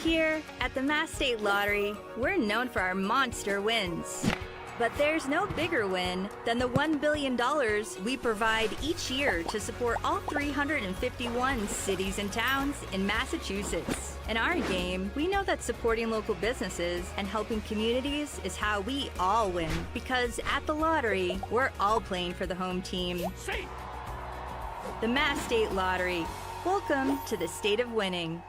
Here at the Mass State Lottery, we're known for our monster wins. But there's no bigger win than the $1 billion we provide each year to support all 351 cities and towns in Massachusetts. In our game, we know that supporting local businesses and helping communities is how we all win. Because at the lottery, we're all playing for the home team. The Mass State Lottery. Welcome to the state of winning.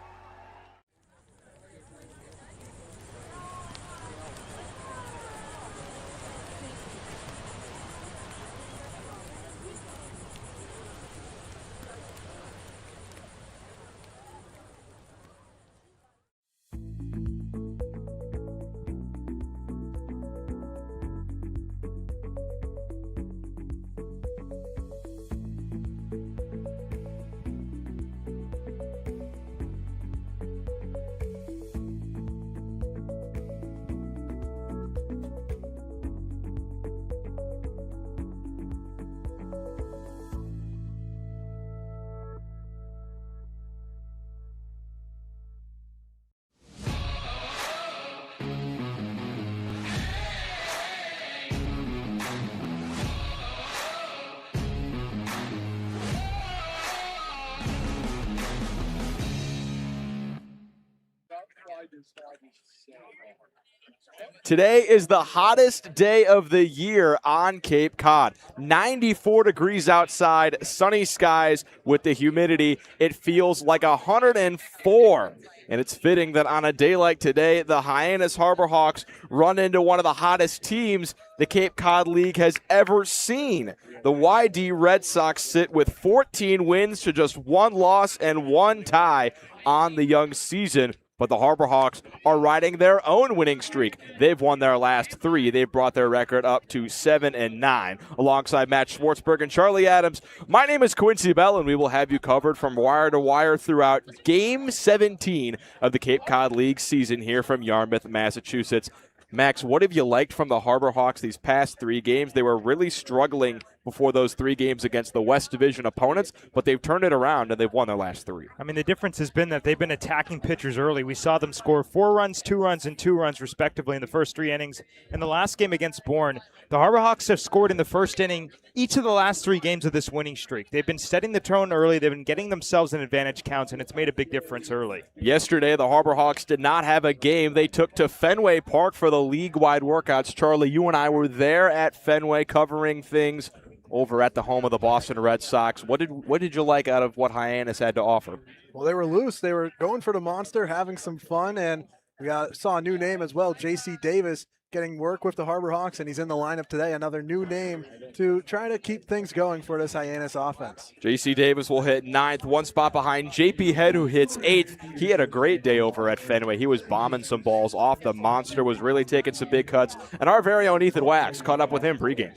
Today is the hottest day of the year on Cape Cod. 94 degrees outside, sunny skies with the humidity. It feels like 104. And it's fitting that on a day like today, the Hyannis Harbor Hawks run into one of the hottest teams the Cape Cod League has ever seen. The YD Red Sox sit with 14 wins to just 1 loss and 1 tie on the young season. But the Harbor Hawks are riding their own winning streak. They've won their last 3. They've brought their record up to 7-9. Alongside Matt Schwartzberg and Charlie Adams, my name is Quincy Bell, and we will have you covered from wire to wire throughout Game 17 of the Cape Cod League season here from Yarmouth, Massachusetts. Max, what have you liked from the Harbor Hawks these past 3 games? They were really struggling before those 3 games against the West Division opponents, but they've turned it around and they've won their last 3. I mean, the difference has been that they've been attacking pitchers early. We saw them score 4 runs, 2 runs, and 2 runs respectively in the first 3 innings. In the last game against Bourne, the Harbor Hawks have scored in the first inning each of the last 3 games of this winning streak. They've been setting the tone early. They've been getting themselves in advantage counts, and it's made a big difference early. Yesterday, the Harbor Hawks did not have a game. They took to Fenway Park for the league-wide workouts. Charlie, you and I were there at Fenway covering things over at the home of the Boston Red Sox. What did you like out of what Hyannis had to offer? Well, they were loose. They were going for the monster, having some fun, and we saw a new name as well, J.C. Davis, getting work with the Harbor Hawks, and he's in the lineup today. Another new name to try to keep things going for this Hyannis offense. J.C. Davis will hit 9th, 1 spot behind J.P. Head, who hits 8th. He had a great day over at Fenway. He was bombing some balls off. The monster was really taking some big cuts, and our very own Ethan Wax caught up with him pregame.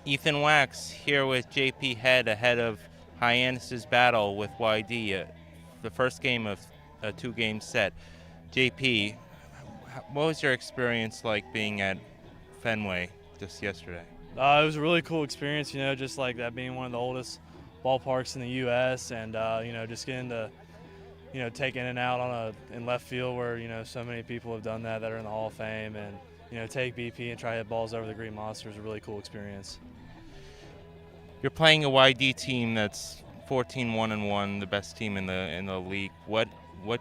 Ethan Wax here with JP Head ahead of Hyannis' battle with YD, the first game of a 2-game set. JP, what was your experience like being at Fenway just yesterday? It was a really cool experience, just like that being one of the oldest ballparks in the U.S. and, just getting to, take in and out in left field where, so many people have done that are in the Hall of Fame and, take BP and try to hit balls over the Green Monster is a really cool experience. You're playing a YD team that's 14-1-1, the best team in the league. What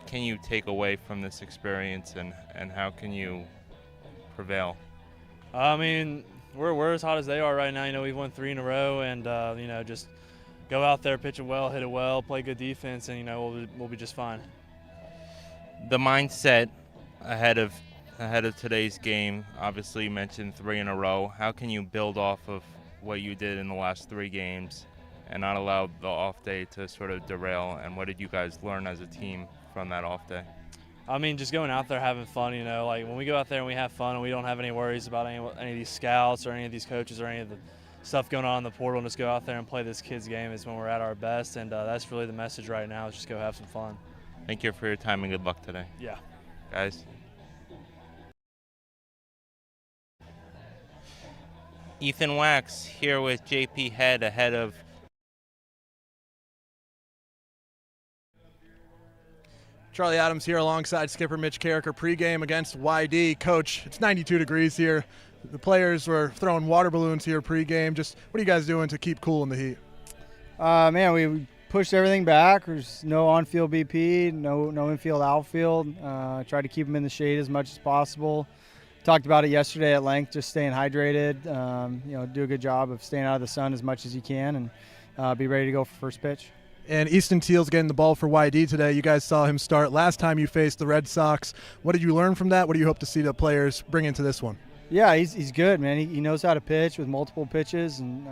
can you take away from this experience, and how can you prevail? I mean, we're as hot as they are right now. We've won 3 in a row, and just go out there, pitch it well, hit it well, play good defense, and we'll be just fine. The mindset ahead of today's game. Obviously, you mentioned 3 in a row. How can you build off of what you did in the last 3 games and not allow the off day to sort of derail? And what did you guys learn as a team from that off day? I mean, just going out there having fun, like when we go out there and we have fun and we don't have any worries about any of these scouts or any of these coaches or any of the stuff going on in the portal, and just go out there and play this kid's game is when we're at our best, and that's really the message right now, is just go have some fun. Thank you for your time and good luck today. Yeah. Guys. Ethan Wax here with JP Head ahead of Charlie Adams here alongside skipper Mitch Carricker pregame against YD. Coach, it's 92 degrees here. The players were throwing water balloons here pregame. Just what are you guys doing to keep cool in the heat? Man, we pushed everything back. There's no on-field BP, no infield, outfield. Tried to keep them in the shade as much as possible. Talked about it yesterday at length, just staying hydrated. Do a good job of staying out of the sun as much as you can and be ready to go for first pitch. And Easton Teal's getting the ball for YD today. You guys saw him start last time you faced the Red Sox. What did you learn from that? What do you hope to see the players bring into this one? Yeah, he's good, man. He knows how to pitch with multiple pitches, and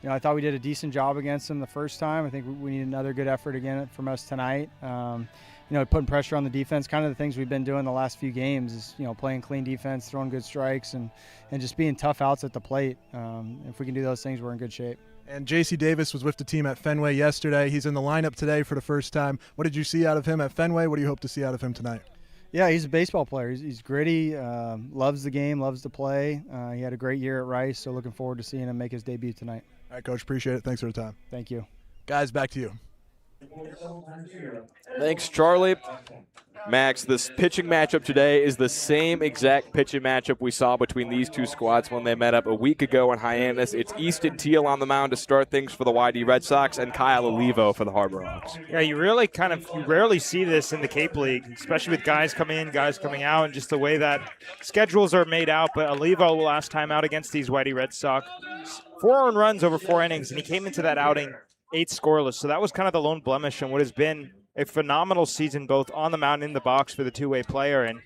I thought we did a decent job against him the first time. I think we need another good effort again from us tonight. Putting pressure on the defense, kind of the things we've been doing the last few games is, playing clean defense, throwing good strikes, and just being tough outs at the plate. If we can do those things, we're in good shape. And J.C. Davis was with the team at Fenway yesterday. He's in the lineup today for the first time. What did you see out of him at Fenway? What do you hope to see out of him tonight? Yeah, he's a baseball player. He's gritty, loves the game, loves to play. He had a great year at Rice, so looking forward to seeing him make his debut tonight. All right, Coach, appreciate it. Thanks for the time. Thank you. Guys, back to you. Thanks, Charlie. Max, this pitching matchup today is the same exact pitching matchup we saw between these two squads when they met up a week ago in Hyannis. It's Easton Teal on the mound to start things for the YD Red Sox and Kyle Olivo for the Harbor Hawks. Yeah, you rarely see this in the Cape League, especially with guys coming in, guys coming out, and just the way that schedules are made out. But Olivo, last time out against these YD Red Sox, 4 earned runs over 4 innings, and he came into that outing 8 scoreless. So that was kind of the lone blemish in what has been a phenomenal season both on the mound and in the box for the two-way player. And,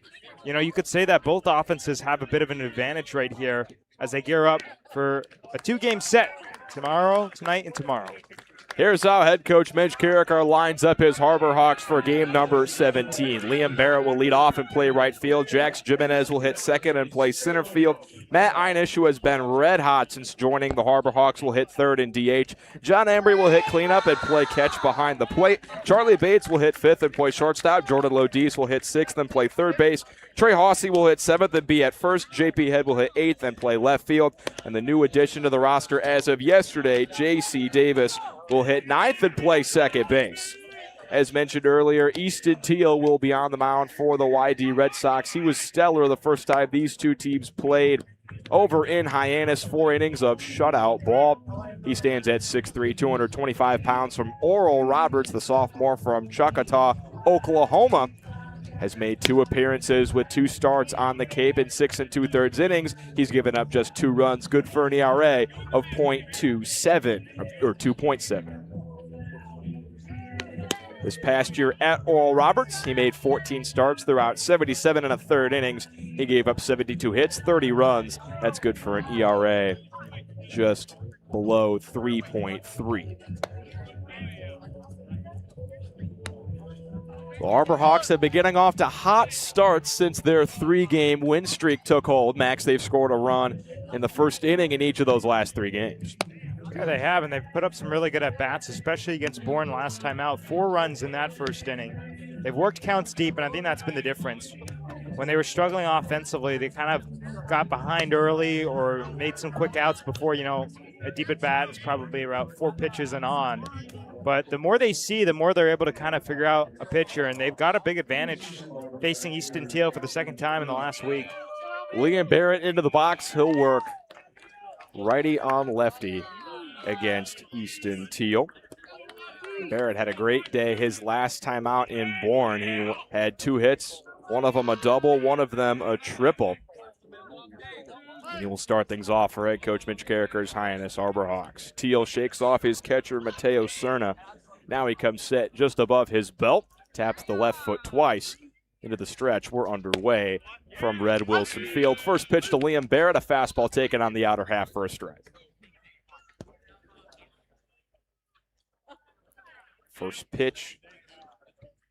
you could say that both offenses have a bit of an advantage right here as they gear up for a 2-game set tonight, and tomorrow. Here's how head coach Mitch Carricker lines up his Harbor Hawks for game number 17. Liam Barrett will lead off and play right field. Jax Jimenez will hit second and play center field. Matt Hyannis, who has been red hot since joining the Harbor Hawks, will hit third and DH. John Embry will hit cleanup and play catch behind the plate. Charlie Bates will hit fifth and play shortstop. Jordan Lodice will hit sixth and play third base. Trey Hossey will hit seventh and be at first. JP Head will hit eighth and play left field. And the new addition to the roster as of yesterday, J.C. Davis, will hit ninth and play second base. As mentioned earlier, Easton Teal will be on the mound for the YD Red Sox. He was stellar the first time these two teams played over in Hyannis, 4 innings of shutout ball. He stands at 6'3", 225 pounds from Oral Roberts, the sophomore from Choctaw, Oklahoma. Has made 2 appearances with 2 starts on the Cape in 6 2/3 innings. He's given up just 2 runs, good for an ERA of .27 or 2.7. This past year at Oral Roberts, he made 14 starts throughout 77 1/3 innings. He gave up 72 hits, 30 runs. That's good for an ERA just below 3.3. The Harbor Hawks have been getting off to hot starts since their 3-game win streak took hold. Max, they've scored a run in the first inning in each of those last 3 games. Yeah, they have, and they've put up some really good at-bats, especially against Bourne last time out. 4 runs in that first inning. They've worked counts deep, and I think that's been the difference. When they were struggling offensively, they kind of got behind early or made some quick outs before, a deep at-bat is probably about 4 pitches and on. But the more they see, the more they're able to kind of figure out a pitcher, and they've got a big advantage facing Easton Teal for the second time in the last week. Liam Barrett into the box. He'll work righty on lefty against Easton Teal. Barrett had a great day his last time out in Bourne. He had 2 hits, one of them a double, one of them a triple. And he will start things off for head coach Mitch Carricker's Hyannis Harbor Hawks. Teal shakes off his catcher, Mateo Cerna. Now he comes set just above his belt, taps the left foot twice. Into the stretch, we're underway from Red Wilson Field. First pitch to Liam Barrett, a fastball taken on the outer half for a strike. First pitch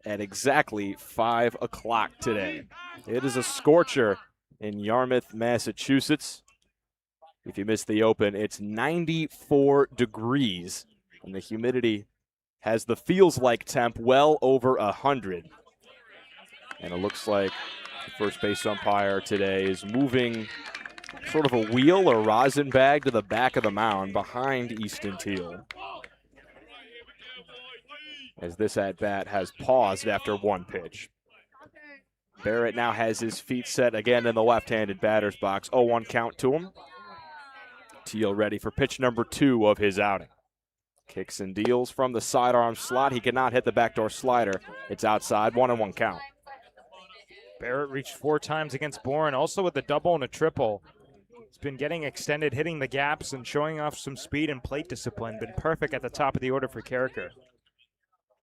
at exactly 5 o'clock today. It is a scorcher in Yarmouth, Massachusetts. If you missed the open, it's 94 degrees, and the humidity has the feels like temp well over 100. And it looks like the first base umpire today is moving sort of a wheel or rosin bag to the back of the mound behind Easton Teal. as this at-bat has paused after one pitch. Barrett now has his feet set again in the left-handed batter's box. 0-1 count to him. Teal ready for pitch number 2 of his outing. Kicks and deals from the sidearm slot. He cannot hit the backdoor slider. It's outside, 1-1 count. Barrett reached 4 times against Bourne, also with a double and a triple. He's been getting extended, hitting the gaps, and showing off some speed and plate discipline. Been perfect at the top of the order for Carricker.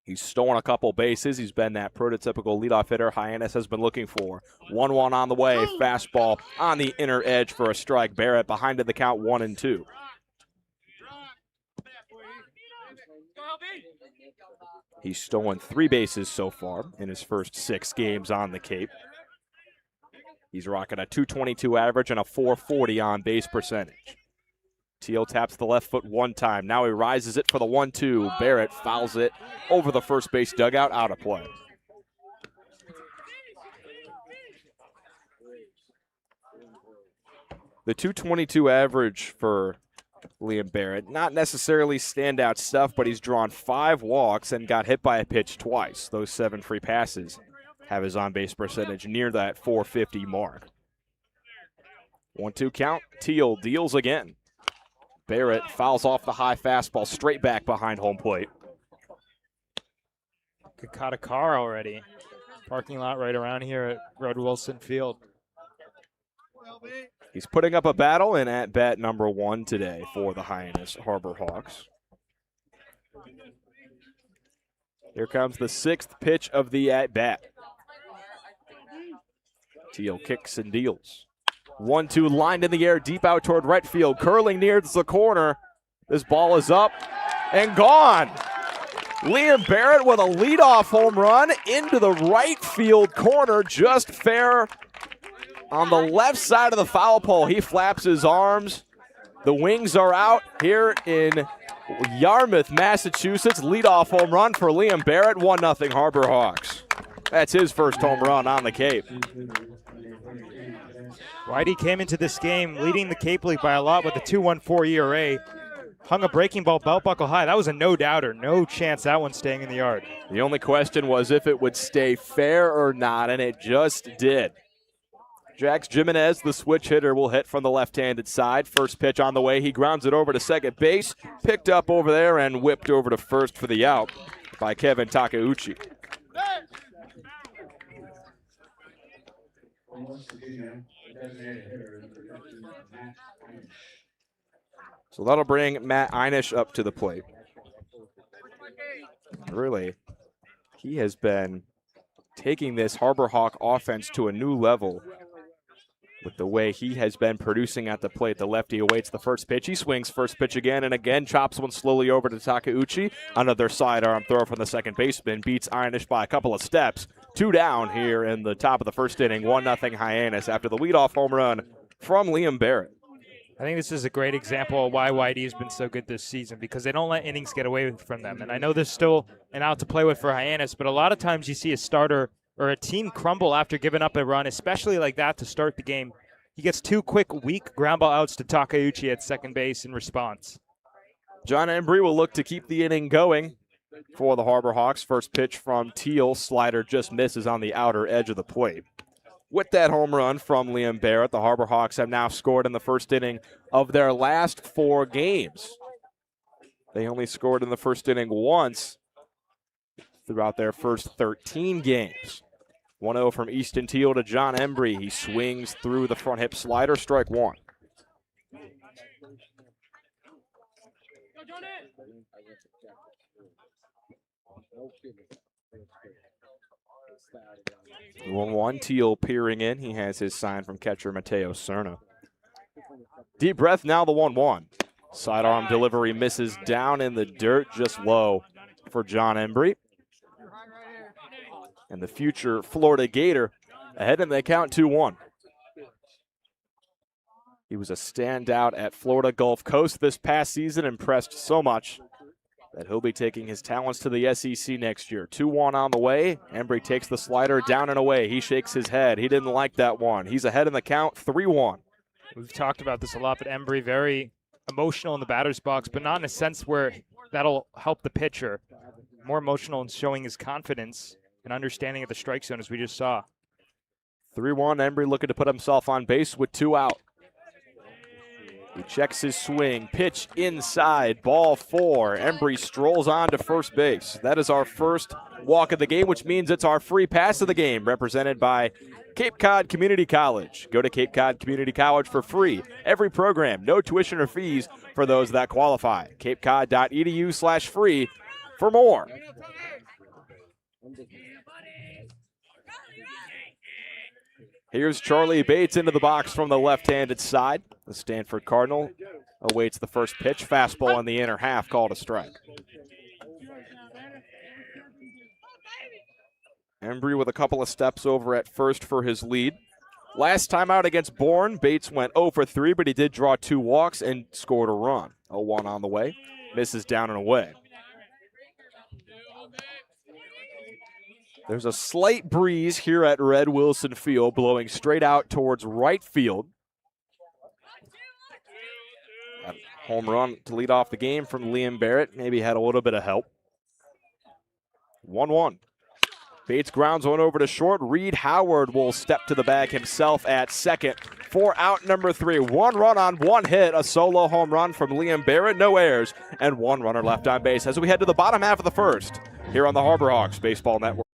He's stolen a couple bases. He's been that prototypical leadoff hitter Hyannis has been looking for. 1-1 on the way. Fastball on the inner edge for a strike. Barrett behind in the count 1-2. He's stolen 3 bases so far in his first 6 games on the Cape. He's rocking a .222 average and a .440 on base percentage. Teal taps the left foot 1 time. Now he rises it for the 1-2. Barrett fouls it over the first base dugout, out of play. The .222 average for Liam Barrett, not necessarily standout stuff, but he's drawn 5 walks and got hit by a pitch twice. Those 7 free passes have his on-base percentage near that .450 mark. 1-2 count. Teal deals again. Barrett fouls off the high fastball straight back behind home plate. Could caught a car already. Parking lot right around here at Rudd Wilson Field. He's putting up a battle in at-bat number 1 today for the Hyannis Harbor Hawks. Here comes the 6th pitch of the at-bat. Teal kicks and deals. 1-2 lined in the air, deep out toward right field, curling near the corner. This ball is up and gone. Liam Barrett with a leadoff home run into the right field corner, just fair on the left side of the foul pole. He flaps his arms. The wings are out here in Yarmouth, Massachusetts. Leadoff home run for Liam Barrett, 1-0 Harbor Hawks. That's his first home run on the Cape. Whitey came into this game leading the Cape League by a lot with a 2.14 ERA. Hung a breaking ball belt buckle high. That was a no-doubter. No chance that one's staying in the yard. The only question was if it would stay fair or not, and it just did. Jax Jimenez, the switch hitter, will hit from the left-handed side. First pitch on the way. He grounds it over to second base. Picked up over there and whipped over to first for the out by Kevin Takeuchi. So that'll bring Matt Einish up to the plate. Really, he has been taking this Harbor Hawk offense to a new level with the way he has been producing at the plate. The lefty awaits the first pitch. He swings first pitch again and again, chops one slowly over to Takeuchi. Another sidearm throw from the second baseman beats Einish by a couple of steps. 2 down here in the top of the first inning. 1-0 Hyannis after the leadoff home run from Liam Barrett. I think this is a great example of why Whitey has been so good this season, because they don't let innings get away from them. And I know there's still an out to play with for Hyannis, but a lot of times you see a starter or a team crumble after giving up a run, especially like that to start the game. He gets 2 quick, weak ground ball outs to Takeuchi at second base in response. John Embry will look to keep the inning going for the Harbor Hawks. First pitch from Teal. Slider just misses on the outer edge of the plate. With that home run from Liam Barrett, the Harbor Hawks have now scored in the first inning of their last 4 games. They only scored in the first inning once throughout their first 13 games. 1-0 from Easton Teal to John Embry. He swings through the front hip slider, strike 1. The 1-1, Teal peering in. He has his sign from catcher Mateo Serna. Deep breath, now the 1-1. Sidearm delivery misses down in the dirt, just low for John Embry. And the future Florida Gator ahead in the count 2-1. He was a standout at Florida Gulf Coast this past season, impressed so much that he'll be taking his talents to the SEC next year. 2-1 on the way. Embry takes the slider down and away. He shakes his head. He didn't like that one. He's ahead in the count, 3-1. We've talked about this a lot, but Embry very emotional in the batter's box, but not in a sense where that'll help the pitcher. more emotional and showing his confidence and understanding of the strike zone as we just saw. 3-1, Embry looking to put himself on base with 2 out. He checks his swing, pitch inside, ball 4. Embry strolls on to first base. That is our first walk of the game, which means it's our free pass of the game, represented by Cape Cod Community College. Go to Cape Cod Community College for free. Every program, no tuition or fees for those that qualify. capecod.edu/free for more. Here's Charlie Bates into the box from the left-handed side. The Stanford Cardinal awaits the first pitch. Fastball in the inner half, called a strike. Embry with a couple of steps over at first for his lead. Last time out against Bourne, Bates went 0 for 3, but he did draw 2 walks and scored a run. 0-1 on the way. Misses down and away. There's a slight breeze here at Red Wilson Field, blowing straight out towards right field. That home run to lead off the game from Liam Barrett. Maybe had a little bit of help. 1-1. Bates grounds one over to short. Reed Howard will step to the bag himself at second for out number 3. 1 run on 1 hit, a solo home run from Liam Barrett, no errors, and 1 runner left on base as we head to the bottom half of the first here on the Harbor Hawks Baseball Network.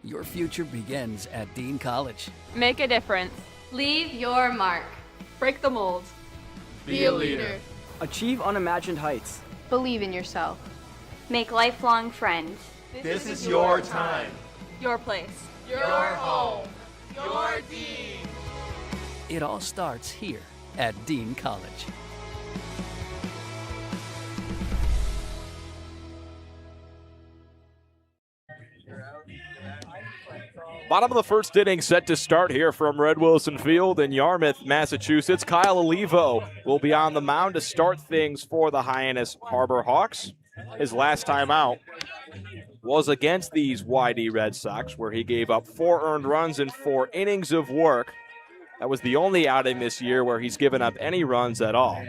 Your future begins at Dean College. Make a difference. Leave your mark. Break the mold. Be a leader. Achieve unimagined heights. Believe in yourself. Make lifelong friends. This is your time. Your place. Your home. Your Dean. It all starts here at Dean College. Bottom of the first inning set to start here from Red Wilson Field in Yarmouth, Massachusetts. Kyle Olivo will be on the mound to start things for the Hyannis Harbor Hawks. His last time out was against these YD Red Sox, where he gave up 4 earned runs in 4 innings of work. That was the only outing this year where he's given up any runs at all.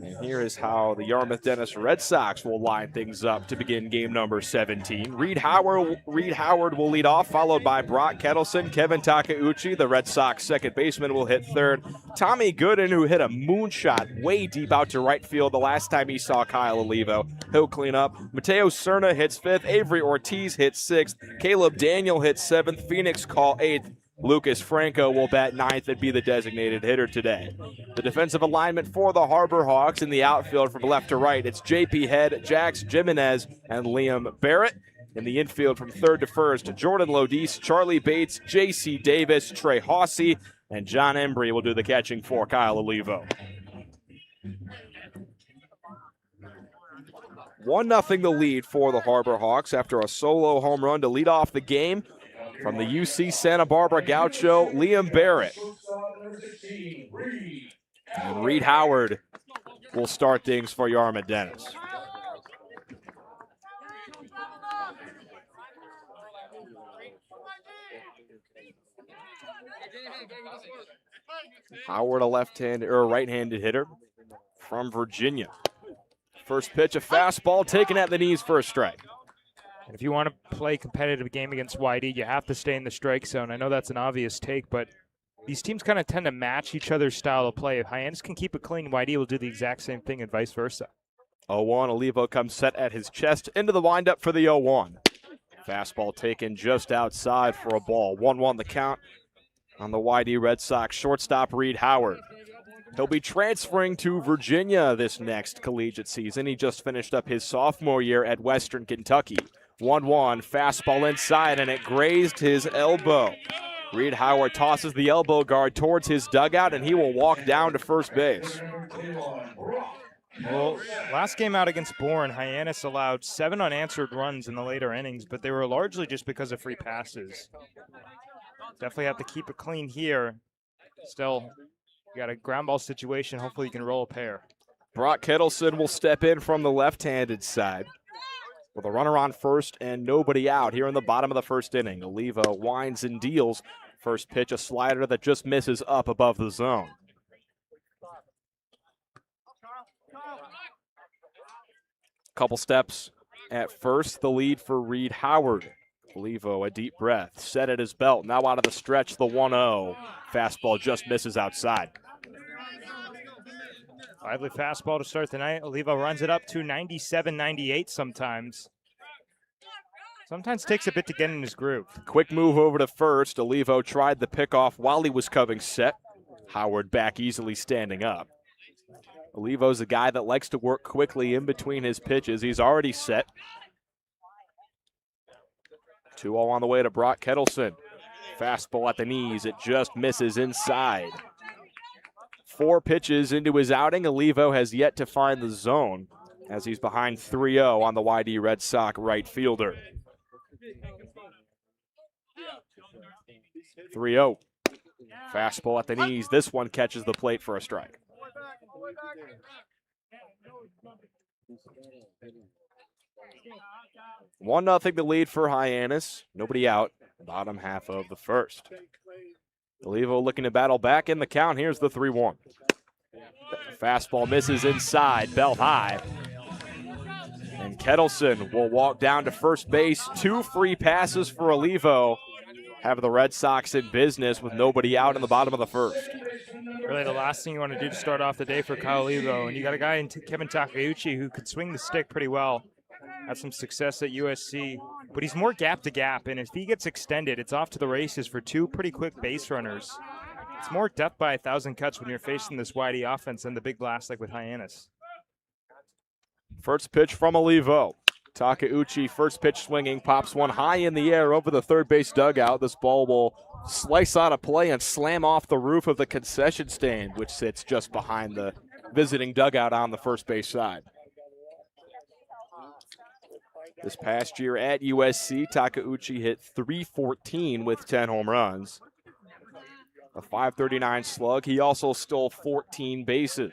And here is how the Yarmouth Dennis Red Sox will line things up to begin game number 17. Reed Howard will lead off, followed by Brock Kettleson. Kevin Takeuchi, the Red Sox second baseman, will hit third. Tommy Gooden, who hit a moonshot way deep out to right field the last time he saw Kyle Olivo, he'll clean up. Mateo Cerna hits 5th. Avery Ortiz hits 6th. Caleb Daniel hits 7th. Phoenix Call 8th. Lucas Franco will bat 9th and be the designated hitter today. The defensive alignment for the Harbor Hawks in the outfield from left to right, it's J.P. Head, Jax Jimenez, and Liam Barrett. In the infield from third to first, Jordan Lodis, Charlie Bates, J.C. Davis, Trey Hawsey, and John Embry will do the catching for Kyle Olivo. 1-0 the lead for the Harbor Hawks after a solo home run to lead off the game. From the UC Santa Barbara Gaucho, Liam Barrett. And Reed Howard will start things for Yarmouth Dennis. Howard, a left-handed or right-handed hitter from Virginia. First pitch, a fastball taken at the knees for a strike. And if you want to play a competitive game against YD, you have to stay in the strike zone. I know that's an obvious take, but these teams kind of tend to match each other's style of play. If Hyannis can keep it clean, YD will do the exact same thing and vice versa. 0-1, Olivo comes set at his chest into the windup for the 0-1. Fastball taken just outside for a ball. 1-1 the count on the YD Red Sox shortstop Reed Howard. He'll be transferring to Virginia this next collegiate season. He just finished up his sophomore year at Western Kentucky. 1-1, fastball inside, and it grazed his elbow. Reed Howard tosses the elbow guard towards his dugout, and he will walk down to first base. Well, last game out against Bourne, Hyannis allowed 7 unanswered runs in the later innings, but they were largely just because of free passes. Definitely have to keep it clean here. Still, you got a ground ball situation. Hopefully you can roll a pair. Brock Kettleson will step in from the left-handed side with a runner on first and nobody out here in the bottom of the first inning. Oliva winds and deals. First pitch, a slider that just misses up above the zone. Couple steps at first, the lead for Reed Howard. Olivo, a deep breath, set at his belt. Now out of the stretch, the 1-0. Fastball just misses outside. Lively fastball to start the night. Olivo runs it up to 97, 98 sometimes. Sometimes takes a bit to get in his groove. Quick move over to first. Olivo tried the pickoff while he was coming set. Howard back easily standing up. Olivo's a guy that likes to work quickly in between his pitches. He's already set. 2-0 on the way to Brock Kettleson. Fastball at the knees. It just misses inside. 4 pitches into his outing. Olivo has yet to find the zone as he's behind 3-0 on the YD Red Sox right fielder. 3-0. Fastball at the knees. This one catches the plate for a strike. 1-0 the lead for Hyannis. Nobody out. Bottom half of the first. Olivo looking to battle back in the count. Here's the 3-1. Fastball misses inside, belt high. And Kettleson will walk down to first base. 2 free passes for Olivo. Have the Red Sox in business with nobody out in the bottom of the first. Really the last thing you want to do to start off the day for Kyle Olivo. And you got a guy in Kevin Takeuchi who could swing the stick pretty well. Had some success at USC. But he's more gap to gap. And if he gets extended, it's off to the races for 2 pretty quick base runners. It's more death by 1,000 cuts when you're facing this YD offense than the big blast like with Hyannis. First pitch from Olivo. Takeuchi, first pitch swinging, pops one high in the air over the third base dugout. This ball will slice out of play and slam off the roof of the concession stand, which sits just behind the visiting dugout on the first base side. This past year at USC, Takeuchi hit .314 with 10 home runs. A .539 slug. He also stole 14 bases.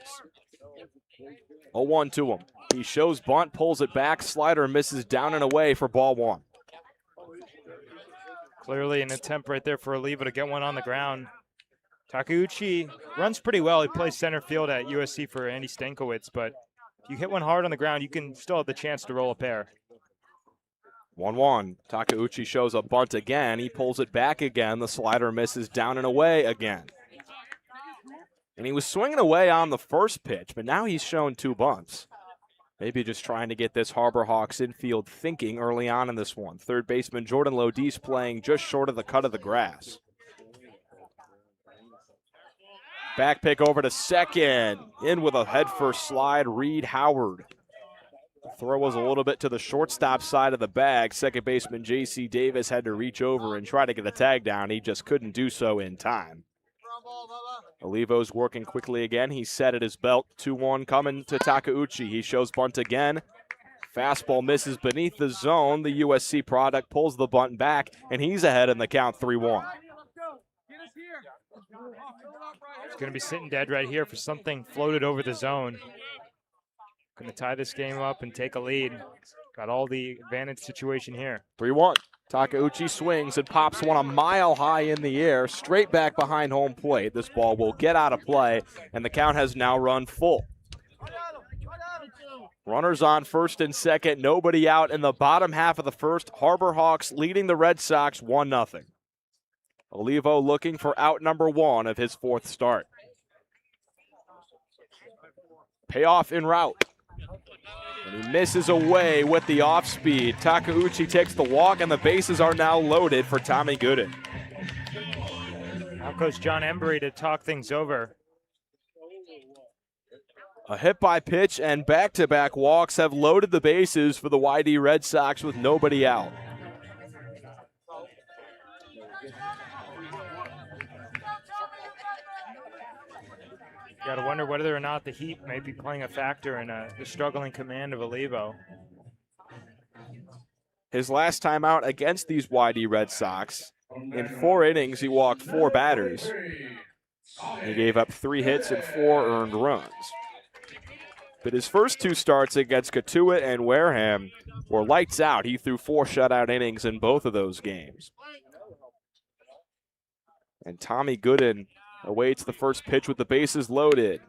0-1 to him. He shows bunt, pulls it back, slider misses down and away for ball 1. Clearly an attempt right there for Oliva to get one on the ground. Takeuchi runs pretty well. He plays center field at USC for Andy Stankiewicz, but if you hit one hard on the ground, you can still have the chance to roll a pair. 1-1. Takeuchi shows a bunt again. He pulls it back again. The slider misses down and away again. And he was swinging away on the first pitch, but now he's shown 2 bunts. Maybe just trying to get this Harbor Hawks infield thinking early on in this one. Third baseman Jordan Lodis playing just short of the cut of the grass. Back pick over to second. In with a headfirst slide, Reed Howard. The throw was a little bit to the shortstop side of the bag. Second baseman J.C. Davis had to reach over and try to get the tag down. He just couldn't do so in time. Olivo's working quickly again. He's set at his belt. 2-1 coming to Takeuchi. He shows bunt again. Fastball misses beneath the zone. The USC product pulls the bunt back, and he's ahead in the count 3-1. It's going to be sitting dead right here for something floated over the zone. Going to tie this game up and take a lead. Got all the advantage situation here. 3-1. Takeuchi swings and pops one a mile high in the air, straight back behind home plate. This ball will get out of play, and the count has now run full. Runners on first and second, nobody out in the bottom half of the first. Harbor Hawks leading the Red Sox 1-0. Olivo looking for out number 1 of his 4th start. Payoff en route. And he misses away with the off speed. Takeuchi takes the walk, and the bases are now loaded for Tommy Gooden. Now goes John Embry to talk things over. A hit by pitch and back-to-back walks have loaded the bases for the YD Red Sox with nobody out. Got to wonder whether or not the heat may be playing a factor in the struggling command of Olivo. His last time out against these YD Red Sox, in 4 innings, he walked 4 batters. He gave up 3 hits and 4 earned runs. But his first 2 starts against Katua and Wareham were lights out. He threw 4 shutout innings in both of those games. And Tommy Gooden awaits the first pitch with the bases loaded.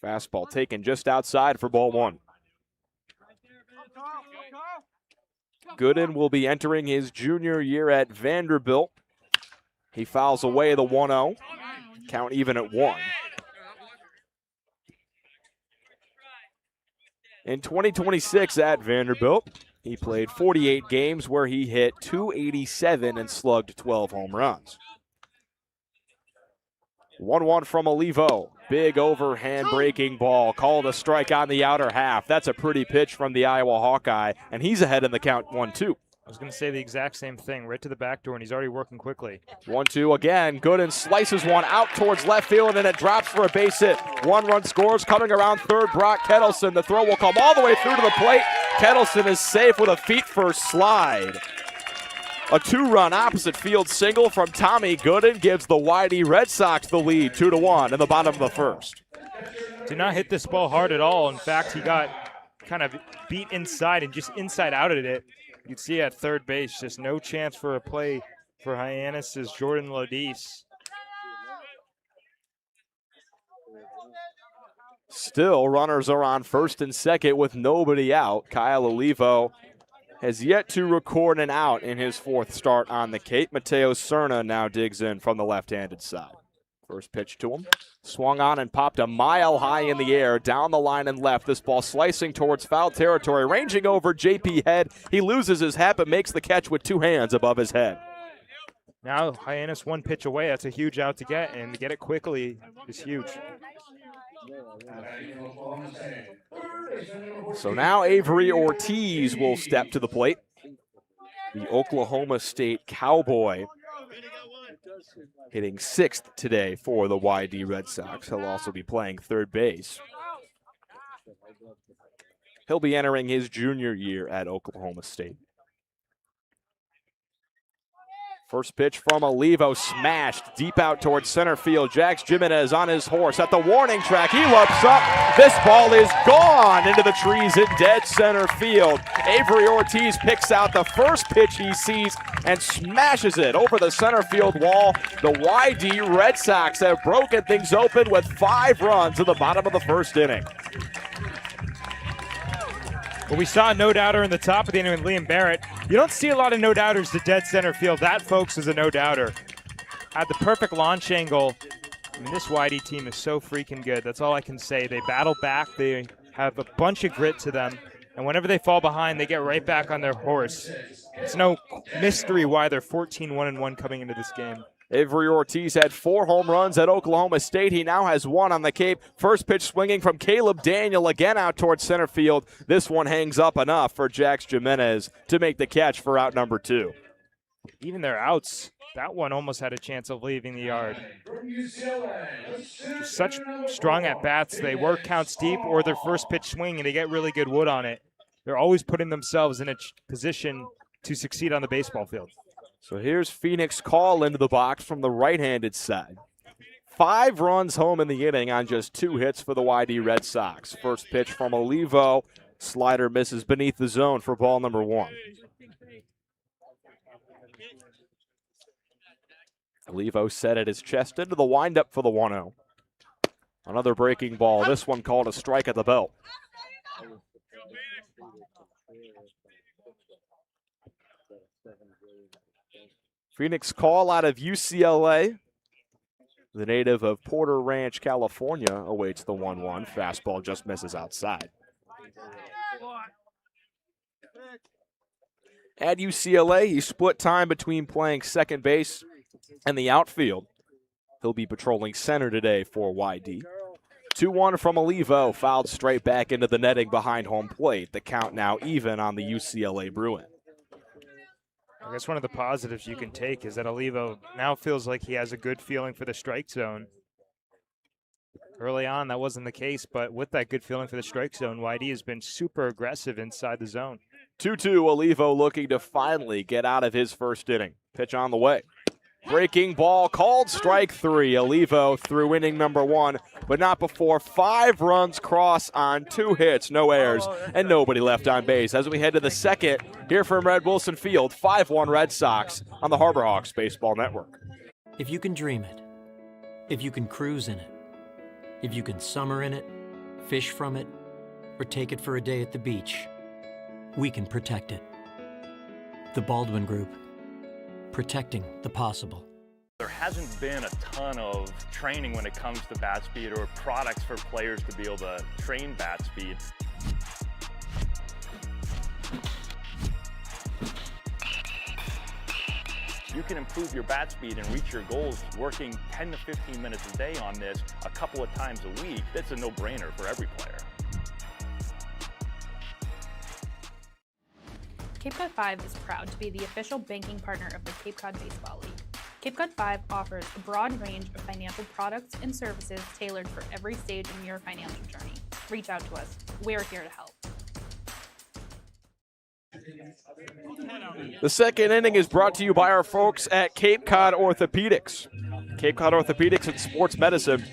Fastball taken just outside for ball 1. Gooden will be entering his junior year at Vanderbilt. He fouls away the 1-0. Count even at 1. In 2026 at Vanderbilt, he played 48 games where he hit .287 and slugged 12 home runs. 1-1 from Olivo. Big overhand breaking ball. Called a strike on the outer half. That's a pretty pitch from the Iowa Hawkeye, and he's ahead in the count 1-2. I was going to say the exact same thing, right to the back door, and he's already working quickly. 1-2 again. Gooden slices one out towards left field, and it drops for a base hit. 1 run scores coming around third. Brock Kettleson. The throw will come all the way through to the plate. Kettleson is safe with a feet-first slide. A 2-run opposite field single from Tommy Gooden gives the YD Red Sox the lead 2-1 in the bottom of the first. Did not hit this ball hard at all. In fact, he got kind of beat inside and just inside out at it. You can see at third base, just no chance for a play for Hyannis' Jordan Lodis. Still, runners are on first and second with nobody out. Kyle Olivo has yet to record an out in his 4th start on the Cape. Mateo Cerna now digs in from the left-handed side. First pitch to him. Swung on and popped a mile high in the air, down the line and left. This ball slicing towards foul territory, ranging over JP Head. He loses his hat but makes the catch with 2 hands above his head. Now Hyannis 1 pitch away. That's a huge out to get, and to get it quickly is huge. So now Avery Ortiz will step to the plate. The Oklahoma State Cowboy hitting 6th today for the YD Red Sox. He'll also be playing third base. He'll be entering his junior year at Oklahoma State. First pitch from Olivo, smashed deep out towards center field. Jax Jimenez on his horse at the warning track. He looks up. This ball is gone into the trees in dead center field. Avery Ortiz picks out the first pitch he sees and smashes it over the center field wall. The YD Red Sox have broken things open with 5 runs in the bottom of the first inning. Well, we saw a no-doubter in the top of the inning with Liam Barrett. You don't see a lot of no-doubters to dead center field. That, folks, is a no-doubter. Had the perfect launch angle. I mean, this YD team is so freaking good. That's all I can say. They battle back. They have a bunch of grit to them. And whenever they fall behind, they get right back on their horse. It's no mystery why they're 14-1-1 coming into this game. Avery Ortiz had 4 home runs at Oklahoma State. He now has 1 on the Cape. First pitch swinging from Caleb Daniel again out towards center field. This one hangs up enough for Jax Jimenez to make the catch for out number 2. Even their outs, that one almost had a chance of leaving the yard. Such strong at-bats. They work counts deep or their first pitch swing and they get really good wood on it. They're always putting themselves in a position to succeed on the baseball field. So here's Phoenix Call into the box from the right-handed side. 5 runs home in the inning on just 2 hits for the YD Red Sox. First pitch from Olivo. Slider misses beneath the zone for ball number 1. Olivo set at his chest into the windup for the 1-0. Another breaking ball. This one called a strike at the belt. Phoenix Call out of UCLA. The native of Porter Ranch, California, awaits the 1-1. Fastball just misses outside. At UCLA, he split time between playing second base and the outfield. He'll be patrolling center today for YD. 2-1 from Olivo, fouled straight back into the netting behind home plate. The count now even on the UCLA Bruin. I guess one of the positives you can take is that Olivo now feels like he has a good feeling for the strike zone. Early on, that wasn't the case, but with that good feeling for the strike zone, YD has been super aggressive inside the zone. 2-2, Olivo looking to finally get out of his first inning. Pitch on the way. Breaking ball called strike 3. Olivo through inning number 1, but not before 5 runs cross on 2 hits, no errors, and nobody left on base. As we head to the second, here from Red Wilson Field, 5-1 Red Sox on the Harbor Hawks Baseball Network. If you can dream it, if you can cruise in it, if you can summer in it, fish from it, or take it for a day at the beach, we can protect it. The Baldwin Group. Protecting the possible. There hasn't been a ton of training when it comes to bat speed or products for players to be able to train bat speed. You can improve your bat speed and reach your goals working 10 to 15 minutes a day on this a couple of times a week. That's a no-brainer for every player. Cape Cod 5 is proud to be the official banking partner of the Cape Cod Baseball League. Cape Cod 5 offers a broad range of financial products and services tailored for every stage in your financial journey. Reach out to us. We're here to help. The second inning is brought to you by our folks at Cape Cod Orthopedics. Cape Cod Orthopedics and Sports Medicine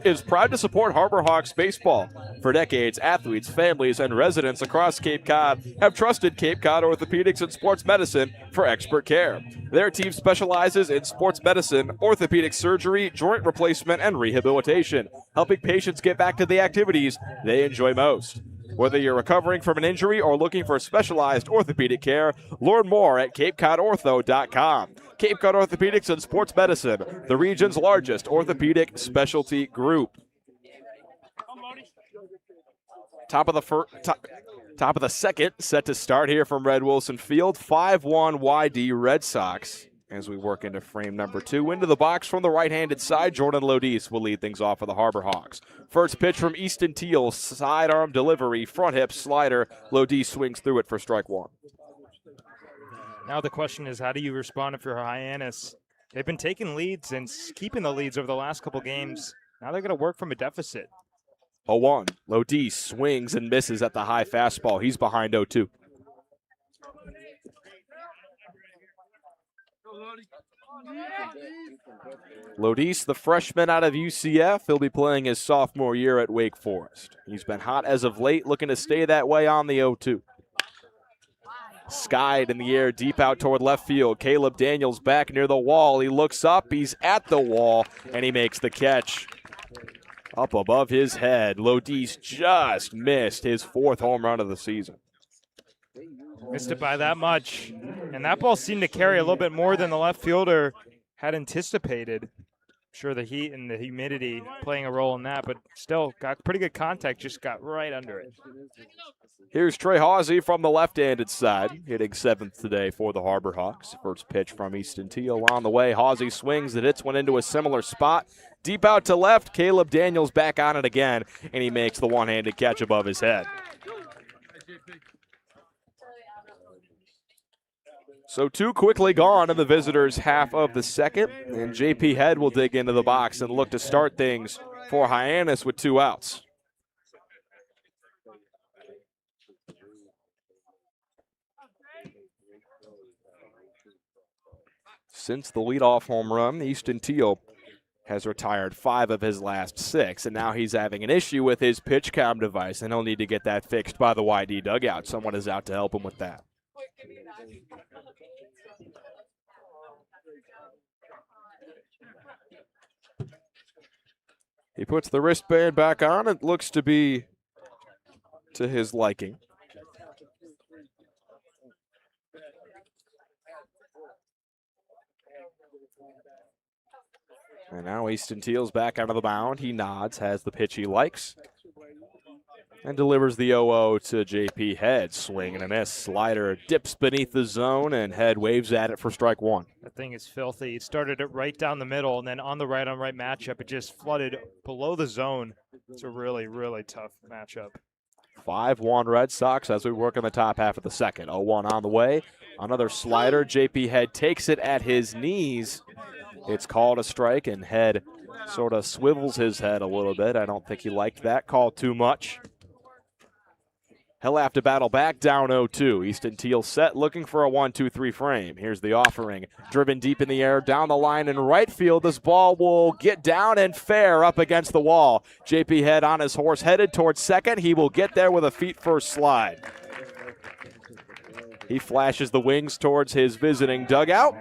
is proud to support Harbor Hawks baseball. For decades, athletes, families, and residents across Cape Cod have trusted Cape Cod Orthopedics and Sports Medicine for expert care. Their team specializes in sports medicine, orthopedic surgery, joint replacement, and rehabilitation, helping patients get back to the activities they enjoy most. Whether you're recovering from an injury or looking for specialized orthopedic care, learn more at CapeCodOrtho.com. Cape Cod Orthopedics and Sports Medicine, the region's largest orthopedic specialty group. Top of the second, set to start here from Red Wilson Field. 5-1 YD Red Sox. As we work into frame number 2, into the box from the right-handed side, Jordan Lodis will lead things off for the Harbor Hawks. First pitch from Easton Teal, sidearm delivery, front hip slider. Lodis swings through it for strike 1. Now the question is, how do you respond if you're Hyannis? They've been taking leads and keeping the leads over the last couple games. Now they're going to work from a deficit. 0-1. Lodis swings and misses at the high fastball. He's behind 0-2. Lodis, the freshman out of UCF, he'll be playing his sophomore year at Wake Forest. He's been hot as of late, looking to stay that way on the 0-2. Skied in the air, deep out toward left field. Caleb Daniels back near the wall. He looks up, he's at the wall, and he makes the catch. Up above his head, Lodis just missed his 4th home run of the season. Missed it by that much. And that ball seemed to carry a little bit more than the left fielder had anticipated. I'm sure the heat and the humidity playing a role in that, but still got pretty good contact, just got right under it. Here's Trey Hawsey from the left-handed side, hitting 7th today for the Harbor Hawks. First pitch from Easton Teal on the way. Hawsey swings, it hits one into a similar spot. Deep out to left, Caleb Daniels back on it again, and he makes the one-handed catch above his head. So 2 quickly gone in the visitors' half of the second, and JP Head will dig into the box and look to start things for Hyannis with 2 outs. Since the leadoff home run, Easton Teal has retired 5 of his last 6, and now he's having an issue with his pitch count device, and he'll need to get that fixed by the YD dugout. Someone is out to help him with that. He puts the wristband back on. It looks to be to his liking. And now Easton Teal's back out of the mound. He nods, has the pitch he likes, and delivers the 0-0 to JP Head. Swing and a miss. Slider dips beneath the zone, and Head waves at it for strike 1. That thing is filthy. He started it right down the middle, and then on the right-on-right matchup, it just flooded below the zone. It's a really, really tough matchup. 5-1 Red Sox as we work in the top half of the second. 0-1 on the way. Another slider. JP Head takes it at his knees. It's called a strike, and Head Sort of swivels his head a little bit. I don't think he liked that call too much. He'll have to battle back down 0-2. Easton Teal set, looking for a 1-2-3 frame. Here's the offering. Driven deep in the air, down the line in right field. This ball will get down and fair up against the wall. JP Head on his horse, headed towards second. He will get there with a feet-first slide. He flashes the wings towards his visiting dugout.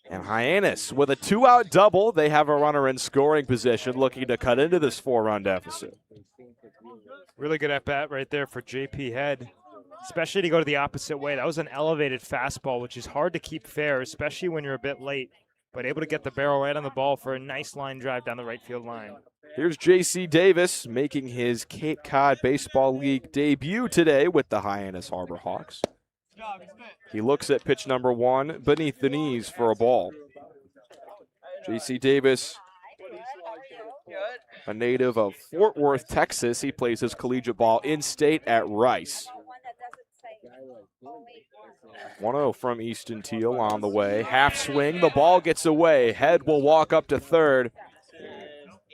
And Hyannis with a 2-out double. They have a runner in scoring position looking to cut into this 4-run deficit. Really good at bat right there for JP Head, especially to go to the opposite way. That was an elevated fastball, which is hard to keep fair, especially when you're a bit late, but able to get the barrel right on the ball for a nice line drive down the right field line. Here's J.C. Davis making his Cape Cod Baseball League debut today with the Hyannis Harbor Hawks. He looks at pitch number 1 beneath the knees for a ball. J.C. Davis, a native of Fort Worth, Texas. He plays his collegiate ball in-state at Rice. 1-0 from Easton Teal on the way. Half swing, the ball gets away. Head will walk up to third.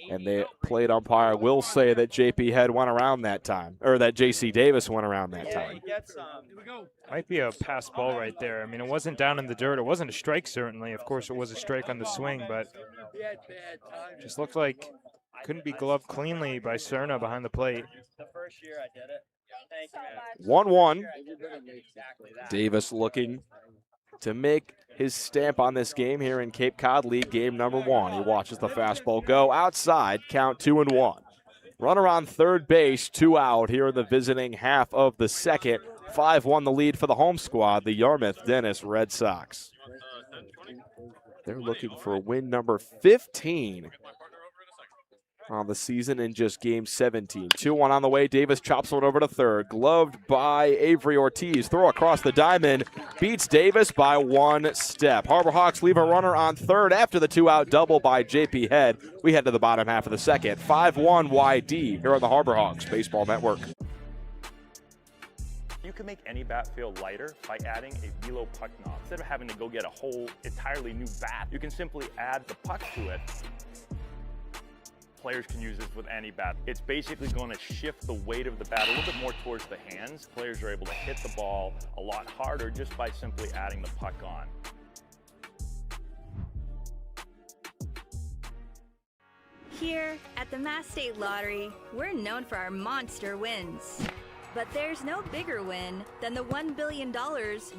And the plate umpire will say that JP Head went around that time, or that JC Davis went around that time. Might be a pass ball right there. I mean, it wasn't down in the dirt. It wasn't a strike, certainly. Of course, it was a strike on the swing, but just looked like couldn't be gloved cleanly by Cerna behind the plate. The first year I did it. Thank you, 1-1. Davis looking to make his stamp on this game here in Cape Cod League game number 1. He watches the fastball go outside, count 2-1. Runner on third base, 2 out here in the visiting half of the second. 5-1 the lead for the home squad, the Yarmouth Dennis Red Sox. They're looking for win number 15 on the season in just game 17. 2-1 on the way. Davis chops one over to third. Gloved by Avery Ortiz. Throw across the diamond. Beats Davis by 1 step. Harbor Hawks leave a runner on third after the 2-out double by JP Head. We head to the bottom half of the second. 5-1 YD here on the Harbor Hawks Baseball Network. You can make any bat feel lighter by adding a velo puck knob. Instead of having to go get a whole entirely new bat, you can simply add the puck to it. Players can use this with any bat. It's basically going to shift the weight of the bat a little bit more towards the hands. Players are able to hit the ball a lot harder just by simply adding the puck on. Here at the Mass State Lottery, we're known for our monster wins. But there's no bigger win than the $1 billion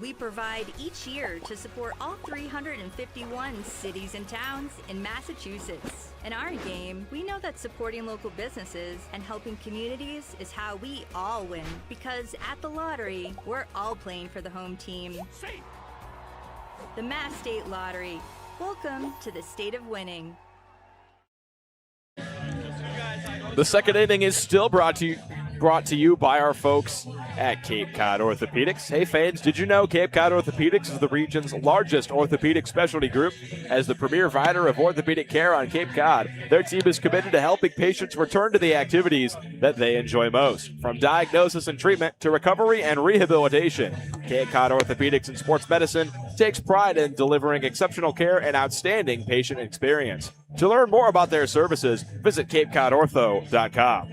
we provide each year to support all 351 cities and towns in Massachusetts. In our game, we know that supporting local businesses and helping communities is how we all win. Because at the lottery, we're all playing for the home team. The Mass State Lottery. Welcome to the state of winning. The second inning is still brought to you by our folks at Cape Cod Orthopedics. Hey fans, did you know Cape Cod Orthopedics is the region's largest orthopedic specialty group? As the premier provider of orthopedic care on Cape Cod, their team is committed to helping patients return to the activities that they enjoy most. From diagnosis and treatment to recovery and rehabilitation, Cape Cod Orthopedics and Sports Medicine takes pride in delivering exceptional care and outstanding patient experience. To learn more about their services, visit CapeCodOrtho.com.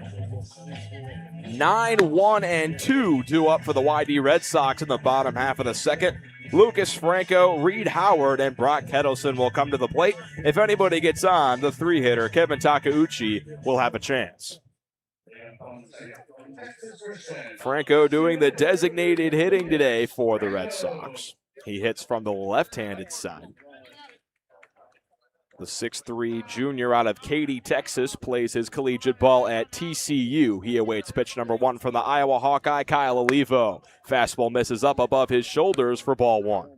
9-1-2 due up for the YD Red Sox in the bottom half of the second. Lucas Franco, Reed Howard, and Brock Kettleson will come to the plate. If anybody gets on, the 3-hitter, Kevin Takeuchi, will have a chance. Franco doing the designated hitting today for the Red Sox. He hits from the left-handed side. The 6'3 junior out of Katy, Texas, plays his collegiate ball at TCU. He awaits pitch number 1 from the Iowa Hawkeye, Kyle Olivo. Fastball misses up above his shoulders for ball 1.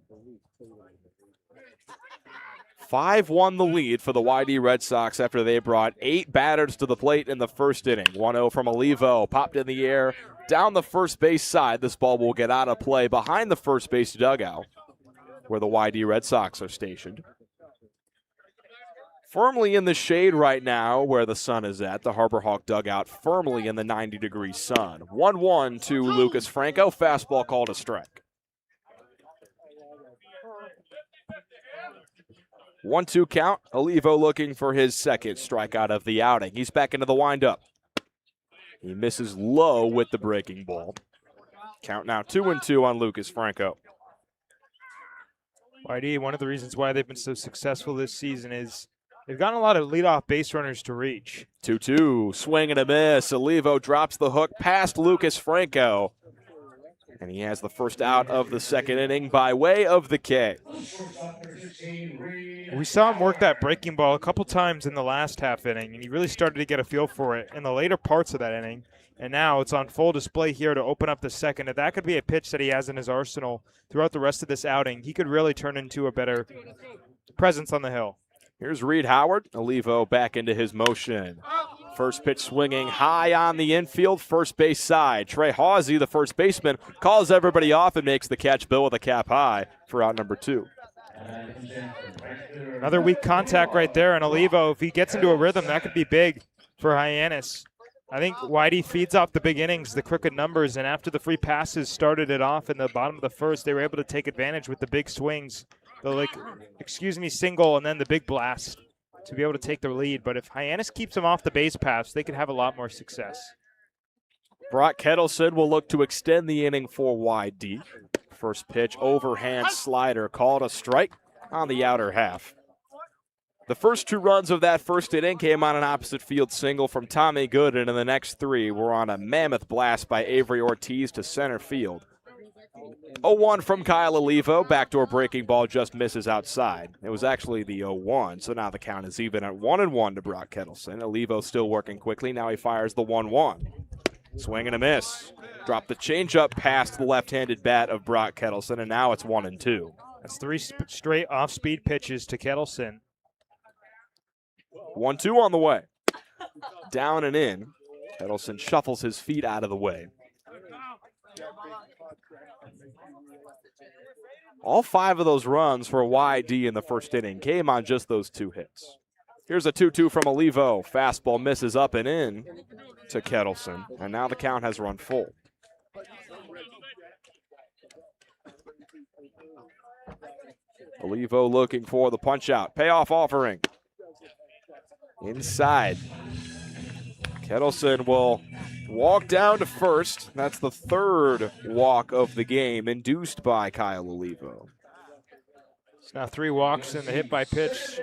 5-1 the lead for the YD Red Sox after they brought 8 batters to the plate in the first inning. 1-0 from Olivo, popped in the air down the first base side. This ball will get out of play behind the first base dugout where the YD Red Sox are stationed. Firmly in the shade right now where the sun is at. The Harbor Hawk dugout firmly in the 90-degree sun. 1-1 to Lucas Franco. Fastball called a strike. 1-2 count. Olivo looking for his second strikeout of the outing. He's back into the windup. He misses low with the breaking ball. Count now 2-2 on Lucas Franco. YD, one of the reasons why they've been so successful this season is they've gotten a lot of leadoff base runners to reach. 2-2, swing and a miss. Olivo drops the hook past Lucas Franco. And he has the first out of the second inning by way of the K. We saw him work that breaking ball a couple times in the last half inning, and he really started to get a feel for it in the later parts of that inning. And now it's on full display here to open up the second. If that could be a pitch that he has in his arsenal throughout the rest of this outing, he could really turn into a better presence on the hill. Here's Reed Howard. Olivo back into his motion. First pitch swinging high on the infield, first base side. Trey Hawsey, the first baseman, calls everybody off and makes the catch. Bill with a cap high for out number 2. Another weak contact right there, and Olivo, if he gets into a rhythm, that could be big for Hyannis. I think Whitey feeds off the big innings, the crooked numbers, and after the free passes started it off in the bottom of the first, they were able to take advantage with the big swings, the single, and then the big blast to be able to take the lead. But if Hyannis keeps them off the base paths, they could have a lot more success. Brock Kettleson will look to extend the inning for YD. First pitch, overhand slider, called a strike on the outer half. The first 2 runs of that first inning came on an opposite field single from Tommy Gooden, and the next 3 were on a mammoth blast by Avery Ortiz to center field. 0-1 from Kyle Olivo. Backdoor breaking ball just misses outside. It was actually the 0-1, so now the count is even at 1-1 to Brock Kettleson. Olivo still working quickly. Now he fires the 1-1. Swing and a miss. Drop the changeup past the left-handed bat of Brock Kettleson, and now it's 1-2. That's 3 straight off-speed pitches to Kettleson. 1-2 on the way. Down and in. Kettleson shuffles his feet out of the way. All 5 of those runs for YD in the first inning came on just those 2 hits. Here's a 2-2 from Olivo. Fastball misses up and in to Kettleson, and now the count has run full. Olivo looking for the punch-out. Payoff offering. Inside. Kettleson will walk down to first. That's the 3rd walk of the game, induced by Kyle Olivo. It's now 3 walks in the hit by pitch.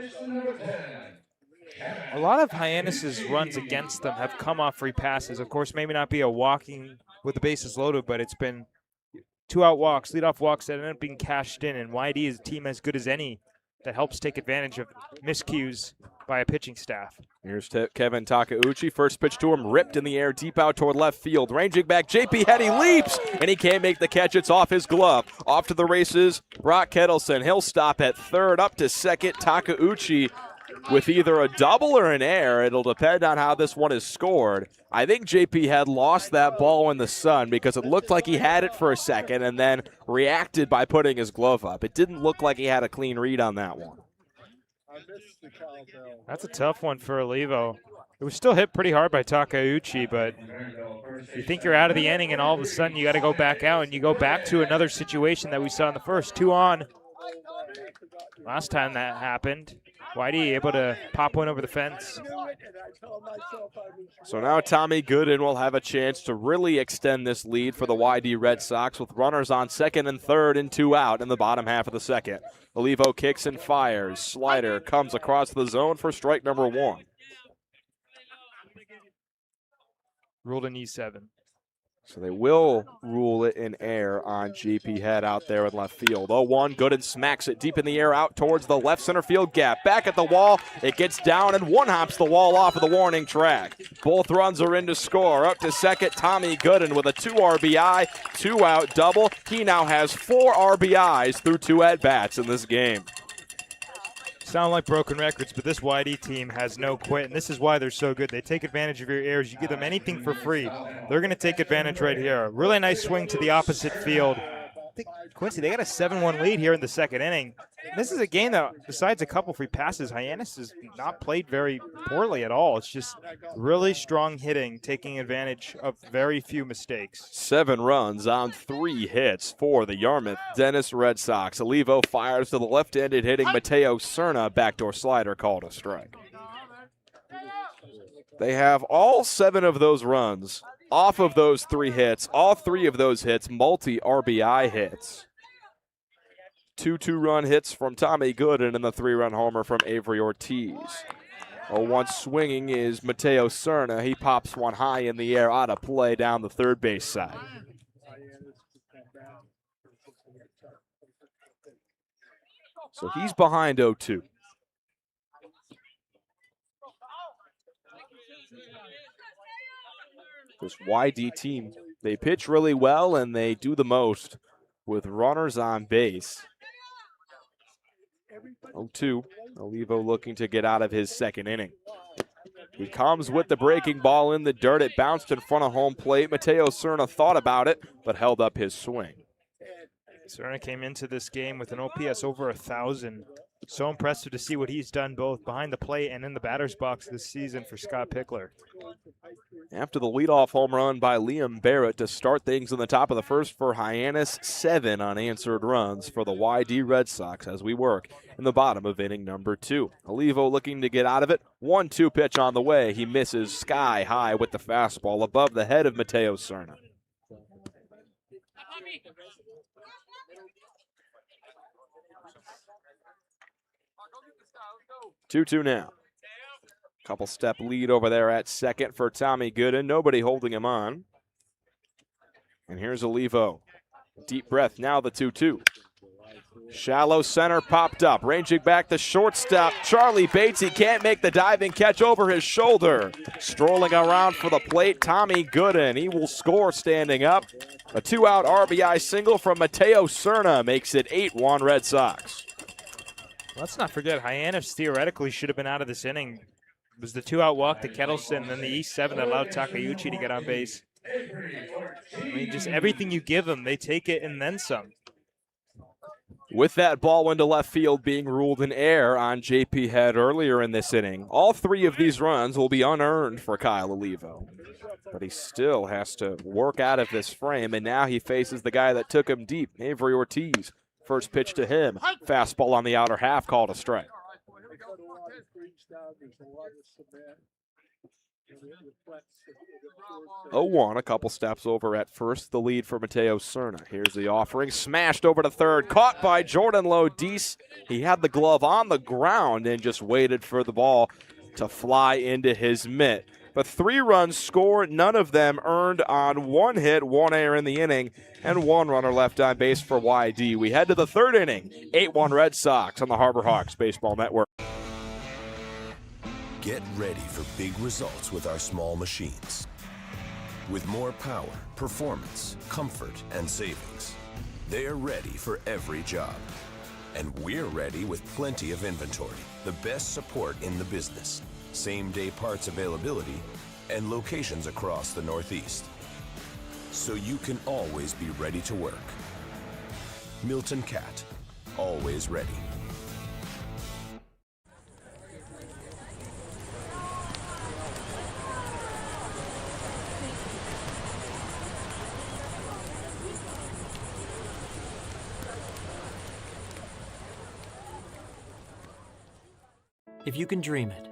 A lot of Hyannis' runs against them have come off free passes. Of course, maybe not be a walking with the bases loaded, but it's been 2-out walks, leadoff walks that end up being cashed in, and YD is a team as good as any that helps take advantage of miscues by a pitching staff. Here's Kevin Takeuchi. First pitch to him, ripped in the air, deep out toward left field. Ranging back, JP Head, he leaps, and he can't make the catch. It's off his glove. Off to the races, Brock Kettleson. He'll stop at third, up to second. Takeuchi with either a double or an error. It'll depend on how this one is scored. I think JP had lost that ball in the sun because it looked like he had it for a second and then reacted by putting his glove up. It didn't look like he had a clean read on that one. That's a tough one for Olivo. It was still hit pretty hard by Takeuchi, but you think you're out of the inning and all of a sudden you got to go back out and you go back to another situation that we saw in the first. 2 on. Last time that happened. YD able to pop one over the fence. So now Tommy Gooden will have a chance to really extend this lead for the YD Red Sox with runners on second and third and 2 out in the bottom half of the second. Olivo kicks and fires. Slider comes across the zone for strike number 1. Ruled an E7. So they will rule it in air on JP Head out there in left field. 0-1, Gooden smacks it deep in the air out towards the left center field gap. Back at the wall, it gets down and one hops the wall off of the warning track. Both runs are in to score. Up to second, Tommy Gooden with a 2 RBI, 2-out double. He now has 4 RBIs through 2 at-bats in this game. Sound like broken records, but this YD team has no quit, and this is why they're so good. They take advantage of your errors. You give them anything for free. They're going to take advantage right here. Really nice swing to the opposite field think, Quincy, they got a 7-1 lead here in the second inning. This is a game that, besides a couple free passes, Hyannis has not played very poorly at all. It's just really strong hitting, taking advantage of very few mistakes. 7 runs on 3 hits for the Yarmouth Dennis Red Sox. Olivo fires to the left-handed hitting Mateo Cerna. Backdoor slider called a strike. They have all 7 of those runs off of those 3 hits. All 3 of those hits, multi-RBI hits. 2 2-run hits from Tommy Gooden and the 3-run homer from Avery Ortiz. 0-1 swinging is Mateo Cerna. He pops one high in the air out of play down the third base side. So he's behind 0-2. This YD team, they pitch really well and they do the most with runners on base. 0-2. Olivo looking to get out of his second inning. He comes with the breaking ball in the dirt. It bounced in front of home plate. Mateo Cerna thought about it, but held up his swing. Cerna came into this game with an OPS over 1,000. So impressive to see what he's done both behind the plate and in the batter's box this season for Scott Pickler. After the leadoff home run by Liam Barrett to start things in the top of the first for Hyannis, 7 unanswered runs for the YD Red Sox as we work in the bottom of inning number 2. Olivo looking to get out of it. 1-2 pitch on the way. He misses sky high with the fastball above the head of Mateo Cerna. Two now. Couple step lead over there at second for Tommy Gooden. Nobody holding him on. And here's Olivo. Deep breath, now the 2-2. Shallow center popped up. Ranging back the shortstop, Charlie Bates. He can't make the diving catch over his shoulder. Strolling around for the plate, Tommy Gooden. He will score standing up. A 2-out RBI single from Mateo Cerna makes it 8-1 Red Sox. Let's not forget, Hyannis theoretically should have been out of this inning. It was the 2-out walk to Kettleson, and then the E7 that allowed Takeuchi to get on base. I mean, just everything you give them, they take it and then some. With that ball into left field being ruled in air on JP Head earlier in this inning, all 3 of these runs will be unearned for Kyle Olivo. But he still has to work out of this frame, and now he faces the guy that took him deep, Avery Ortiz. First pitch to him. Fastball on the outer half, called a strike. 0-1, a couple steps over at first. The lead for Mateo Cerna. Here's the offering. Smashed over to third. Caught by Jordan Lodice. He had the glove on the ground and just waited for the ball to fly into his mitt. But 3 runs scored, none of them earned on 1 hit, 1 error in the inning, and 1 runner left on base for YD. We head to the third inning, 8-1 Red Sox on the Harbor Hawks Baseball Network. Get ready for big results with our small machines. With more power, performance, comfort, and savings, they are ready for every job. And we're ready with plenty of inventory, the best support in the business, same-day parts availability, and locations across the Northeast. So you can always be ready to work. Milton Cat, always ready. If you can dream it,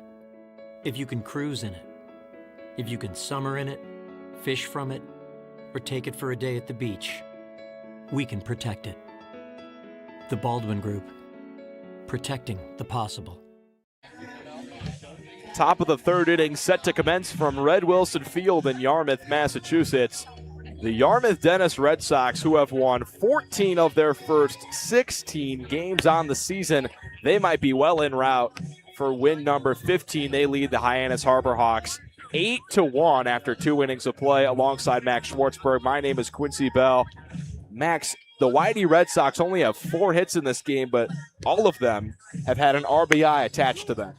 if you can cruise in it, if you can summer in it, fish from it, or take it for a day at the beach, we can protect it. The Baldwin Group, protecting the possible. Top of the third inning set to commence from Red Wilson Field in Yarmouth, Massachusetts. The Yarmouth Dennis Red Sox, who have won 14 of their first 16 games on the season, they might be well en route for win number 15. They lead the Hyannis Harbor Hawks 8-1 after 2 innings of play alongside Max Schwartzberg. My name is Quincy Bell. Max, the YD Red Sox only have 4 hits in this game, but all of them have had an RBI attached to them.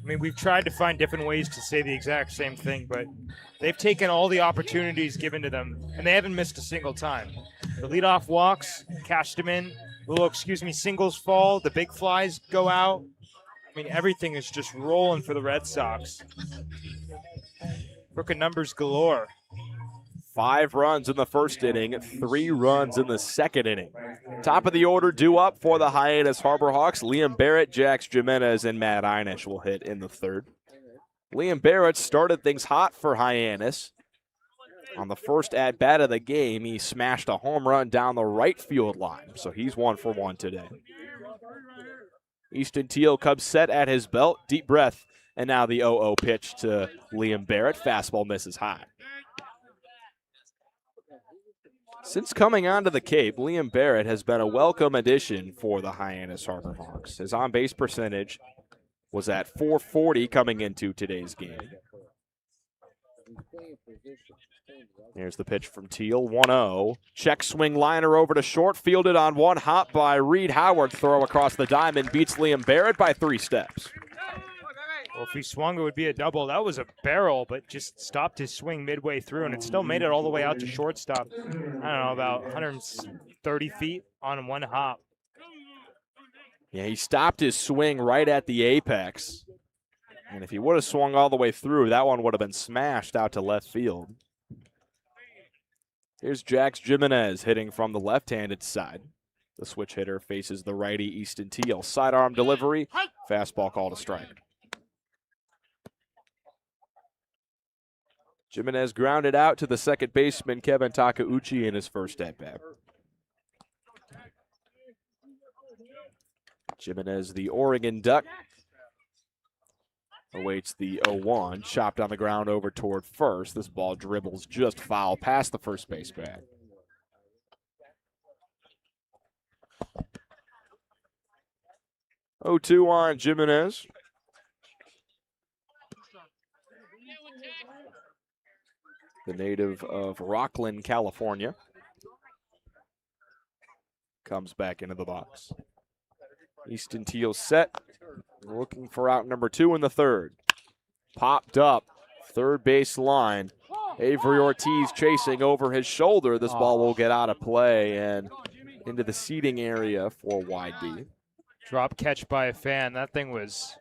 I mean, we've tried to find different ways to say the exact same thing, but they've taken all the opportunities given to them, and they haven't missed a single time. The leadoff walks, cashed him in. Singles fall. The big flies go out. I mean, everything is just rolling for the Red Sox. Crooked numbers galore. 5 runs in the first inning, 3 runs in the second inning. Top of the order due up for the Hyannis Harbor Hawks. Liam Barrett, Jax Jimenez, and Matt Einish will hit in the third. Liam Barrett started things hot for Hyannis. On the first at-bat of the game, he smashed a home run down the right field line, so he's 1 for 1 today. Easton Teal comes set at his belt, deep breath, and now the 0-0 pitch to Liam Barrett. Fastball misses high. Since coming onto the Cape, Liam Barrett has been a welcome addition for the Hyannis Harbor Hawks. His on-base percentage was at .440 coming into today's game. Here's the pitch from Teal, 1-0. Check swing liner over to short, fielded on one hop by Reed Howard. Throw across the diamond, beats Liam Barrett by 3 steps. Well, if he swung, it would be a double. That was a barrel, but just stopped his swing midway through, and it still made it all the way out to shortstop. I don't know, about 130 feet on one hop. Yeah, he stopped his swing right at the apex. And if he would have swung all the way through, that one would have been smashed out to left field. Here's Jax Jimenez hitting from the left-handed side. The switch hitter faces the righty Easton Teal. Sidearm delivery, fastball called a strike. Jimenez grounded out to the second baseman, Kevin Takeuchi, in his first at-bat. Jimenez, the Oregon Duck, awaits the 0-1. Chopped on the ground over toward first. This ball dribbles just foul past the first base bat. Oh, 2 on Jimenez. The native of Rocklin, California, comes back into the box. Easton Teal set, looking for out number 2 in the third. Popped up, third base line. Avery Ortiz chasing over his shoulder. This ball will get out of play and into the seating area for wide B. Drop catch by a fan. That thing was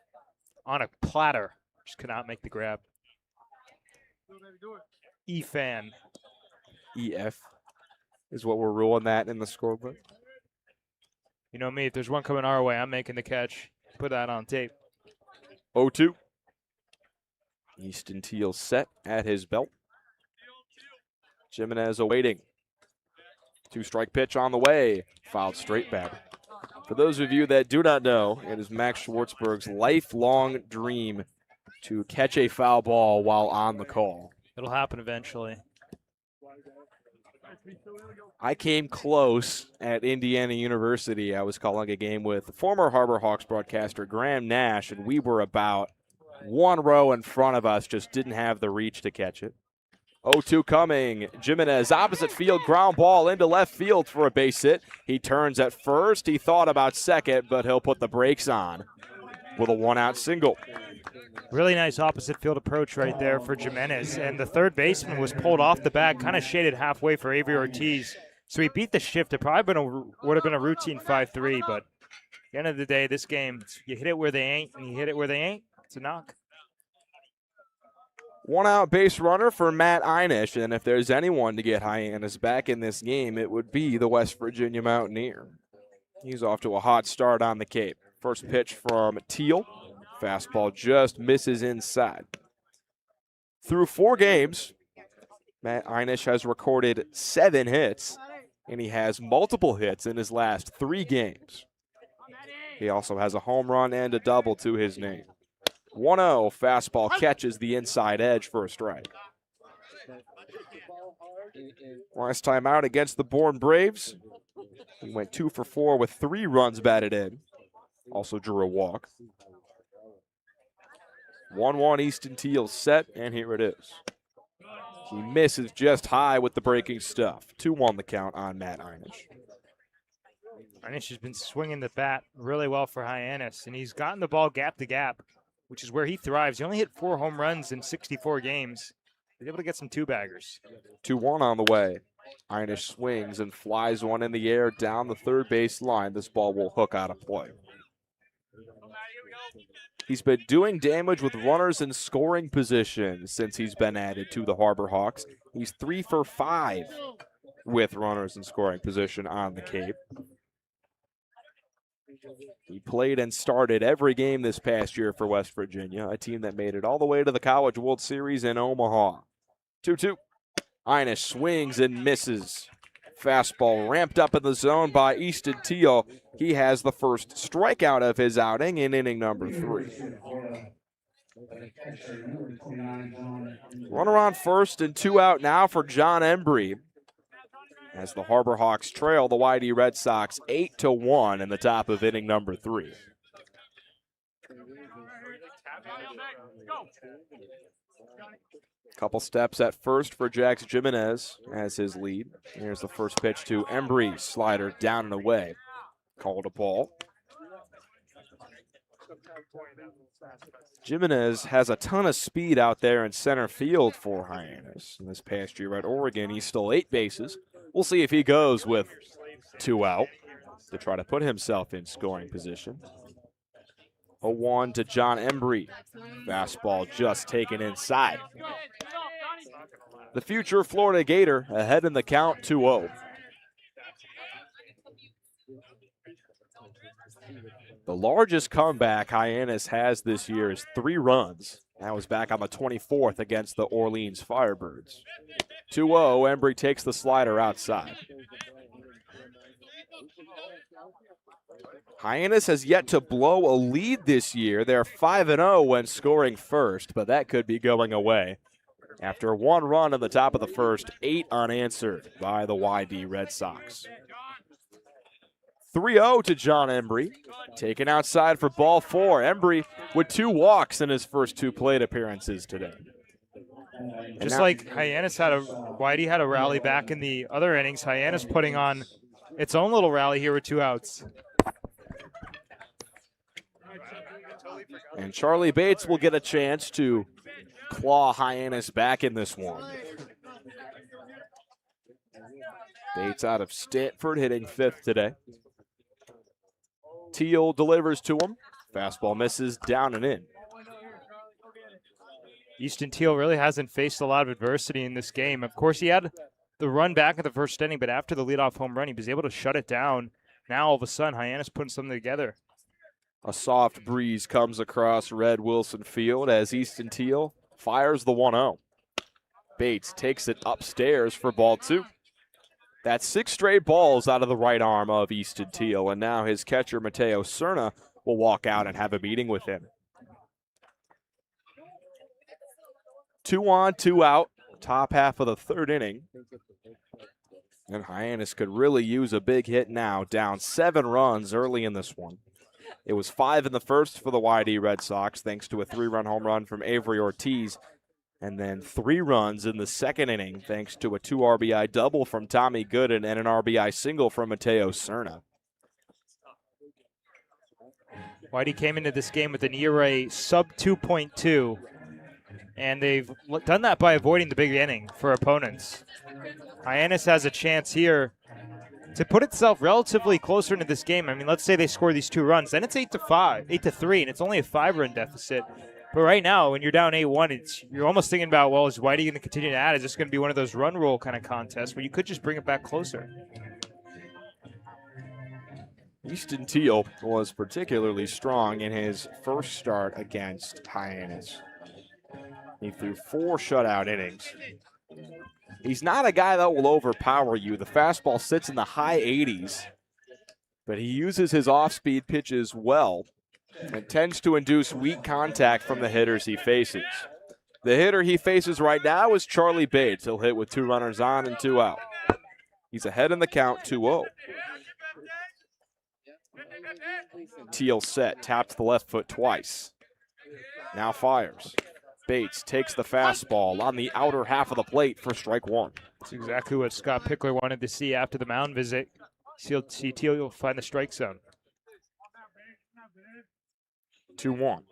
on a platter. Just could not make the grab. E-fan. EF is what we're ruling that in the scorebook. You know me, if there's one coming our way, I'm making the catch. Put that on tape. 0-2. Easton Teal set at his belt. Jimenez awaiting. 2-strike pitch on the way. Fouled straight back. For those of you that do not know, it is Max Schwartzberg's lifelong dream to catch a foul ball while on the call. It'll happen eventually. I came close at Indiana University. I was calling a game with former Harbor Hawks broadcaster Graham Nash, and we were about 1 row in front of us, just didn't have the reach to catch it. 0-2 coming. Jimenez, opposite field, ground ball into left field for a base hit. He turns at first. He thought about second, but he'll put the brakes on with a 1-out single. Really nice opposite field approach right there for Jimenez. And the third baseman was pulled off the bag, kind of shaded halfway for Avery Ortiz. So he beat the shift. It probably would have been a routine 5-3, but at the end of the day, this game, you hit it where they ain't, and you hit it where they ain't. It's a knock. 1-out base runner for Matt Einish, and if there's anyone to get Hyannis back in this game, it would be the West Virginia Mountaineer. He's off to a hot start on the Cape. First pitch from Teal. Fastball just misses inside. Through 4 games, Matt Einish has recorded 7 hits, and he has multiple hits in his last 3 games. He also has a home run and a double to his name. 1-0, fastball catches the inside edge for a strike. Last time out against the Bourne Braves, he went 2 for 4 with 3 runs batted in. Also drew a walk. 1-1 Easton Teal set, and here it is. He misses just high with the breaking stuff. 2-1 the count on Matt Einish. Einish has been swinging the bat really well for Hyannis, and he's gotten the ball gap to gap, which is where he thrives. He only hit 4 home runs in 64 games. He's able to get some 2-baggers. 2-1 on the way. Hyannis swings and flies one in the air down the third base line. This ball will hook out of play. He's been doing damage with runners in scoring position since he's been added to the Harbor Hawks. He's 3 for 5 with runners in scoring position on the Cape. He played and started every game this past year for West Virginia, a team that made it all the way to the College World Series in Omaha. 2-2. Hyannis swings and misses. Fastball ramped up in the zone by Easton Teal. He has the first strikeout of his outing in inning number 3. Runner on first and 2 out now for John Embry, as the Harbor Hawks trail the YD Red Sox 8-1 in the top of inning number 3. Couple steps at first for Jax Jimenez as his lead. Here's the first pitch to Embry. Slider down and away. Called a ball. Jimenez has a ton of speed out there in center field for Hyannis. In this past year at Oregon, he stole 8 bases. We'll see if he goes with 2 out to try to put himself in scoring position. 0-1 to John Embry. Fastball just taken inside. The future Florida Gator ahead in the count 2-0. The largest comeback Hyannis has this year is 3 runs. That was back on the 24th against the Orleans Firebirds. 2-0, Embry takes the slider outside. Hyannis has yet to blow a lead this year. They're 5-0 when scoring first, but that could be going away. After 1 run in the top of the first, 8 unanswered by the YD Red Sox. 3-0 to John Embry. Taken outside for ball 4. Embry with 2 walks in his first 2 plate appearances today. Just like Hyannis YD had a rally back in the other innings, Hyannis putting on its own little rally here with 2 outs. And Charlie Bates will get a chance to claw Hyannis back in this one. Bates out of Stanford, hitting 5th today. Teal delivers to him. Fastball misses, down and in. Easton Teal really hasn't faced a lot of adversity in this game. Of course, he had the run back in the first inning, but after the leadoff home run, he was able to shut it down. Now, all of a sudden, Hyannis putting something together. A soft breeze comes across Red Wilson Field as Easton Teal fires the 1-0. Bates takes it upstairs for ball 2. That's 6 straight balls out of the right arm of Easton Teal, and now his catcher, Mateo Cerna, will walk out and have a meeting with him. 2 on, 2 out, top half of the 3rd inning. And Hyannis could really use a big hit now, down 7 runs early in this one. It was 5 in the first for the YD Red Sox, thanks to a 3-run home run from Avery Ortiz. And then 3 runs in the 2nd inning, thanks to a 2 RBI double from Tommy Gooden and an RBI single from Mateo Cerna. YD came into this game with an ERA sub 2.2, and they've done that by avoiding the big inning for opponents. Hyannis has a chance here to put itself relatively closer into this game. I mean, let's say they score these 2 runs, then it's 8-3, and it's only a 5-run deficit. But right now, when you're down 8-1, you're almost thinking about, well, is YD going to continue to add? Is this going to be one of those run roll kind of contests where you could just bring it back closer? Easton Teal was particularly strong in his first start against Hyannis. He threw 4 shutout innings. He's not a guy that will overpower you. The fastball sits in the high 80s, but he uses his off-speed pitches well and tends to induce weak contact from the hitters he faces. The hitter he faces right now is Charlie Bates. He'll hit with 2 runners on and 2 out. He's ahead in the count, 2-0. Teal set, tapped the left foot twice. Now fires. Bates takes the fastball on the outer half of the plate for strike 1. That's exactly what Scott Pickler wanted to see after the mound visit. See Teal find the strike zone. 2-1.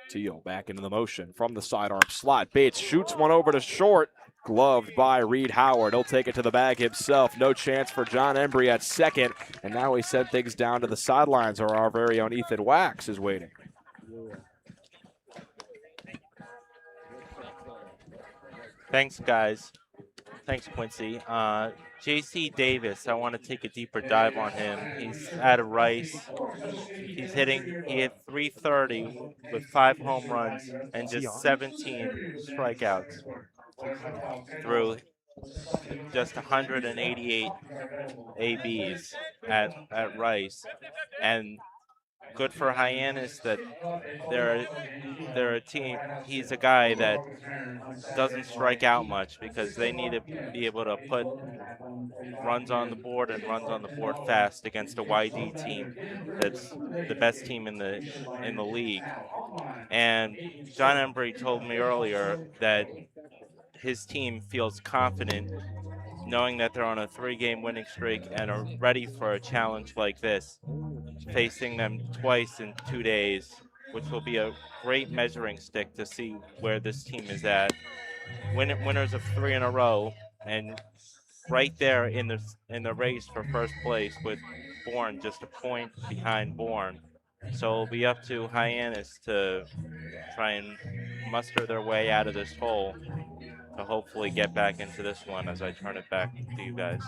Teal back into the motion from the sidearm slot. Bates shoots one over to short. gloved by Reed Howard. He'll take it to the bag himself. No chance for John Embry at second. And now we send things down to the sidelines where our very own Ethan Wax is waiting. Thanks, guys. Thanks, Quincy. J.C. Davis, I want to take a deeper dive on him. He's out of Rice. He hit 330 with 5 home runs and just 17 strikeouts through just 188 ABs at Rice. And good for Hyannis that they're a team. He's a guy that doesn't strike out much because they need to be able to put runs on the board and runs on the board fast against a YD team that's the best team in the league. And John Embry told me earlier that his team feels confident knowing that they're on a 3-game winning streak and are ready for a challenge like this, facing them twice in 2 days, which will be a great measuring stick to see where this team is at. Winners of 3 in a row, and right there in the race for first place with Bourne just a point behind Bourne. So it'll be up to Hyannis to try and muster their way out of this hole to hopefully get back into this one as I turn it back to you guys.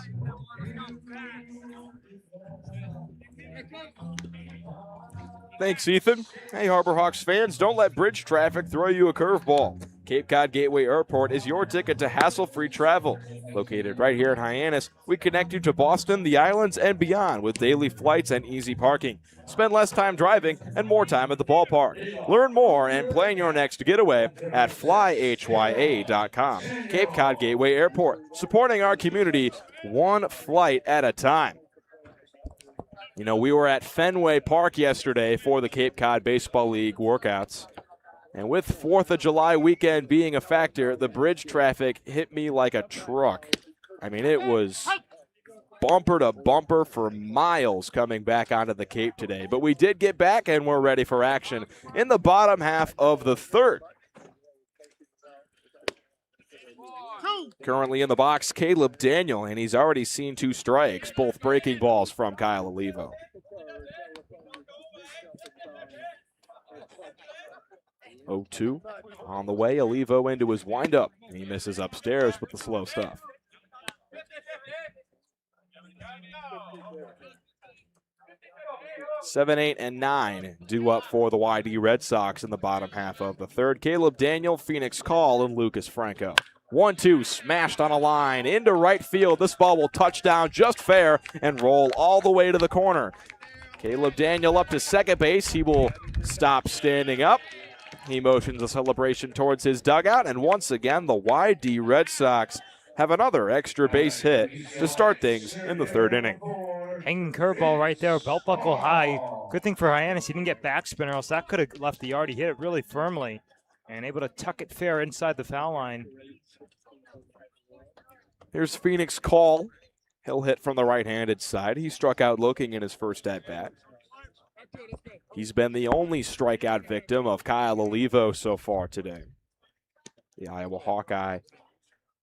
Thanks, Ethan. Hey, Harbor Hawks fans, don't let bridge traffic throw you a curveball. Cape Cod Gateway Airport is your ticket to hassle-free travel. Located right here in Hyannis, we connect you to Boston, the islands, and beyond with daily flights and easy parking. Spend less time driving and more time at the ballpark. Learn more and plan your next getaway at flyhya.com. Cape Cod Gateway Airport, supporting our community one flight at a time. You know, we were at Fenway Park yesterday for the Cape Cod Baseball League workouts. And with 4th of July weekend being a factor, the bridge traffic hit me like a truck. I mean, it was bumper to bumper for miles coming back onto the Cape today. But we did get back, and we're ready for action in the bottom half of the 3rd. Currently in the box, Caleb Daniel, and he's already seen 2 strikes, both breaking balls from Kyle Olivo. Oh, 2 on the way. Olivo into his windup. He misses upstairs with the slow stuff. Seven, 8, and 9 due up for the YD Red Sox in the bottom half of the 3rd. Caleb Daniel, Phoenix Call, and Lucas Franco. 1-2 smashed on a line into right field. This ball will touch down just fair and roll all the way to the corner. Caleb Daniel up to second base. He will stop standing up. He motions a celebration towards his dugout, and once again, the YD Red Sox have another extra base hit to start things in the 3rd inning. Hanging curveball right there, belt buckle high. Good thing for Hyannis, he didn't get backspin, or else that could have left the yard. He hit it really firmly and able to tuck it fair inside the foul line. Here's Phoenix Call. He'll hit from the right-handed side. He struck out looking in his first at-bat. He's been the only strikeout victim of Kyle Olivo so far today. The Iowa Hawkeye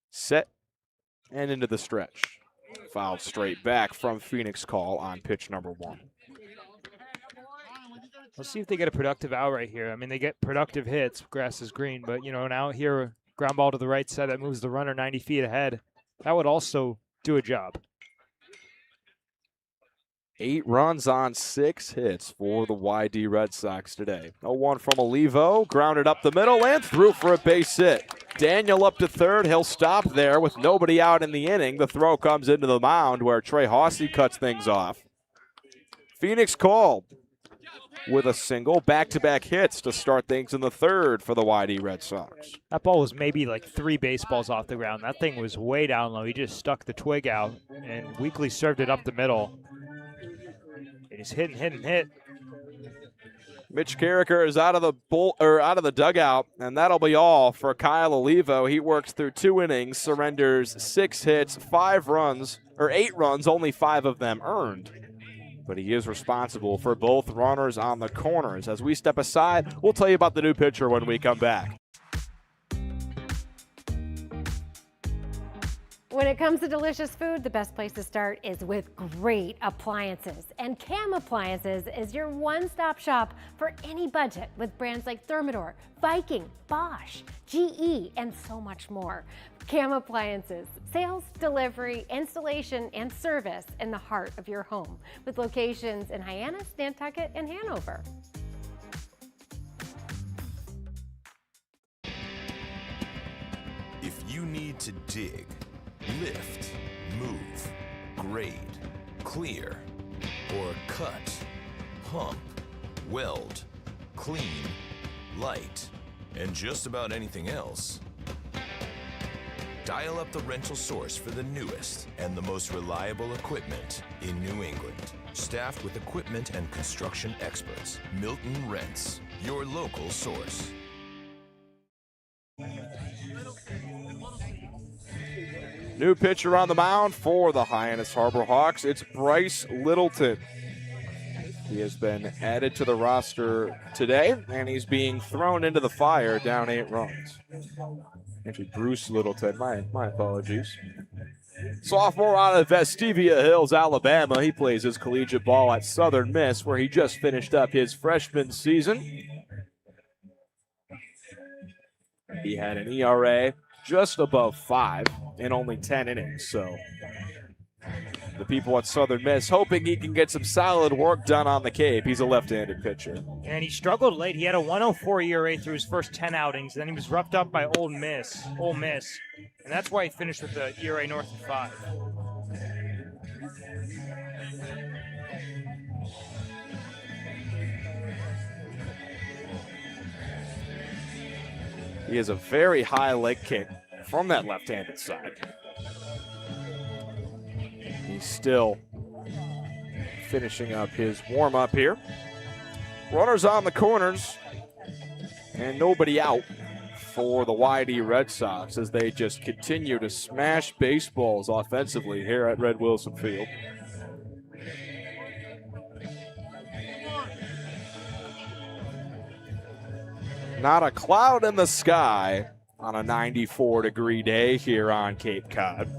set and into the stretch. Fouled straight back from Phoenix Call on pitch number 1. Let's see if they get a productive out right here. I mean, they get productive hits. Grass is green, but, you know, now here, ground ball to the right side that moves the runner 90 feet ahead. That would also do a job. 8 runs on 6 hits for the YD Red Sox today. 0-1 from Olivo, grounded up the middle and through for a base hit. Daniel up to 3rd. He'll stop there with nobody out in the inning. The throw comes into the mound where Trey Hawsey cuts things off. Phoenix Call with a single, back-to-back hits to start things in the 3rd for the YD Red Sox. That ball was maybe like 3 baseballs off the ground. That thing was way down low. He just stuck the twig out and weakly served it up the middle. He's hit and hit and hit. Mitch Carricker is out of the dugout, and that'll be all for Kyle Olivo. He works through 2 innings, surrenders 6 hits, 8 runs, only 5 of them earned. But he is responsible for both runners on the corners. As we step aside, we'll tell you about the new pitcher when we come back. When it comes to delicious food, the best place to start is with great appliances. And Cam Appliances is your one-stop shop for any budget with brands like Thermador, Viking, Bosch, GE, and so much more. Cam Appliances, sales, delivery, installation, and service in the heart of your home with locations in Hyannis, Nantucket, and Hanover. If you need to dig, lift, move, grade, clear, or cut, pump, weld, clean, light, and just about anything else, dial up the rental source for the newest and the most reliable equipment in New England. Staffed with equipment and construction experts, Milton Rents, your local source. New pitcher on the mound for the Hyannis Harbor Hawks. It's Bryce Littleton. He has been added to the roster today, and he's being thrown into the fire down 8 runs. Actually, Bruce Littleton. My apologies. Sophomore out of Vestivia Hills, Alabama. He plays his collegiate ball at Southern Miss, where he just finished up his freshman season. He had an ERA just above 5 in only 10 innings. So the people at Southern Miss hoping he can get some solid work done on the Cape. He's a left-handed pitcher. And he struggled late. He had a 1.04 ERA through his first 10 outings. Then he was roughed up by Ole Miss. And that's why he finished with the ERA north of 5. He has a very high leg kick from that left-handed side. He's still finishing up his warm-up here. Runners on the corners and nobody out for the YD Red Sox as they just continue to smash baseballs offensively here at Red Wilson Field. Not a cloud in the sky on a 94-degree day here on Cape Cod.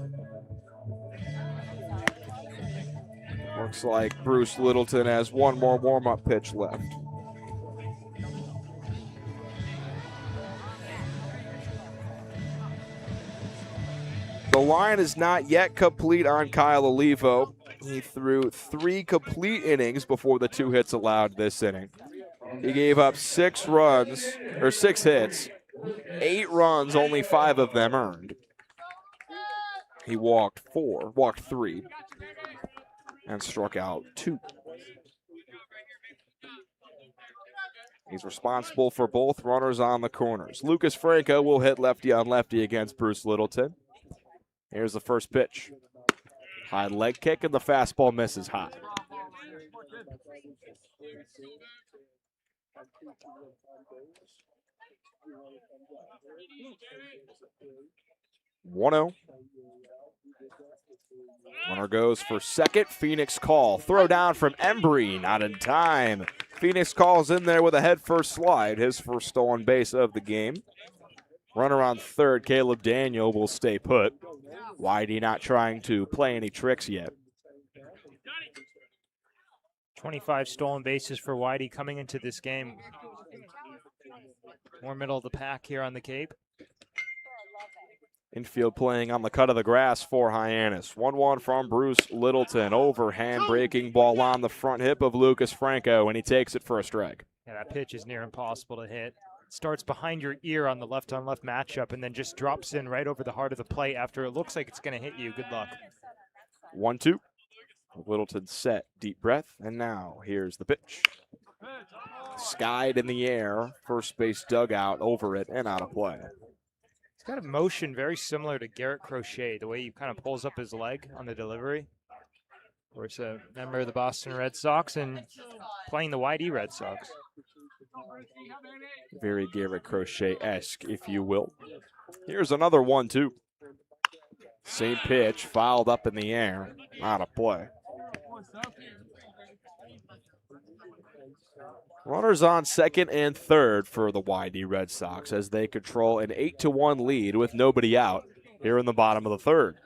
Looks like Bruce Littleton has one more warm-up pitch left. The line is not yet complete on Kyle Olivo. He threw 3 complete innings before the 2 hits allowed this inning. He gave up 6 hits, 8 runs, only 5 of them earned. He walked 3, and struck out 2. He's responsible for both runners on the corners. Lucas Franco will hit lefty on lefty against Bruce Littleton. Here's the first pitch. High leg kick, and the fastball misses high. 1-0. Runner goes for second. Phoenix call. Throw down from Embry. Not in time. Phoenix calls in there with a head-first slide. His first stolen base of the game. Runner on third. Caleb Daniel will stay put. Whitey not trying to play any tricks yet. 25 stolen bases for Whitey coming into this game. More middle of the pack here on the Cape. Infield playing on the cut of the grass for Hyannis. 1-1 from Bruce Littleton. Overhand breaking ball on the front hip of Lucas Franco, and he takes it for a strike. Yeah, that pitch is near impossible to hit. Starts behind your ear on the left-on-left matchup and then just drops in right over the heart of the plate after it looks like it's going to hit you. Good luck. 1-2. Littleton set, deep breath, and now here's the pitch. Skied in the air, first base dugout over it and out of play. He's got a motion very similar to Garrett Crochet, the way he kind of pulls up his leg on the delivery. Of course, a member of the Boston Red Sox and playing the YD Red Sox. Very Garrett Crochet-esque, if you will. Here's another 1-2. Same pitch, fouled up in the air, out of play. Runners on second and third for the YD Red Sox as they control an 8-1 lead with nobody out here in the bottom of the third.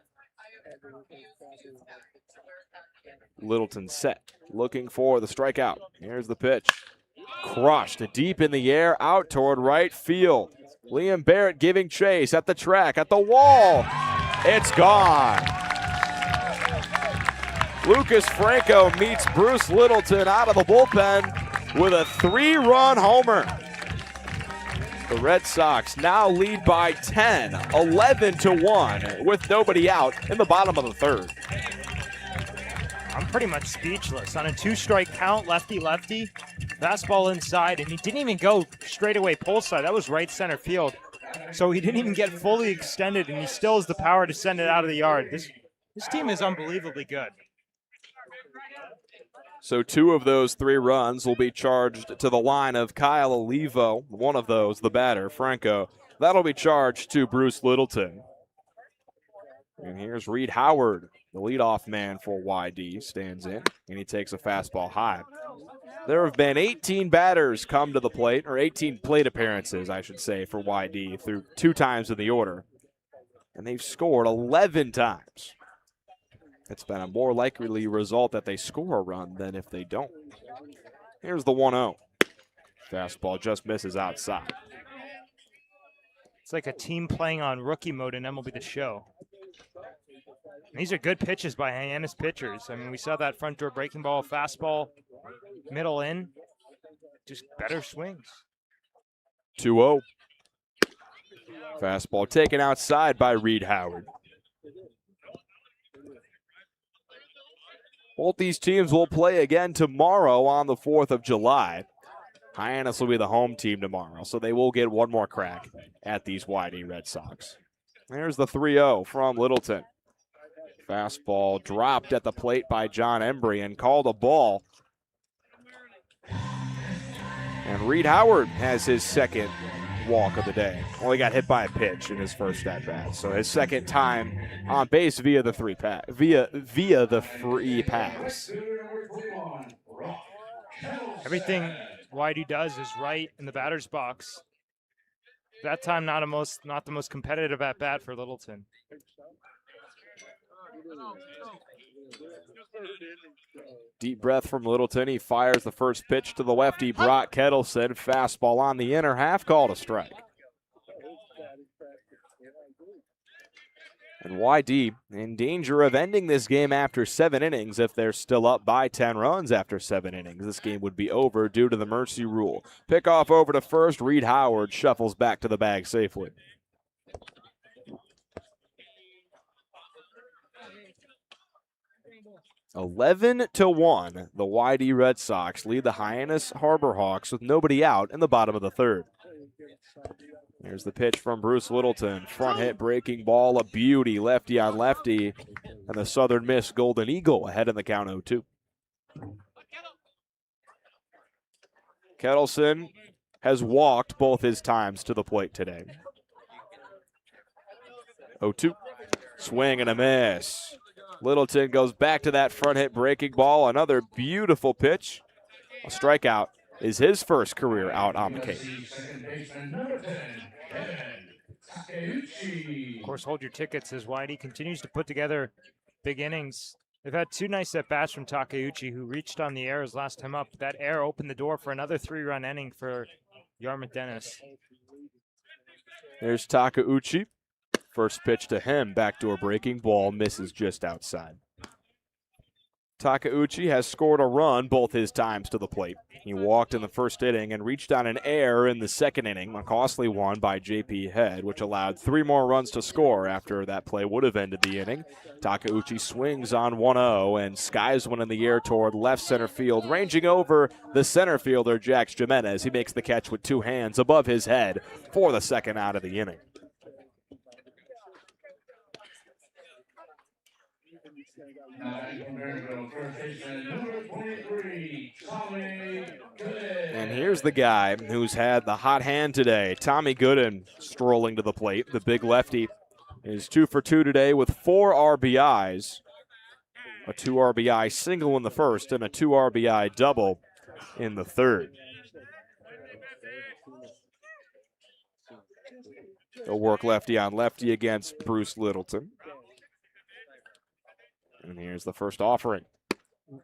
Littleton set, looking for the strikeout. Here's the pitch. Crushed deep in the air, out toward right field. Liam Barrett giving chase at the track, at the wall. It's gone. Lucas Franco meets Bruce Littleton out of the bullpen with a 3-run homer. The Red Sox now lead by 10, 11-1, with nobody out in the bottom of the third. I'm pretty much speechless. On a 2-strike count, lefty-lefty, fastball inside, and he didn't even go straight away pull side. That was right center field. So he didn't even get fully extended, and he still has the power to send it out of the yard. This team is unbelievably good. So 2 of those 3 runs will be charged to the line of Kyle Olivo. One of those, the batter, Franco. That'll be charged to Bruce Littleton. And here's Reed Howard, the leadoff man for YD, stands in, and he takes a fastball high. There have been 18 batters come to the plate, or 18 plate appearances, I should say, for YD through 2 times in the order. And they've scored 11 times. It's been a more likely result that they score a run than if they don't. Here's the 1-0. Fastball just misses outside. It's like a team playing on rookie mode in MLB The Show. And these are good pitches by Hyannis pitchers. I mean, we saw that front door breaking ball, fastball, middle in. Just better swings. 2-0. Fastball taken outside by Reed Howard. Both these teams will play again tomorrow on the 4th of July. Hyannis will be the home team tomorrow, so they will get one more crack at these YD Red Sox. There's the 3-0 from Littleton. Fastball dropped at the plate by John Embry and called a ball. And Reed Howard has his second walk of the day. Only got hit by a pitch in his first at-bat, so his second time on base via the free pass. Everything Whitey does is right in the batter's box. That time, not the most competitive at-bat for Littleton. Deep breath from Littleton. He fires the first pitch to the lefty, Brock Kettleson. Fastball on the inner half, called a strike. And YD in danger of ending this game after 7 innings. If they're still up by 10 runs after 7 innings, this game would be over due to the mercy rule. Pickoff over to first. Reed Howard shuffles back to the bag safely. (11-1), the YD Red Sox lead the Hyannis Harbor Hawks with nobody out in the bottom of the third. Here's the pitch from Bruce Littleton. Front hit breaking ball, a beauty, lefty on lefty. And the Southern Miss Golden Eagle ahead in the count 0-2. Kettleson has walked both his times to the plate today. 0-2. Swing and a miss. Littleton goes back to that front hit breaking ball. Another beautiful pitch. A strikeout is his first career out on the Cape. Of course, hold your tickets as Whitey continues to put together big innings. They've had 2 nice at-bats from Takeuchi, who reached on the air his last time up. That air opened the door for another 3-run inning for Yarmouth Dennis. There's Takeuchi. First pitch to him, backdoor breaking ball, misses just outside. Takeuchi has scored a run both his times to the plate. He walked in the first inning and reached on an error in the second inning, a costly one by J.P. Head, which allowed 3 more runs to score after that play would have ended the inning. Takeuchi swings on 1-0 and skies one in the air toward left center field, ranging over the center fielder, Jax Jimenez. He makes the catch with 2 hands above his head for the second out of the inning. And here's the guy who's had the hot hand today, Tommy Gooden, strolling to the plate. The big lefty is 2 for 2 today with 4 RBIs, a 2 RBI single in the first and a 2 RBI double in the third. They'll work lefty on lefty against Bruce Littleton. And here's the first offering.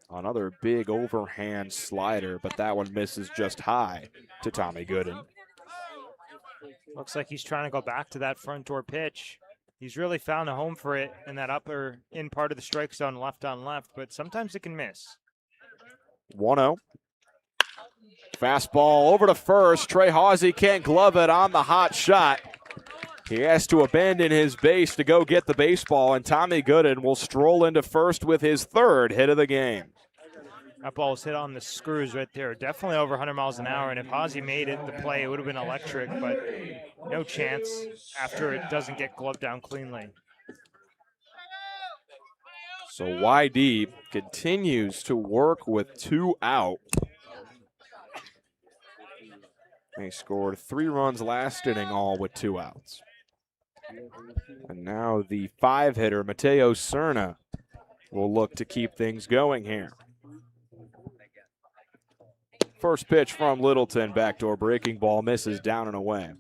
Another big overhand slider, but that one misses just high to Tommy Gooden. Looks like he's trying to go back to that front door pitch. He's really found a home for it in that upper in part of the strike zone, left on left, but sometimes it can miss. 1-0. Fastball over to first. Trey Hawsey can't glove it on the hot shot. He has to abandon his base to go get the baseball, and Tommy Gooden will stroll into first with his third hit of the game. That ball was hit on the screws right there. Definitely over 100 miles an hour, and if Hawsey made it, the play, it would have been electric, but no chance after it doesn't get gloved down cleanly. So YD continues to work with 2 out. They scored 3 runs last inning, all with 2 outs. And now the 5-hitter, Mateo Cerna, will look to keep things going here. First pitch from Littleton, backdoor breaking ball, misses down and away.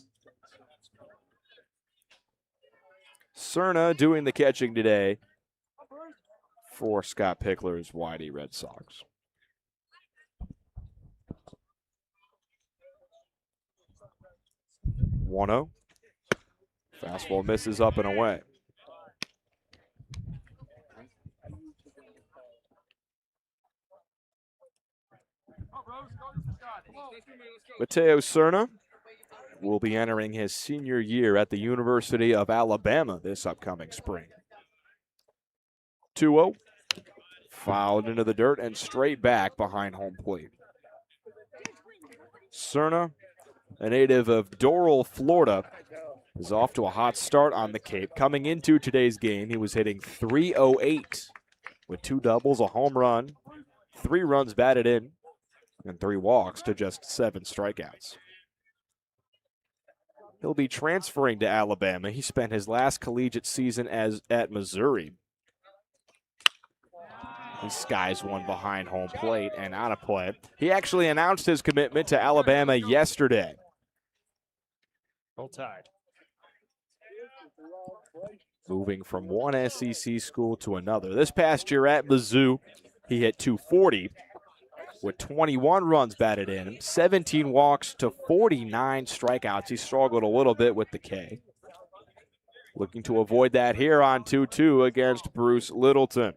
Cerna doing the catching today for Scott Pickler's YD Red Sox. One-0. Fastball misses up and away. Mateo Cerna will be entering his senior year at the University of Alabama this upcoming spring. 2-0. Fouled into the dirt and straight back behind home plate. Cerna, a native of Doral, Florida, is off to a hot start on the Cape. Coming into today's game, he was hitting .308 with 2 doubles, a home run, 3 runs batted in, and 3 walks to just 7 strikeouts. He'll be transferring to Alabama. He spent his last collegiate season at Missouri. He skies one behind home plate and out of play. He actually announced his commitment to Alabama yesterday. Full tied. Moving from one SEC school to another. This past year at Mizzou, he hit .240 with 21 runs batted in, 17 walks to 49 strikeouts. He struggled a little bit with the K. Looking to avoid that here on 2-2 against Bruce Littleton.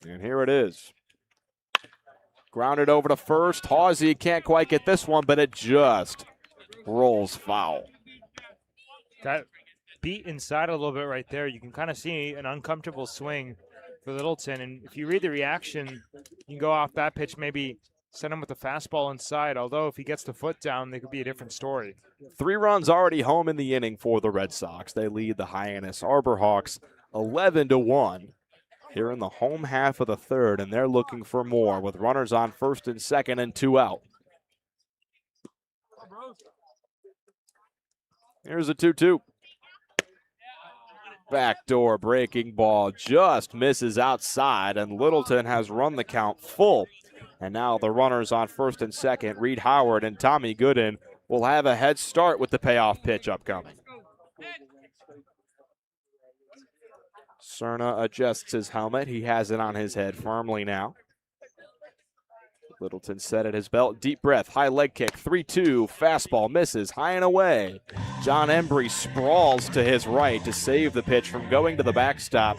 And here it is. Grounded over to first. Hawsey can't quite get this one, but it just rolls foul. That beat inside a little bit right there. You can kind of see an uncomfortable swing for Littleton. And if you read the reaction, you can go off that pitch, maybe send him with the fastball inside. Although if he gets the foot down, they could be a different story. 3 runs already home in the inning for the Red Sox. They lead the Hyannis Harbor Hawks 11-1. Here in the home half of the third, and they're looking for more with runners on first and second and 2 out. Here's a 2-2. Backdoor breaking ball just misses outside, and Littleton has run the count full. And now the runners on first and second, Reed Howard and Tommy Gooden, will have a head start with the payoff pitch upcoming. Cerna adjusts his helmet. He has it on his head firmly now. Littleton set at his belt. Deep breath, high leg kick, 3-2. Fastball misses, high and away. John Embry sprawls to his right to save the pitch from going to the backstop,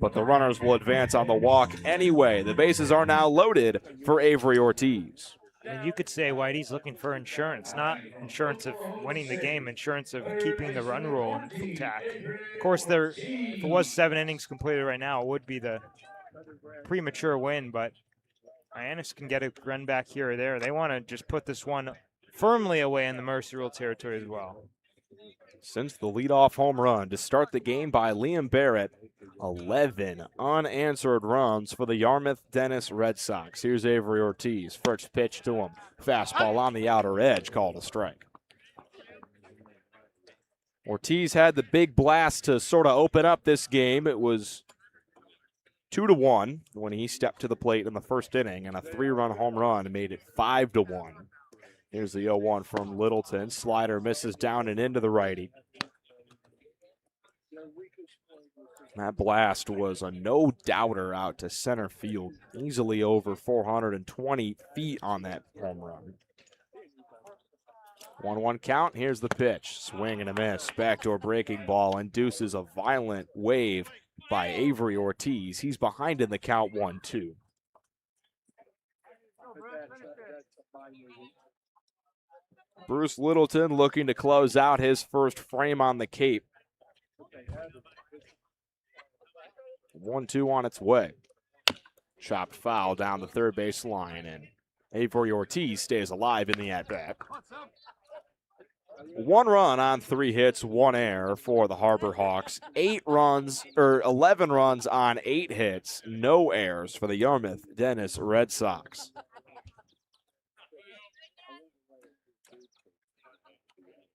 but the runners will advance on the walk anyway. The bases are now loaded for Avery Ortiz. And you could say Whitey's looking for insurance, not insurance of winning the game, insurance of keeping the run rule intact. Of course, if it was 7 innings completed right now, it would be the premature win, but Hyannis can get a run back here or there. They want to just put this one firmly away in the Mercy Rule territory as well. Since the leadoff home run to start the game by Liam Barrett, 11 unanswered runs for the Yarmouth Dennis Red Sox. Here's Avery Ortiz. First pitch to him. Fastball on the outer edge, called a strike. Ortiz had the big blast to sort of open up this game. It was 2-1 when he stepped to the plate in the first inning, and a 3-run home run made it 5-1. Here's the 0-1 from Littleton. Slider misses down and into the righty. That blast was a no-doubter out to center field. Easily over 420 feet on that home run. 1-1 count. Here's the pitch. Swing and a miss. Backdoor breaking ball induces a violent wave by Avery Ortiz. He's behind in the count 1-2. Bruce Littleton looking to close out his first frame on the Cape. 1-2 on its way. Chopped foul down the third base line, and Avery Ortiz stays alive in the at-bat. 1 run on 3 hits, 1 error for the Harbor Hawks. 11 runs on 8 hits, no errors for the Yarmouth Dennis Red Sox.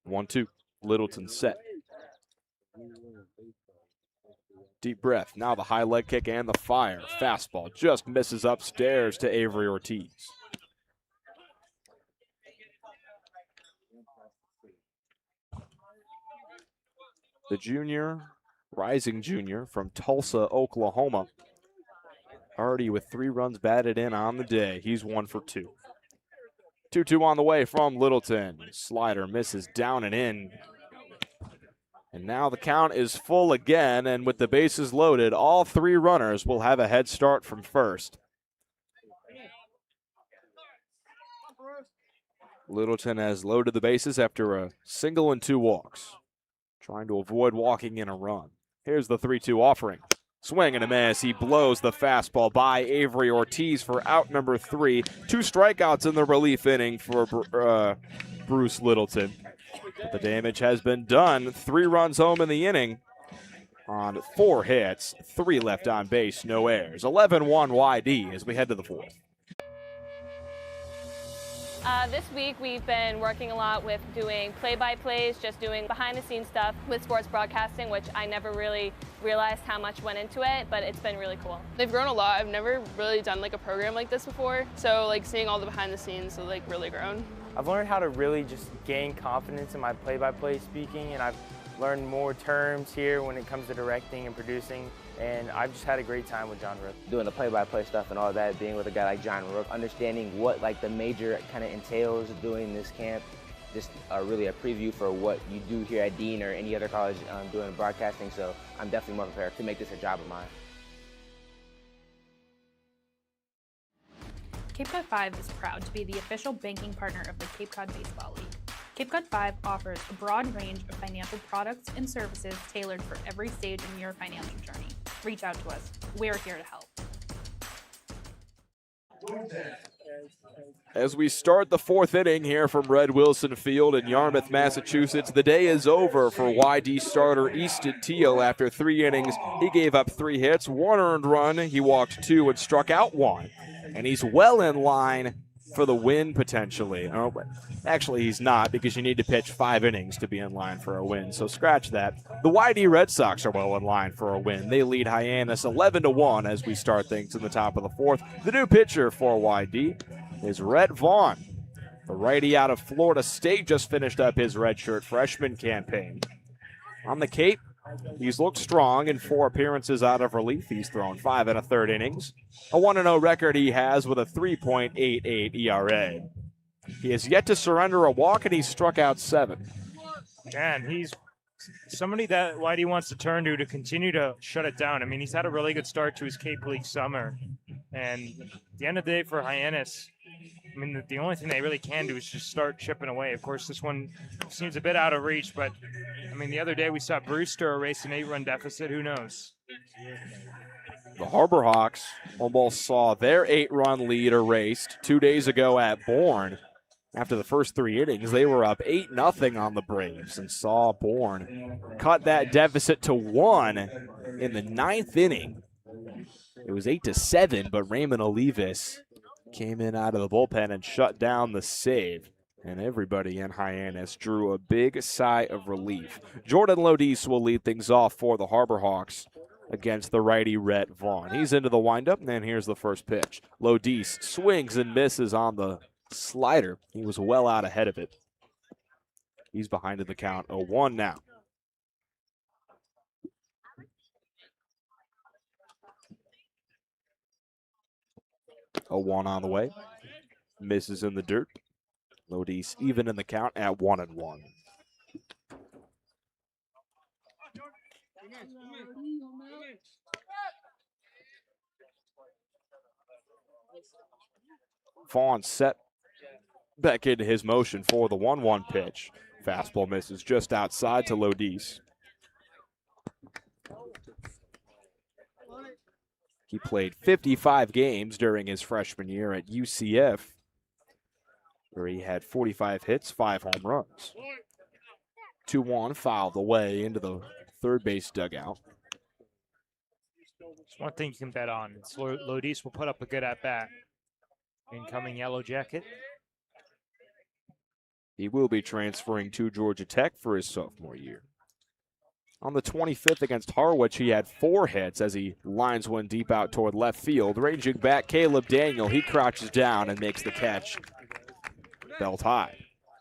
1-2, Littleton set. Deep breath, now the high leg kick and the fire. Fastball just misses upstairs to Avery Ortiz. The junior, rising junior from Tulsa, Oklahoma. Already with 3 runs batted in on the day. He's 1 for 2. 2-2 on the way from Littleton. Slider misses down and in. And now the count is full again, and with the bases loaded, all 3 runners will have a head start from first. Littleton has loaded the bases after a single and 2 walks, trying to avoid walking in a run. Here's the 3-2 offering. Swing and a miss. He blows the fastball by Avery Ortiz for out number 3. 2 strikeouts in the relief inning for Bruce Littleton. But the damage has been done. 3 runs home in the inning on 4 hits, 3 left on base, no errors. 11-1 YD as we head to the 4th. This week we've been working a lot with doing play-by-plays, just doing behind-the-scenes stuff with sports broadcasting, which I never really realized how much went into it, but it's been really cool. They've grown a lot. I've never really done like a program like this before, so like seeing all the behind-the-scenes have like really grown. I've learned how to really just gain confidence in my play-by-play speaking, and I've learned more terms here when it comes to directing and producing, and I've just had a great time with John Rook. Doing the play-by-play stuff and all that, being with a guy like John Rook, understanding what like the major kind of entails doing this camp, just really a preview for what you do here at Dean or any other college doing broadcasting, so I'm definitely more prepared to make this a job of mine. Cape Cod 5 is proud to be the official banking partner of the Cape Cod Baseball League. Cape Cod 5 offers a broad range of financial products and services tailored for every stage in your financial journey. Reach out to us. We're here to help. As we start the 4th inning here from Red Wilson Field in Yarmouth, Massachusetts, the day is over for YD starter Easton Teal. After 3 innings, he gave up 3 hits, 1 earned run. He walked 2 and struck out 1. And he's well in line for the win, potentially. Oh, actually, he's not, because you need to pitch 5 innings to be in line for a win, so scratch that. The YD Red Sox are well in line for a win. They lead Hyannis 11-1 as we start things in the top of the 4th. The new pitcher for YD is Rhett Vaughn. The righty out of Florida State just finished up his redshirt freshman campaign. On the Cape, he's looked strong in 4 appearances out of relief. He's thrown 5 1/3 innings. A 1-0 record he has with a 3.88 ERA. He has yet to surrender a walk, and he's struck out 7. And he's somebody that YD wants to turn to continue to shut it down. I mean, he's had a really good start to his Cape League summer. And at the end of the day for Hyannis, I mean, the only thing they really can do is just start chipping away. Of course, this one seems a bit out of reach, but, I mean, the other day we saw Brewster erase an 8-run deficit. Who knows? The Harbor Hawks almost saw their 8-run lead erased 2 days ago at Bourne. After the first 3 innings, they were up 8-0 on the Braves and saw Bourne cut that deficit to 1 in the 9th inning. It was 8-7, but Raymond Olivas came in out of the bullpen and shut down the save. And everybody in Hyannis drew a big sigh of relief. Jordan Lodis will lead things off for the Harbor Hawks against the righty Rhett Vaughn. He's into the windup, and here's the first pitch. Lodis swings and misses on the slider. He was well out ahead of it. He's behind in the count. 0-1 now. 0-1 on the way. Misses in the dirt. Lodis even in the count at 1-1. Vaughn set back into his motion for the 1-1 pitch. Fastball misses just outside to Lodis. He played 55 games during his freshman year at UCF, where he had 45 hits, 5 home runs. 2-1 fouled away into the third base dugout. There's one thing you can bet on. It's Lodis will put up a good at-bat. Incoming Yellow Jacket. He will be transferring to Georgia Tech for his sophomore year. On the 25th against Harwich, he had 4 hits as he lines one deep out toward left field. Ranging back, Caleb Daniel. He crouches down and makes the catch. Belt high.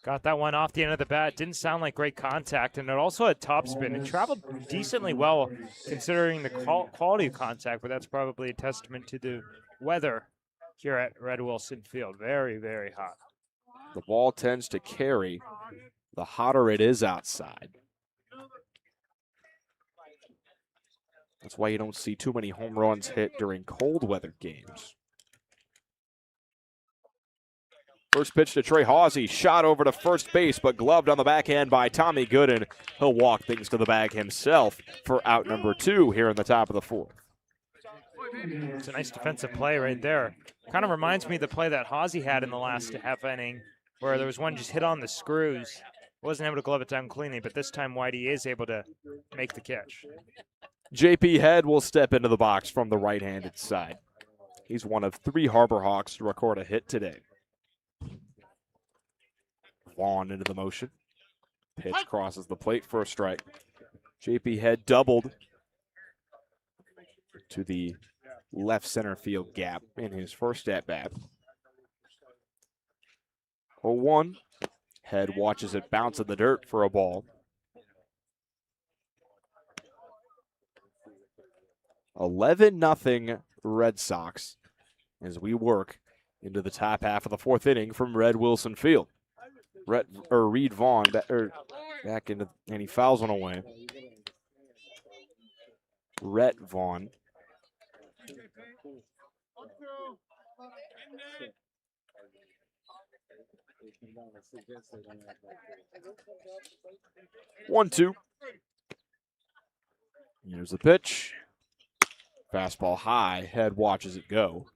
Got that one off the end of the bat. Didn't sound like great contact, and it also had topspin. It traveled decently well considering the quality of contact, but that's probably a testament to the weather here at Red Wilson Field. Very, very hot. The ball tends to carry the hotter it is outside. That's why you don't see too many home runs hit during cold weather games. First pitch to Trey Hawsey, shot over to first base, but gloved on the backhand by Tommy Gooden. He'll walk things to the bag himself for out number 2 here in the top of the 4th. It's a nice defensive play right there. Kind of reminds me of the play that Hawsey had in the last half inning, where there was one just hit on the screws. Wasn't able to glove it down cleanly, but this time Whitey is able to make the catch. JP Head will step into the box from the right-handed side. He's one of 3 Harbor Hawks to record a hit today. Vaughn into the motion. Pitch crosses the plate for a strike. JP Head doubled to the left center field gap in his first at-bat. 0-1. Head watches it bounce in the dirt for a ball. 11-0 Red Sox as we work into the top half of the 4th inning from Red Wilson Field. Reed Vaughn back into, and he fouls one away. Rhett Vaughn. One, two. Here's the pitch. Fastball high. Head watches it go.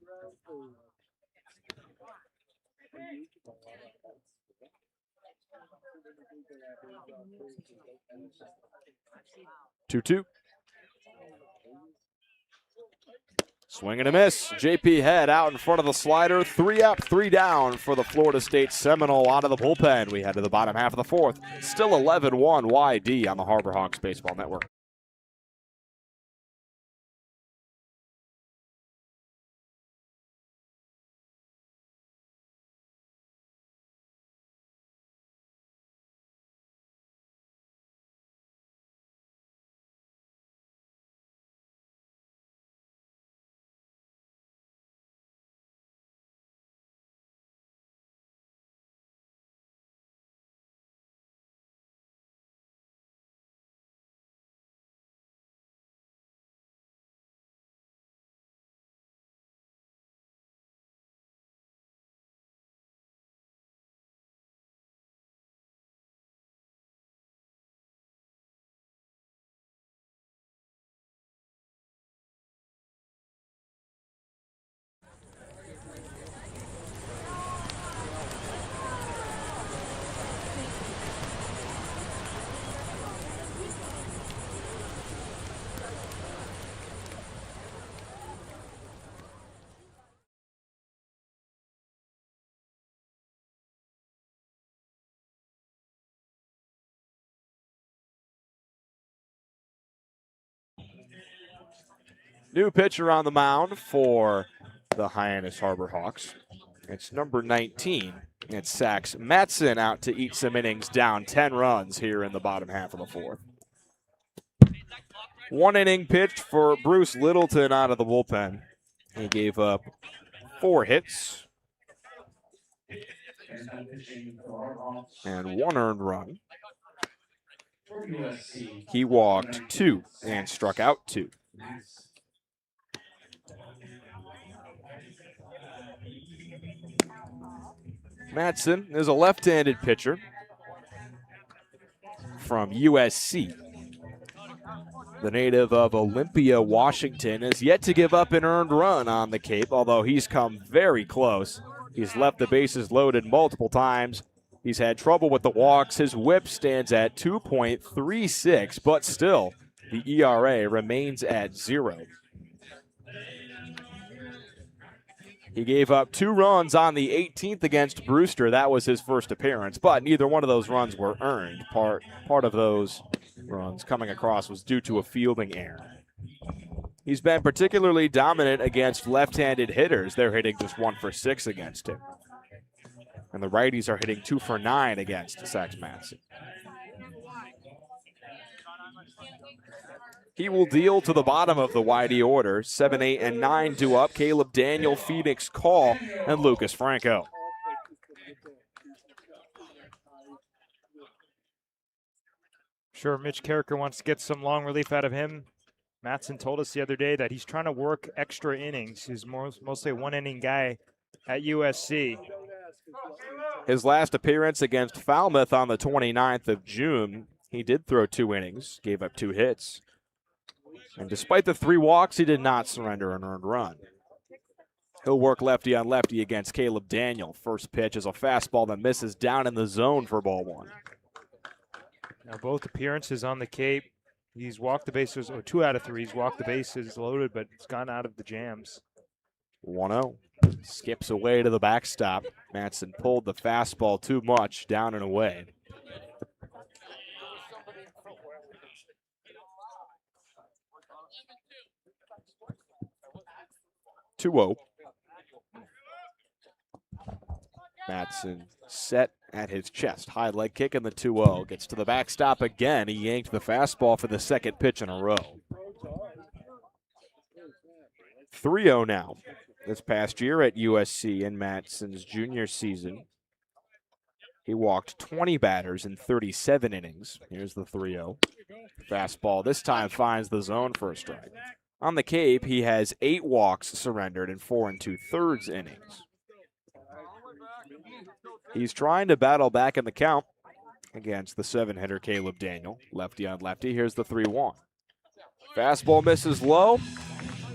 Two. Swing and a miss. JP Head out in front of the slider. 3 up, 3 down for the Florida State Seminole out of the bullpen. We head to the bottom half of the 4th. Still 11-1 YD on the Harbor Hawks Baseball Network. New pitcher on the mound for the Hyannis Harbor Hawks. It's number 19. It's Sax Matson out to eat some innings, down 10 runs here in the bottom half of the 4th. 1 inning pitched for Bruce Littleton out of the bullpen. He gave up 4 hits and 1 earned run. He walked 2 and struck out 2. Madsen is a left-handed pitcher from USC. The native of Olympia, Washington, has yet to give up an earned run on the Cape, although he's come very close. He's left the bases loaded multiple times. He's had trouble with the walks. His whip stands at 2.36, but still, the ERA remains at 0. He gave up 2 runs on the 18th against Brewster. That was his first appearance, but neither one of those runs were earned. Part of those runs coming across was due to a fielding error. He's been particularly dominant against left-handed hitters. They're hitting just 1 for 6 against him. And the righties are hitting 2 for 9 against Sax Madsen. He will deal to the bottom of the Whitey order. 7, 8, and 9 due up. Caleb Daniel, Phoenix Call, and Lucas Franco. Sure, Mitch Carricker wants to get some long relief out of him. Madsen told us the other day that he's trying to work extra innings. He's mostly a 1-inning guy at USC. His last appearance against Falmouth on the 29th of June, he did throw 2 innings, gave up 2 hits. And despite the 3 walks, he did not surrender an earned run. He'll work lefty on lefty against Caleb Daniel. First pitch is a fastball that misses down in the zone for ball 1. Now both appearances on the Cape, he's walked the bases, or 2 out of 3. He's walked the bases loaded, but it's gone out of the jams. 1-0. Skips away to the backstop. Madsen pulled the fastball too much, down and away. (2-0). Madsen set at his chest. High leg kick in the 2-0. Gets to the backstop again. He yanked the fastball for the 2nd pitch in a row. 3-0 now. This past year at USC in Madsen's junior season, he walked 20 batters in 37 innings. Here's the 3-0. Fastball this time finds the zone for a strike. On the Cape, he has 8 walks surrendered in 4 2/3 innings. He's trying to battle back in the count against the 7-hitter Caleb Daniel. Lefty on lefty. Here's the 3-1. Fastball misses low.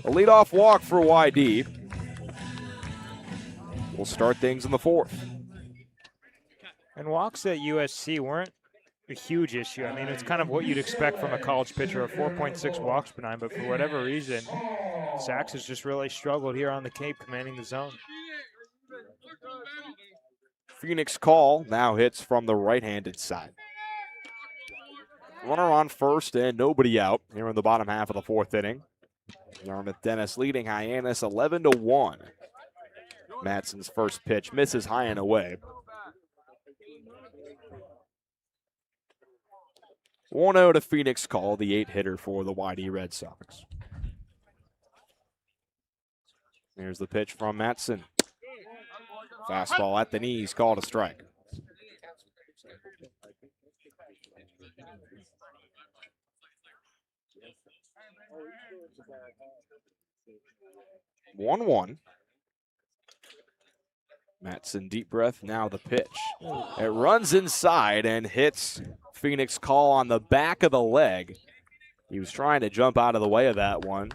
A leadoff walk for YD. We'll start things in the 4th. And walks at USC weren't a huge issue. I mean, it's kind of what you'd expect from a college pitcher, a 4.6 walks per 9, but for whatever reason, Sax has just really struggled here on the Cape, commanding the zone. Phoenix Call now hits from the right-handed side. Runner on first and nobody out here in the bottom half of the 4th inning. Yarmouth Dennis leading Hyannis 11-1. Madsen's first pitch misses high and away. 1-0 to Phoenix Call, the 8-hitter for the YD Red Sox. Here's the pitch from Madsen. Fastball at the knees, called a strike. (1-1). Madsen, deep breath, now the pitch. It runs inside and hits Phoenix Call on the back of the leg. He was trying to jump out of the way of that one.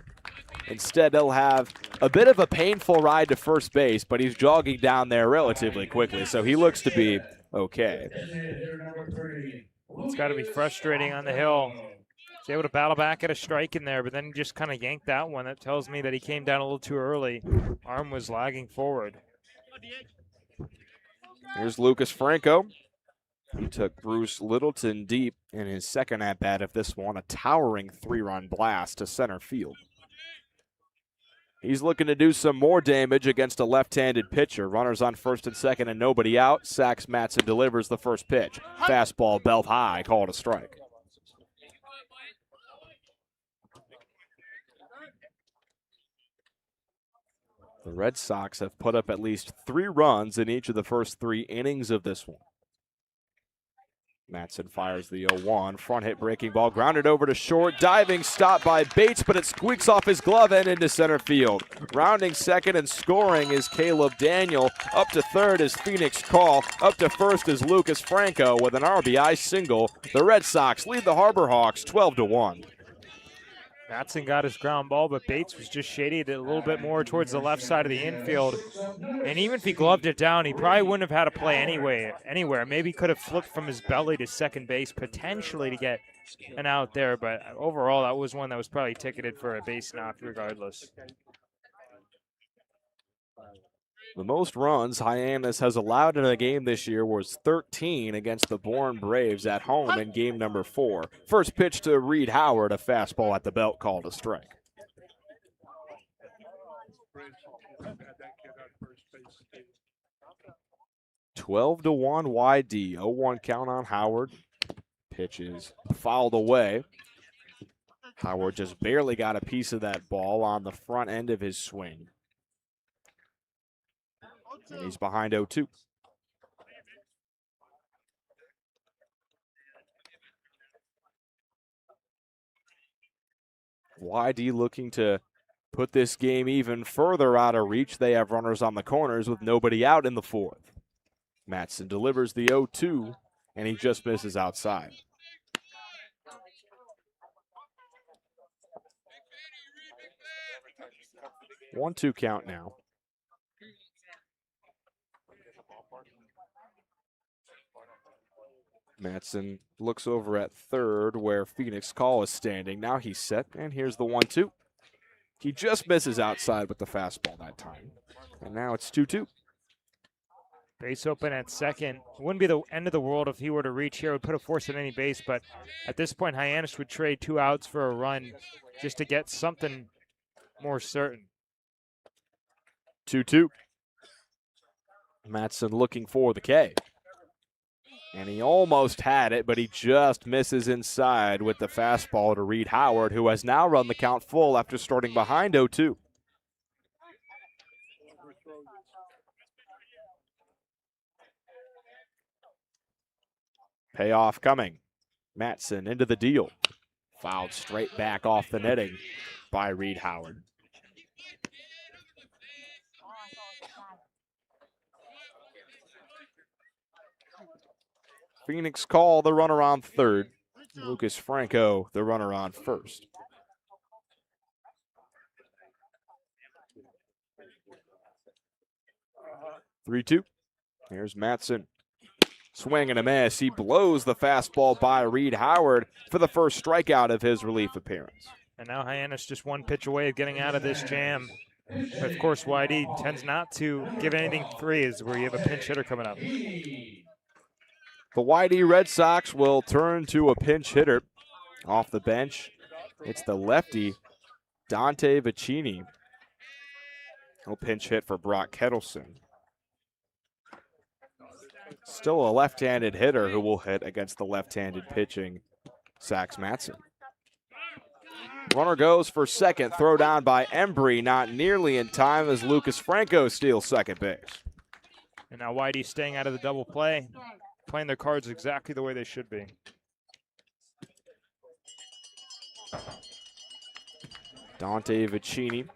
Instead, he'll have a bit of a painful ride to first base, but he's jogging down there relatively quickly, so he looks to be okay. It's got to be frustrating on the hill. He's able to battle back at a strike in there, but then just kind of yanked that one. That tells me that he came down a little too early. Arm was lagging forward. Here's Lucas Franco. He took Bruce Littleton deep in his second at-bat of this one, a towering 3-run blast to center field. He's looking to do some more damage against a left-handed pitcher. Runners on first and second and nobody out. Sax Madsen delivers the first pitch. Fastball belt high, called a strike. The Red Sox have put up at least 3 runs in each of the first 3 innings of this one. Matson fires the 0-1. Front hit breaking ball. Grounded over to short. Diving stop by Bates, but it squeaks off his glove and into center field. Rounding second and scoring is Caleb Daniel. Up to third is Phoenix Call. Up to first is Lucas Franco with an RBI single. The Red Sox lead the Harbor Hawks 12-1. Matson got his ground ball, but Bates was just shaded it a little bit more towards the left side of the infield. And even if he gloved it down, he probably wouldn't have had a play anywhere. Maybe could have flipped from his belly to second base, potentially to get an out there. But overall, that was one that was probably ticketed for a base knock regardless. The most runs Hyannis has allowed in a game this year was 13 against the Bourne Braves at home in game number 4. First pitch to Reed Howard, a fastball at the belt called a strike. $12-1 YD, 0-1 count on Howard. Pitch is fouled away. Howard just barely got a piece of that ball on the front end of his swing. And he's behind 0-2. YD looking to put this game even further out of reach. They have runners on the corners with nobody out in the 4th. Matson delivers the 0-2, and he just misses outside. One-two count now. Matson looks over at third where Phoenix Call is standing. Now he's set, and here's the 1-2. He just misses outside with the fastball that time. And now it's 2-2. Base open at second. It wouldn't be the end of the world if he were to reach here. It would put a force at any base, but at this point, Hyannis would trade 2 outs for a run just to get something more certain. 2-2. Matson looking for the K. And he almost had it, but he just misses inside with the fastball to Reed Howard, who has now run the count full after starting behind 0-2. Payoff coming. Matson into the deal. Fouled straight back off the netting by Reed Howard. Phoenix Call, the runner on third. Lucas Franco, the runner on first. Three-two. Here's Matson. Swing and a miss. He blows the fastball by Reed Howard for the first strikeout of his relief appearance. And now Hyannis just 1 pitch away of getting out of this jam. But of course, YD tends not to give anything free, is where you have a pinch hitter coming up. The YD Red Sox will turn to a pinch hitter off the bench. It's the lefty, Dante Vicini. He'll pinch hit for Brock Kettleson. Still a left-handed hitter who will hit against the left-handed pitching Sax Matson. Runner goes for second, throw down by Embry, not nearly in time as Lucas Franco steals second base. And now YD staying out of the double play, playing their cards exactly the way they should be. Dante Vicini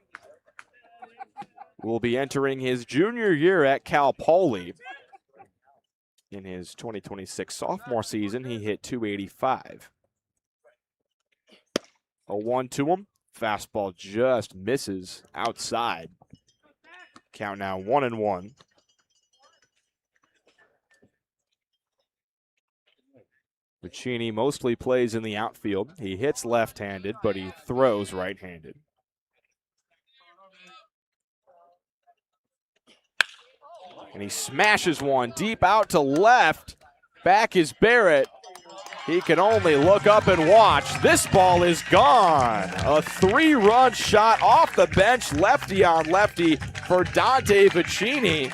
will be entering his junior year at Cal Poly. In his 2026 sophomore season, he hit .285. A 1 to him. Fastball just misses outside. Count now 1-1. Vicini mostly plays in the outfield. He hits left-handed, but he throws right-handed. And he smashes one deep out to left. Back is Barrett. He can only look up and watch. This ball is gone. A 3-run shot off the bench, lefty on lefty for Dante Vicini.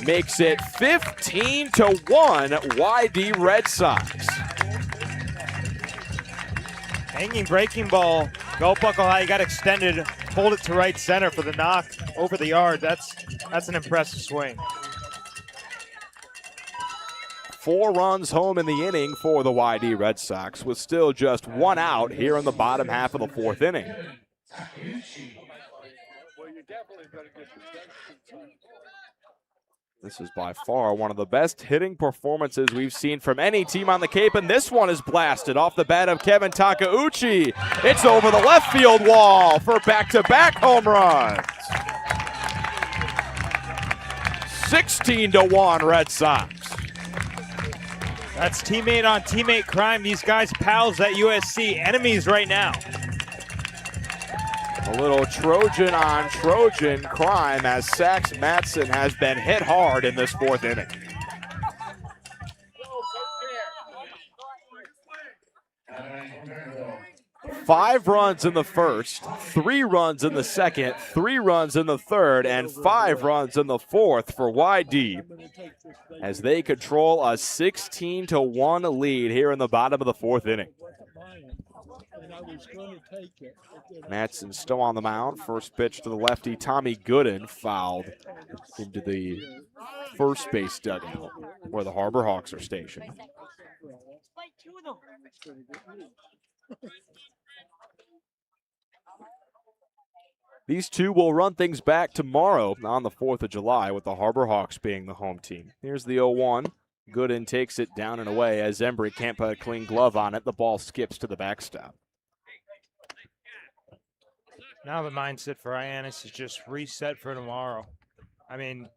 Makes it 15-1 YD Red Sox. Hanging breaking ball Go Buckle High, you got extended, hold it to right center for the knock over the yard. That's an impressive swing. 4 runs home in the inning for the YD Red Sox with still just 1 out here in the bottom half of the 4th inning. This is by far one of the best hitting performances we've seen from any team on the Cape, and this one is blasted off the bat of Kevin Takeuchi. It's over the left field wall for back-to-back home runs. 16-1 Red Sox. That's teammate on teammate crime. These guys pals at USC, enemies right now. A little Trojan on Trojan crime as Sax Matson has been hit hard in this 4th inning. Five runs in the first, 3 runs in the second, 3 runs in the third, and 5 runs in the 4th for YD as they control a 16-1 lead here in the bottom of the 4th inning. Matson still on the mound. First pitch to the lefty, Tommy Gooden, fouled into the first base dugout where the Harbor Hawks are stationed. These two will run things back tomorrow on the 4th of July with the Harbor Hawks being the home team. Here's the 0-1. Gooden takes it down and away as Embry can't put a clean glove on it. The ball skips to the backstop. Now the mindset for Hyannis is just reset for tomorrow. I mean,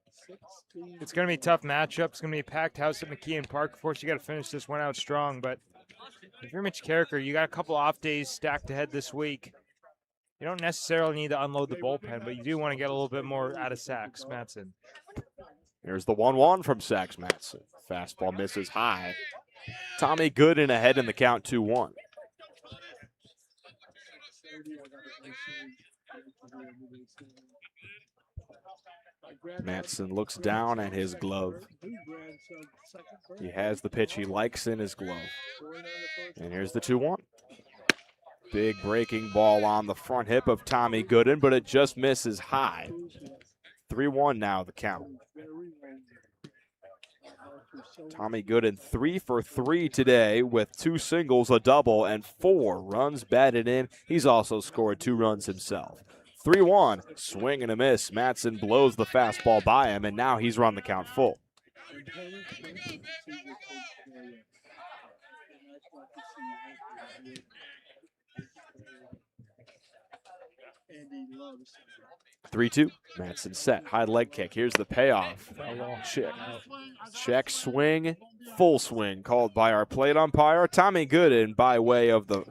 it's going to be a tough matchup. It's going to be a packed house at McKeon Park. Of course, you got to finish this one out strong, but if you're Mitch Carricker, you got a couple off days stacked ahead this week. You don't necessarily need to unload the bullpen, but you do want to get a little bit more out of Sax Matson. Here's the 1-1 from Sax Matson. Fastball misses high. Tommy Gooden ahead in the count 2-1. Matson looks down at his glove. He has the pitch he likes in his glove. And here's the 2-1. Big breaking ball on the front hip of Tommy Gooden, but it just misses high. 3-1 now the count. Tommy Gooden 3 for 3 today with 2 singles, a double, and 4 runs batted in. He's also scored 2 runs himself. 3-1, swing and a miss. Matson blows the fastball by him, and now he's run the count full. Three, 2. Matson set. High leg kick. Here's the payoff. Check swing. Full swing called by our plate umpire, Tommy Gooden, by way of the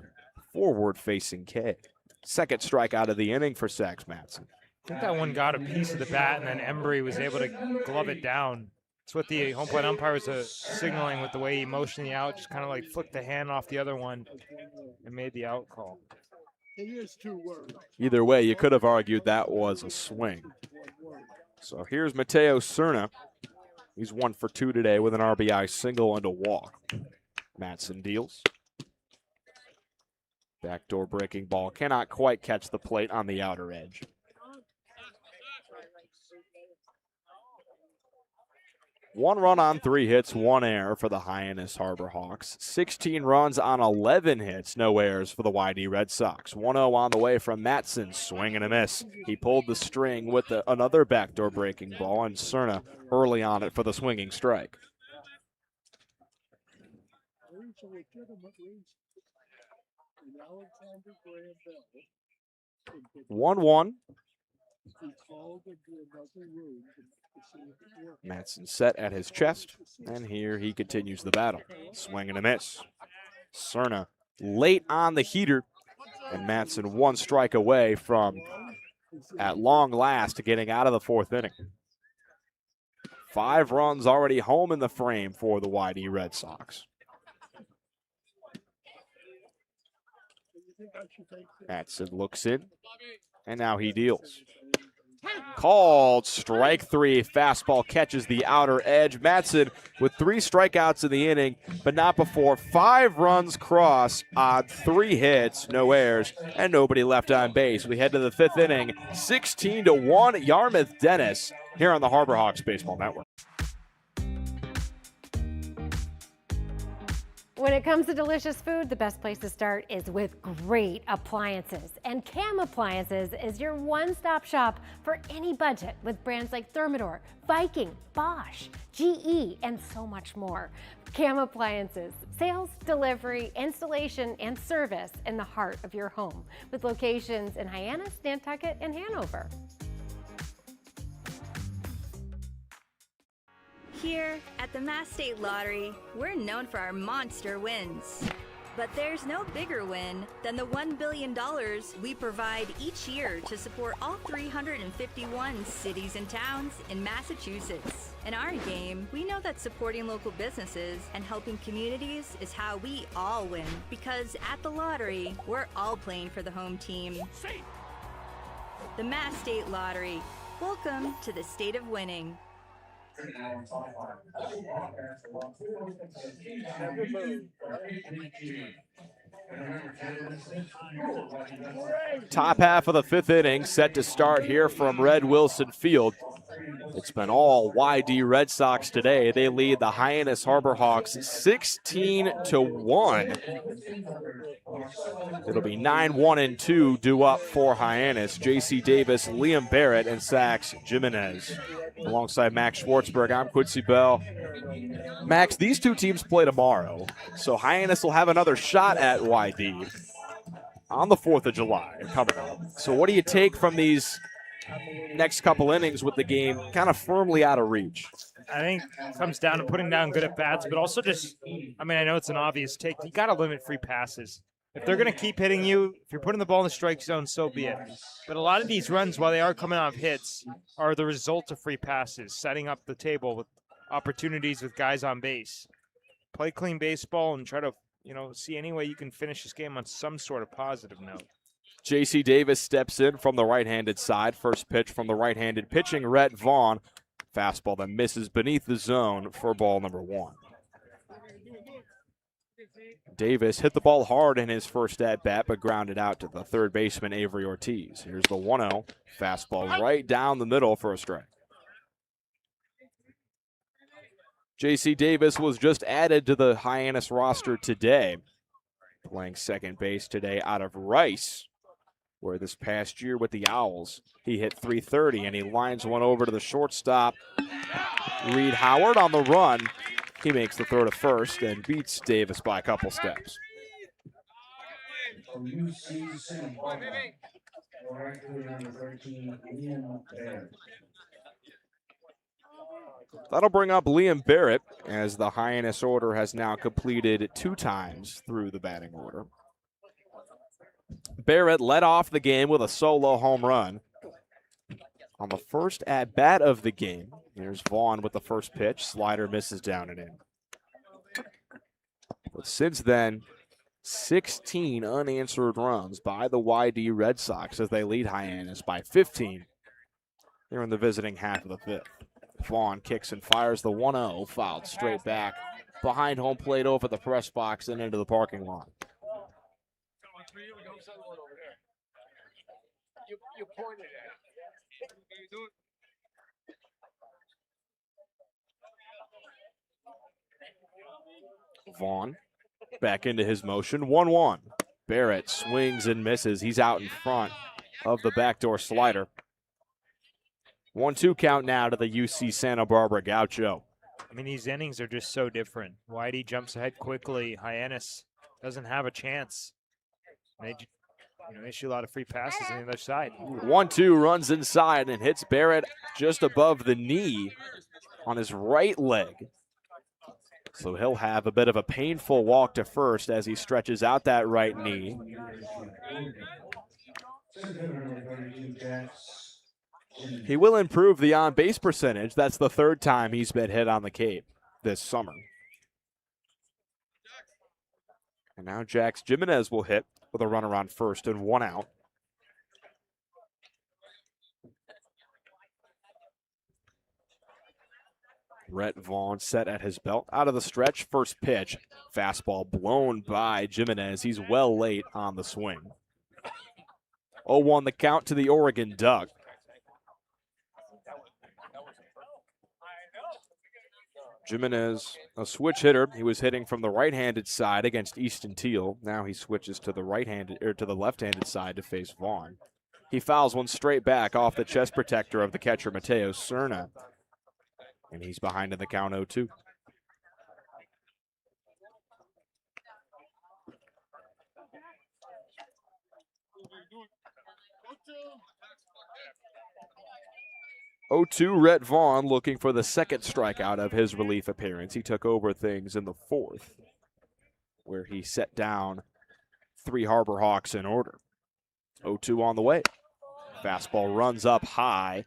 forward-facing K. Second strikeout of the inning for Sax Matson. I think that one got a piece of the bat, and then Embry was able to glove it down. That's what the home plate umpire was signaling with the way he motioned the out, just kind of like flicked the hand off the other one and made the out call. Either way, you could have argued that was a swing. So here's Mateo Cerna. He's 1 for 2 today with an RBI single and a walk. Matson deals. Backdoor breaking ball. Cannot quite catch the plate on the outer edge. One run on 3 hits, 1 error for the Hyannis Harbor Hawks. 16 runs on 11 hits, no errors for the YD Red Sox. 1-0 on the way from Matson, swing and a miss. He pulled the string with another backdoor breaking ball, and Cerna early on it for the swinging strike. 1-1. Matson set at his chest, and here he continues the battle. Swing and a miss. Cerna late on the heater, and Matson 1 strike away from, at long last, getting out of the 4th inning. 5 runs already home in the frame for the YD Red Sox. Matson looks in, and now he deals. Called strike 3. Fastball catches the outer edge. Madsen with 3 strikeouts in the inning, but not before 5 runs cross on 3 hits, no errors, and nobody left on base. We head to the 5th inning, 16-1 Yarmouth Dennis here on the Harbor Hawks Baseball Network. When it comes to delicious food, the best place to start is with great appliances. And Cam Appliances is your one-stop shop for any budget with brands like Thermador, Viking, Bosch, GE, and so much more. Cam Appliances, sales, delivery, installation, and service in the heart of your home with locations in Hyannis, Nantucket, and Hanover. Here at the Mass State Lottery, we're known for our monster wins. But there's no bigger win than the $1 billion we provide each year to support all 351 cities and towns in Massachusetts. In our game, we know that supporting local businesses and helping communities is how we all win. Because at the lottery, we're all playing for the home team. The Mass State Lottery. Welcome to the state of winning. Top half of the 5th inning set to start here from Red Wilson Field. It's been all YD Red Sox today. They lead the Hyannis Harbor Hawks 16-1. It'll be 9-1-2 due up for Hyannis. J.C. Davis, Liam Barrett, and Sax Jimenez. Alongside Max Schwartzberg, I'm Quincy Bell. Max, these two teams play tomorrow, so Hyannis will have another shot at YD on the 4th of July coming up. So what do you take from these next couple innings with the game kind of firmly out of reach? I think it comes down to putting down good at-bats, but also just, I mean, I know it's an obvious take. You got to limit free passes. If they're going to keep hitting you, if you're putting the ball in the strike zone, so be it. But a lot of these runs, while they are coming off hits, are the result of free passes, setting up the table with opportunities with guys on base. Play clean baseball and try to, see any way you can finish this game on some sort of positive note. J.C. Davis steps in from the right-handed side. First pitch from the right-handed pitching Rhett Vaughn. Fastball that misses beneath the zone for ball number 1. Davis hit the ball hard in his first at-bat, but grounded out to the third baseman, Avery Ortiz. Here's the 1-0. Fastball right down the middle for a strike. J.C. Davis was just added to the Hyannis roster today, playing second base today out of Rice, where this past year with the Owls, he hit .330, and he lines one over to the shortstop, Reed Howard, on the run. He makes the throw to first and beats Davis by a couple steps. That'll bring up Liam Barrett, as the Hyannis order has now completed 2 times through the batting order. Barrett led off the game with a solo home run on the first at-bat of the game. Here's Vaughn with the first pitch. Slider misses down and in. But since then, 16 unanswered runs by the YD Red Sox as they lead Hyannis by 15. They're in the visiting half of the 5th. Vaughn kicks and fires the 1-0, fouled straight back behind home plate over the press box and into the parking lot. You pointed at it. Vaughn back into his motion, 1-1. Barrett swings and misses. He's out in front of the backdoor slider. 1-2 count now to the UC Santa Barbara Gaucho. I mean, these innings are just so different. Whitey jumps ahead quickly. Hyannis doesn't have a chance. They issue a lot of free passes on the other side. 1-2 runs inside and hits Barrett just above the knee on his right leg. So he'll have a bit of a painful walk to first as he stretches out that right knee. He will improve the on-base percentage. That's the 3rd time he's been hit on the Cape this summer. And now Jax Jimenez will hit with a runner on first and 1 out. Rhett Vaughn set at his belt. Out of the stretch, first pitch. Fastball blown by Jimenez. He's well late on the swing. 0-1 the count to the Oregon Duck. Jimenez, a switch hitter. He was hitting from the right-handed side against Easton Teal. Now he switches to the left-handed side to face Vaughn. He fouls one straight back off the chest protector of the catcher, Mateo Cerna. And he's behind in the count 0-2. Rhett Vaughn looking for the second strikeout of his relief appearance. He took over things in the fourth, where he set down 3 Harbor Hawks in order. 0-2 on the way. Fastball runs up high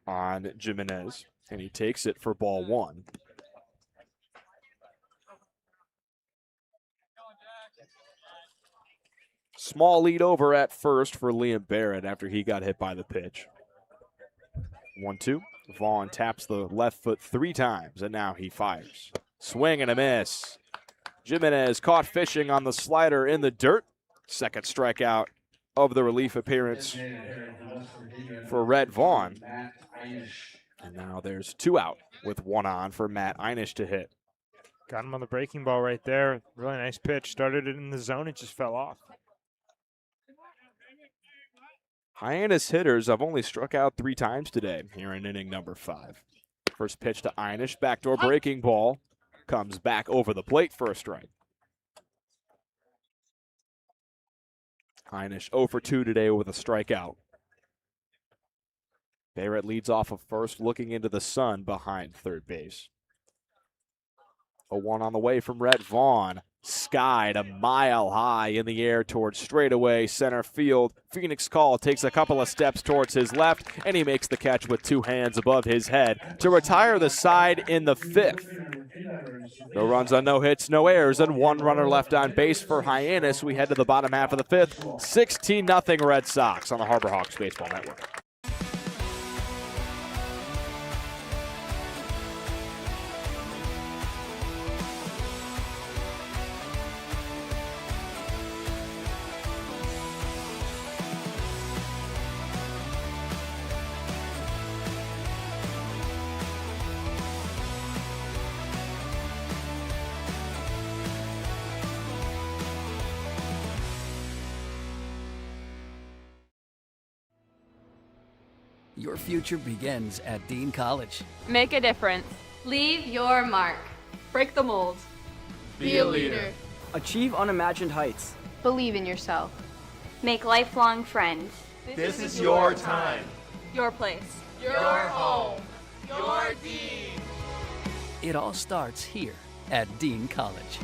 on Jimenez, and he takes it for ball 1. Small lead over at first for Liam Barrett after he got hit by the pitch. 1-2. Vaughn taps the left foot 3 times, and now he fires. Swing and a miss. Jimenez caught fishing on the slider in the dirt. Second strikeout of the relief appearance for Rhett Vaughn. And now there's 2 out with 1 on for Matt Einish to hit. Got him on the breaking ball right there. Really nice pitch. Started it in the zone. It just fell off. Hyannis hitters have only struck out 3 times today here in inning number 5. First pitch to Einish. Backdoor breaking ball. Comes back over the plate for a strike. Einish 0 for 2 today with a strikeout. Barrett leads off of first, looking into the sun behind third base. 0-1 on the way from Rhett Vaughn. Skied a mile high in the air towards straightaway center field. Phoenix Call takes a couple of steps towards his left, and he makes the catch with 2 hands above his head to retire the side in the 5th. No runs on no hits, no errors, and 1 runner left on base for Hyannis. We head to the bottom half of the 5th. 16-0 Red Sox on the Harbor Hawks Baseball Network. Your future begins at Dean College. Make a difference. Leave your mark. Break the mold. Be a leader. Achieve unimagined heights. Believe in yourself. Make lifelong friends. This is your time. Your place. Your home. Your Dean. It all starts here at Dean College.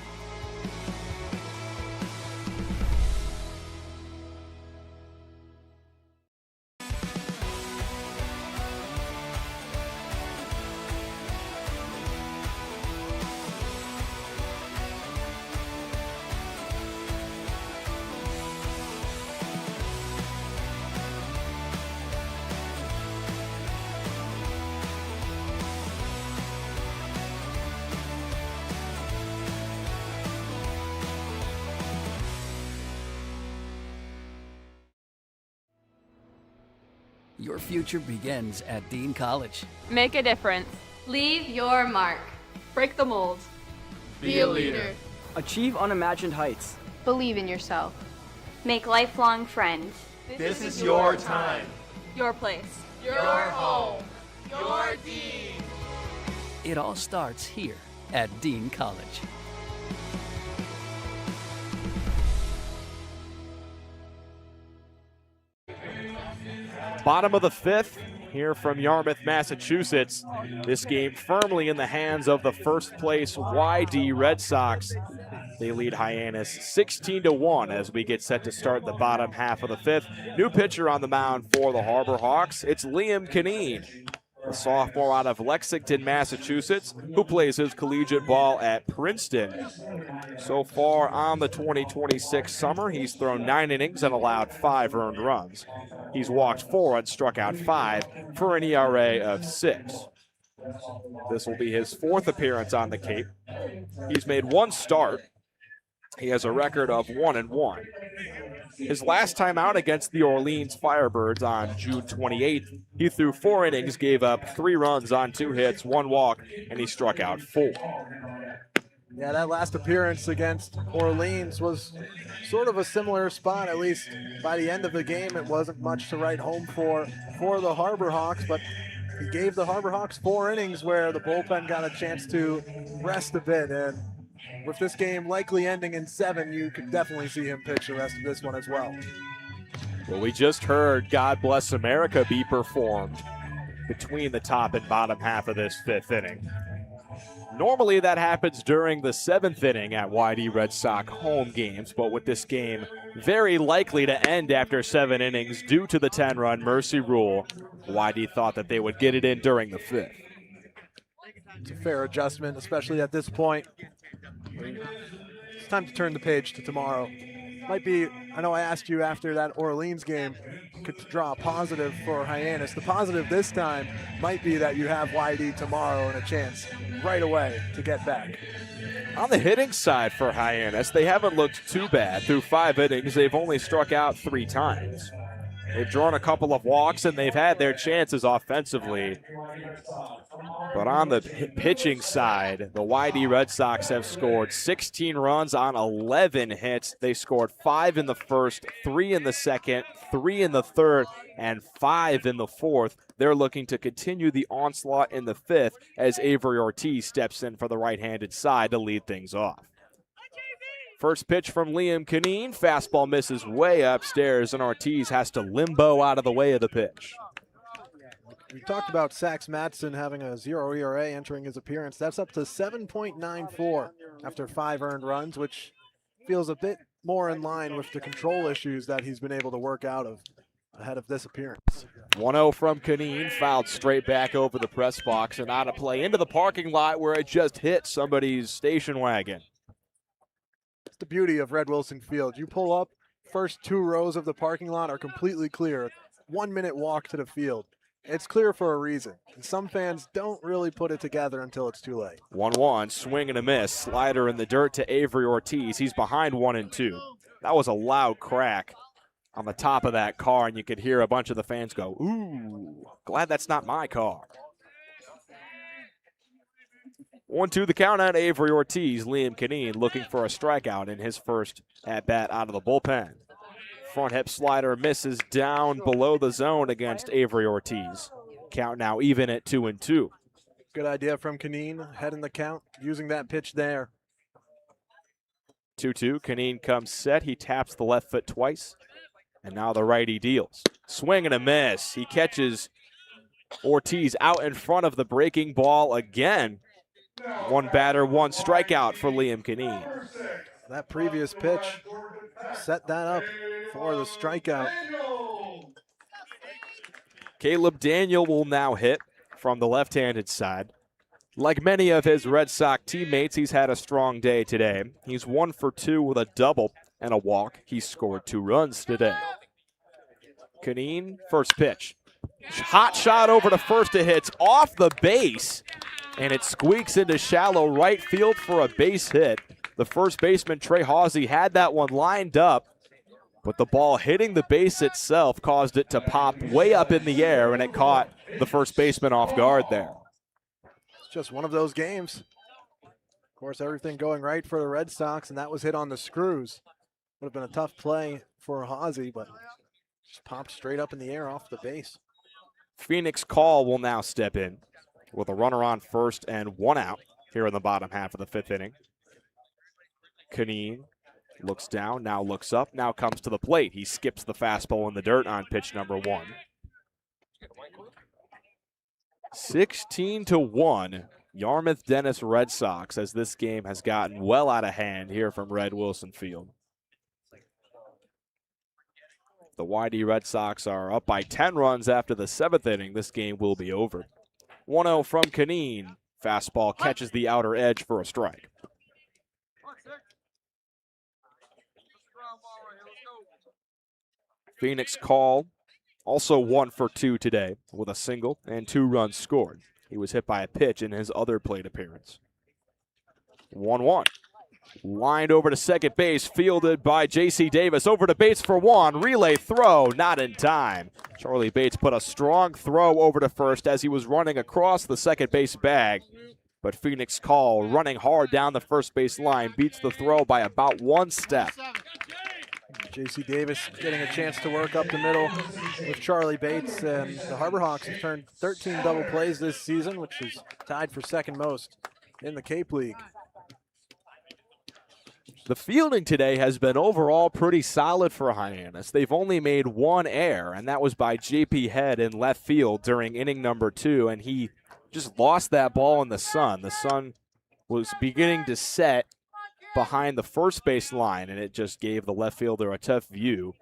Your future begins at Dean College. Make a difference. Leave your mark. Break the mold. Be a leader. Achieve unimagined heights. Believe in yourself. Make lifelong friends. This is your time. Your place. Your home. Your Dean. It all starts here at Dean College. Bottom of the 5th here from Yarmouth, Massachusetts. This game firmly in the hands of the first place YD Red Sox. They lead Hyannis 16-1 as we get set to start the bottom half of the 5th. New pitcher on the mound for the Harbor Hawks. It's Liam Kineen, a sophomore out of Lexington, Massachusetts, who plays his collegiate ball at Princeton. So far on the 2026 summer, he's thrown 9 innings and allowed 5 earned runs. He's walked 4 and struck out 5 for an ERA of 6. This will be his 4th appearance on the Cape. He's made 1 start. He has a record of 1-1. His last time out against the Orleans Firebirds on June 28th, he threw 4 innings, gave up 3 runs on 2 hits, 1 walk, and he struck out 4. Yeah, that last appearance against Orleans was sort of a similar spot. At least by the end of the game, it wasn't much to write home for the Harbor Hawks, but he gave the Harbor Hawks 4 innings where the bullpen got a chance to rest a bit. And with this game likely ending in 7, you could definitely see him pitch the rest of this one as well. Well, we just heard God Bless America be performed between the top and bottom half of this 5th inning. Normally that happens during the 7th inning at YD Red Sox home games, but with this game very likely to end after 7 innings due to the 10-run mercy rule, YD thought that they would get it in during the 5th. It's a fair adjustment, especially at this point. It's time to turn the page to tomorrow. Might be, I know I asked you after that Orleans game, could draw a positive for Hyannis. The positive this time might be that you have YD tomorrow and a chance right away to get back. On the hitting side for Hyannis, they haven't looked too bad. Through 5 innings, they've only struck out 3 times. They've drawn a couple of walks, and they've had their chances offensively. But on the pitching side, the YD Red Sox have scored 16 runs on 11 hits. They scored 5 in the first, 3 in the second, 3 in the third, and 5 in the fourth. They're looking to continue the onslaught in the 5th as Avery Ortiz steps in for the right-handed side to lead things off. First pitch from Liam Canine. Fastball misses way upstairs, and Ortiz has to limbo out of the way of the pitch. We talked about Sax Matson having a 0 ERA entering his appearance. That's up to 7.94 after 5 earned runs, which feels a bit more in line with the control issues that he's been able to work out of ahead of this appearance. 1-0 from Canine, fouled straight back over the press box and out of play into the parking lot where it just hit somebody's station wagon. It's the beauty of Red Wilson Field. You pull up, first 2 rows of the parking lot are completely clear. 1-minute walk to the field. It's clear for a reason. And some fans don't really put it together until it's too late. 1-1, swing and a miss. Slider in the dirt to Avery Ortiz. He's behind 1-2. That was a loud crack on the top of that car, and you could hear a bunch of the fans go, ooh, glad that's not my car. 1-2 the count on Avery Ortiz. Liam Canine looking for a strikeout in his first at-bat out of the bullpen. Front hip slider misses down below the zone against Avery Ortiz. Count now even at 2-2. Good idea from Canine, heading the count, using that pitch there. 2-2, Canine comes set. He taps the left foot twice, and now the righty deals. Swing and a miss. He catches Ortiz out in front of the breaking ball again. 1 batter, 1 strikeout for Liam Canine. That previous pitch set that up for the strikeout. Caleb Daniel will now hit from the left-handed side. Like many of his Red Sox teammates, he's had a strong day today. He's 1 for 2 with a double and a walk. He scored 2 runs today. Canine, first pitch. Hot shot over to first. It hits off the base, and it squeaks into shallow right field for a base hit. The first baseman, Trey Hawsey, had that one lined up, but the ball hitting the base itself caused it to pop way up in the air, and it caught the first baseman off guard there. It's just one of those games. Of course, everything going right for the Red Sox, and that was hit on the screws. Would have been a tough play for Hawsey, but just popped straight up in the air off the base. Phoenix Call will now step in with a runner on first and 1 out here in the bottom half of the 5th inning. Canine looks down, now looks up, now comes to the plate. He skips the fastball in the dirt on pitch number 1. 16-1, Yarmouth Dennis Red Sox, as this game has gotten well out of hand here from Red Wilson Field. The YD Red Sox are up by 10 runs after the 7th inning. This game will be over. 1-0 from Canine. Fastball catches the outer edge for a strike. Phoenix Call also 1 for 2 today with a single and 2 runs scored. He was hit by a pitch in his other plate appearance. 1-1. Lined over to second base, fielded by J.C. Davis. Over to Bates for one. Relay throw, not in time. Charlie Bates put a strong throw over to first as he was running across the second base bag. But Phoenix Call, running hard down the first base line, beats the throw by about one step. J.C. Davis getting a chance to work up the middle with Charlie Bates. And the Harbor Hawks have turned 13 double plays this season, which is tied for second most in the Cape League. The fielding today has been overall pretty solid for Hyannis. They've only made one error, and that was by J.P. Head in left field during inning number 2, and he just lost that ball in the sun. The sun was beginning to set behind the first base line, and it just gave the left fielder a tough view.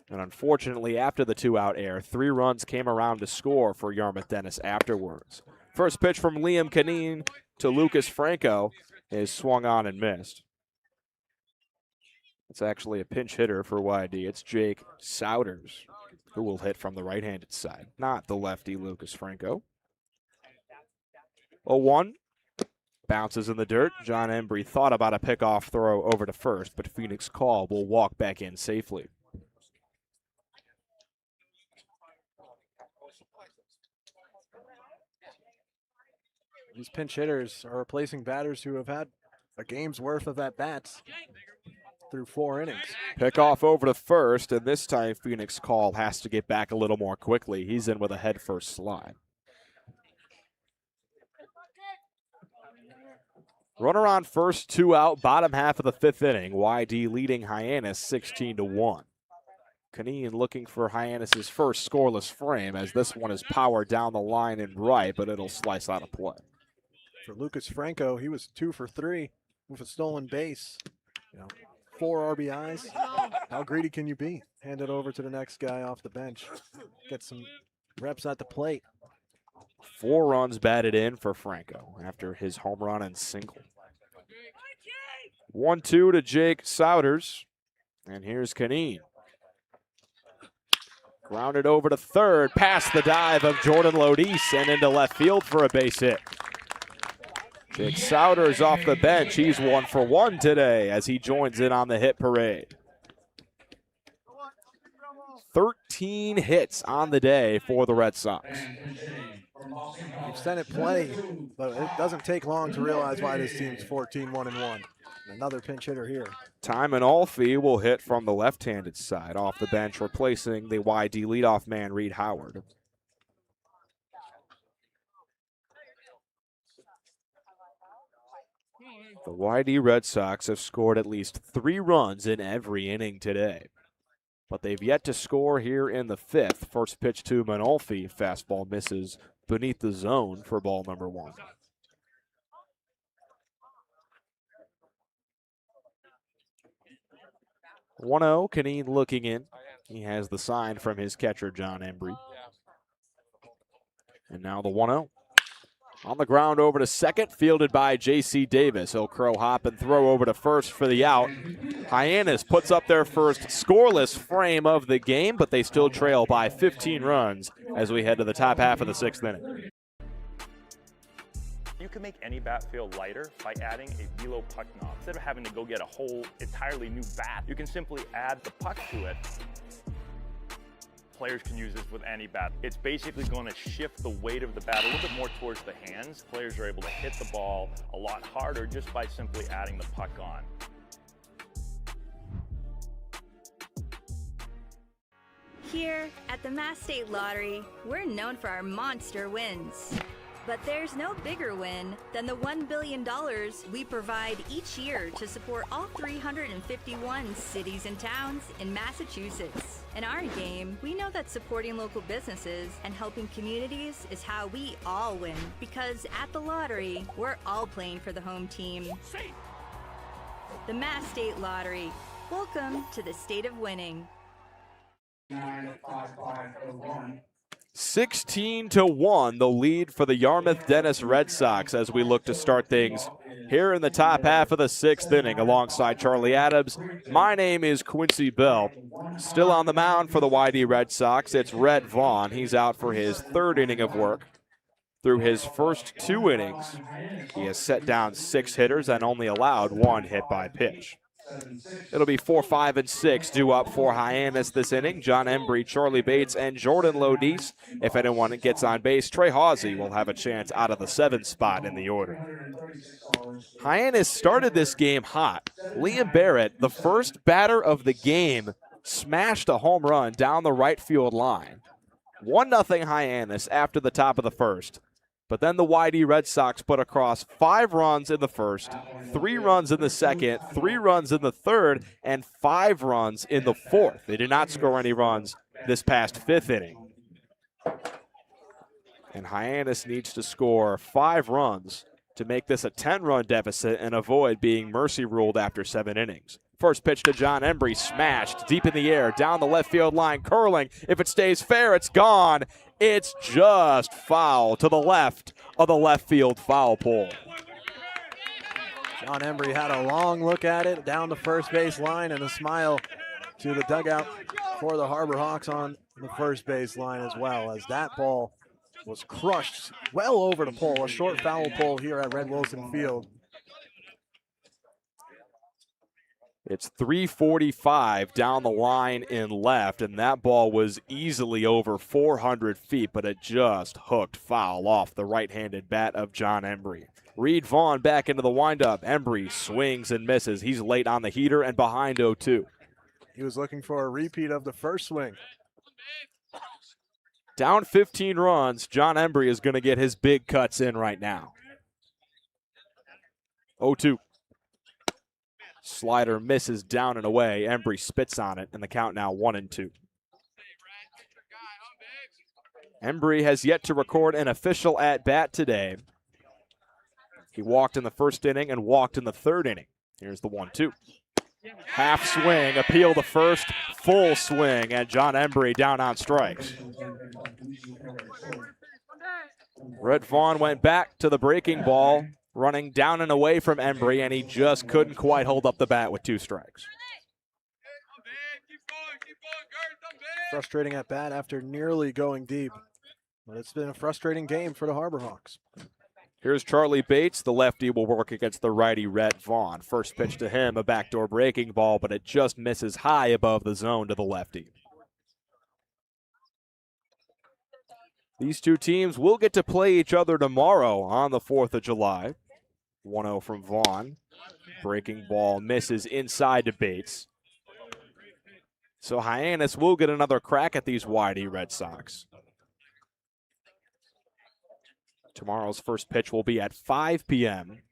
And unfortunately, after the 2-out error, 3 runs came around to score for Yarmouth Dennis afterwards. First pitch from Liam Canine to Lucas Franco is swung on and missed. It's actually a pinch hitter for YD. It's Jake Souders who will hit from the right-handed side, not the lefty Lucas Franco. 0-1. Bounces in the dirt. John Embry thought about a pickoff throw over to first, but Phoenix Call will walk back in safely. These pinch hitters are replacing batters who have had a game's worth of at-bats through 4 innings. Pickoff over to first, and this time Phoenix Call has to get back a little more quickly. He's in with a head-first slide. Runner on first, 2 out, bottom half of the 5th inning. YD leading Hyannis 16-1. Canine looking for Hyannis' first scoreless frame as this one is powered down the line and right, but it'll slice out of play. For Lucas Franco, he was 2 for 3 with a stolen base. 4 RBIs. How greedy can you be? Hand it over to the next guy off the bench. Get some reps at the plate. 4 runs batted in for Franco after his home run and single. 1-2 to Jake Souders. And here's Canine. Grounded over to third, past the dive of Jordan Lodis and into left field for a base hit. Jake Souders off the bench. He's 1 for 1 today as he joins in on the hit parade. 13 hits on the day for the Red Sox. We've said it plenty, but it doesn't take long to realize why this team's 14-1-1. Another pinch hitter here. Timon Alfie will hit from the left-handed side off the bench, replacing the YD leadoff man, Reed Howard. The YD Red Sox have scored at least 3 runs in every inning today, but they've yet to score here in the 5th. First pitch to Manolfi, fastball misses beneath the zone for ball number 1. (1-0), Canine looking in. He has the sign from his catcher, John Embry. And now the 1-0. On the ground over to second, fielded by J.C. Davis. He'll crow hop and throw over to first for the out. Hyannis puts up their first scoreless frame of the game, but they still trail by 15 runs as we head to the top half of the 6th inning. You can make any bat feel lighter by adding a velo puck knob. Instead of having to go get a whole entirely new bat, you can simply add the puck to it. Players can use this with any bat. It's basically going to shift the weight of the bat a little bit more towards the hands. Players are able to hit the ball a lot harder just by simply adding the puck on. Here at the Mass State Lottery, we're known for our monster wins. But there's no bigger win than the $1 billion we provide each year to support all 351 cities and towns in Massachusetts. In our game, we know that supporting local businesses and helping communities is how we all win. Because at the lottery, we're all playing for the home team. The Mass State Lottery. Welcome to the state of winning. 16-1, the lead for the Yarmouth Dennis Red Sox as we look to start things here in the top half of the 6th inning alongside Charlie Adams. My name is Quincy Bell. Still on the mound for the YD Red Sox, it's Rhett Vaughn. He's out for his 3rd inning of work. Through his first 2 innings, he has set down 6 hitters and only allowed 1 hit by pitch. It'll be 4, 5, and 6 due up for Hyannis this inning. John Embry, Charlie Bates, and Jordan Lodice. If anyone gets on base, Trey Hawsey will have a chance out of the 7th spot in the order. Hyannis started this game hot. Liam Barrett, the first batter of the game, smashed a home run down the right field line. 1-0 Hyannis after the top of the first. But then the YD Red Sox put across 5 runs in the first, 3 runs in the second, 3 runs in the third, and 5 runs in the fourth. They did not score any runs this past 5th inning. And Hyannis needs to score 5 runs to make this a 10-run deficit and avoid being mercy ruled after 7 innings. First pitch to John Embry, smashed deep in the air, down the left field line, curling. If it stays fair, it's gone. It's just foul to the left of the left field foul pole. John Embry had a long look at it down the first base line and a smile to the dugout for the Harbor Hawks on the first base line as well, as that ball was crushed well over the pole, a short foul pole here at Red Wilson Field. It's 345 down the line in left, and that ball was easily over 400 feet, but it just hooked foul off the right-handed bat of John Embry. Reed Vaughn back into the windup. Embry swings and misses. He's late on the heater and behind 0-2. He was looking for a repeat of the first swing. Down 15 runs, John Embry is going to get his big cuts in right now. 0-2. Slider misses down and away. Embry spits on it, and the count now 1-2. Embry has yet to record an official at-bat today. He walked in the first inning and walked in the 3rd inning. Here's the 1-2. Half swing, appeal to first, full swing, and John Embry down on strikes. Red Vaughn went back to the breaking ball, running down and away from Embry, and he just couldn't quite hold up the bat with 2 strikes. Frustrating at bat after nearly going deep. But it's been a frustrating game for the Harbor Hawks. Here's Charlie Bates. The lefty will work against the righty Red Vaughn. First pitch to him, a backdoor breaking ball, but it just misses high above the zone to the lefty. These 2 teams will get to play each other tomorrow on the 4th of July. 1-0 from Vaughn. Breaking ball misses inside to Bates. So Hyannis will get another crack at these YD Red Sox. Tomorrow's first pitch will be at 5 p.m.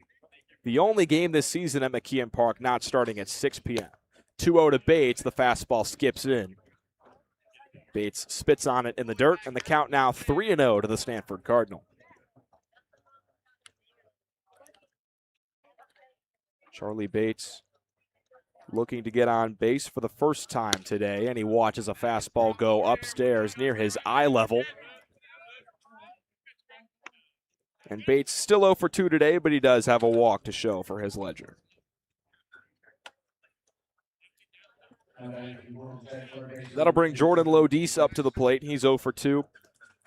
The only game this season at McKeon Park not starting at 6 p.m. 2-0 to Bates. The fastball skips in. Bates spits on it in the dirt, and the count now 3-0 to the Stanford Cardinal. Charlie Bates looking to get on base for the first time today, and he watches a fastball go upstairs near his eye level. And Bates still 0 for 2 today, but he does have a walk to show for his ledger. That'll bring Jordan Lodice up to the plate. He's 0 for 2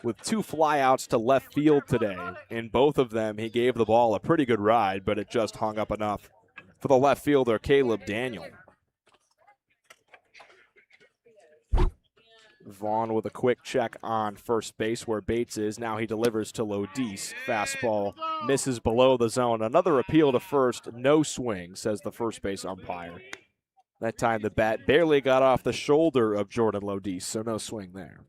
with 2 flyouts to left field today. In both of them, he gave the ball a pretty good ride, but it just hung up enough for the left fielder, Caleb Daniel. Vaughn with a quick check on first base where Bates is. Now he delivers to Lodice. Fastball misses below the zone. Another appeal to first. No swing, says the first base umpire. That time the bat barely got off the shoulder of Jordan Lodice, so no swing there.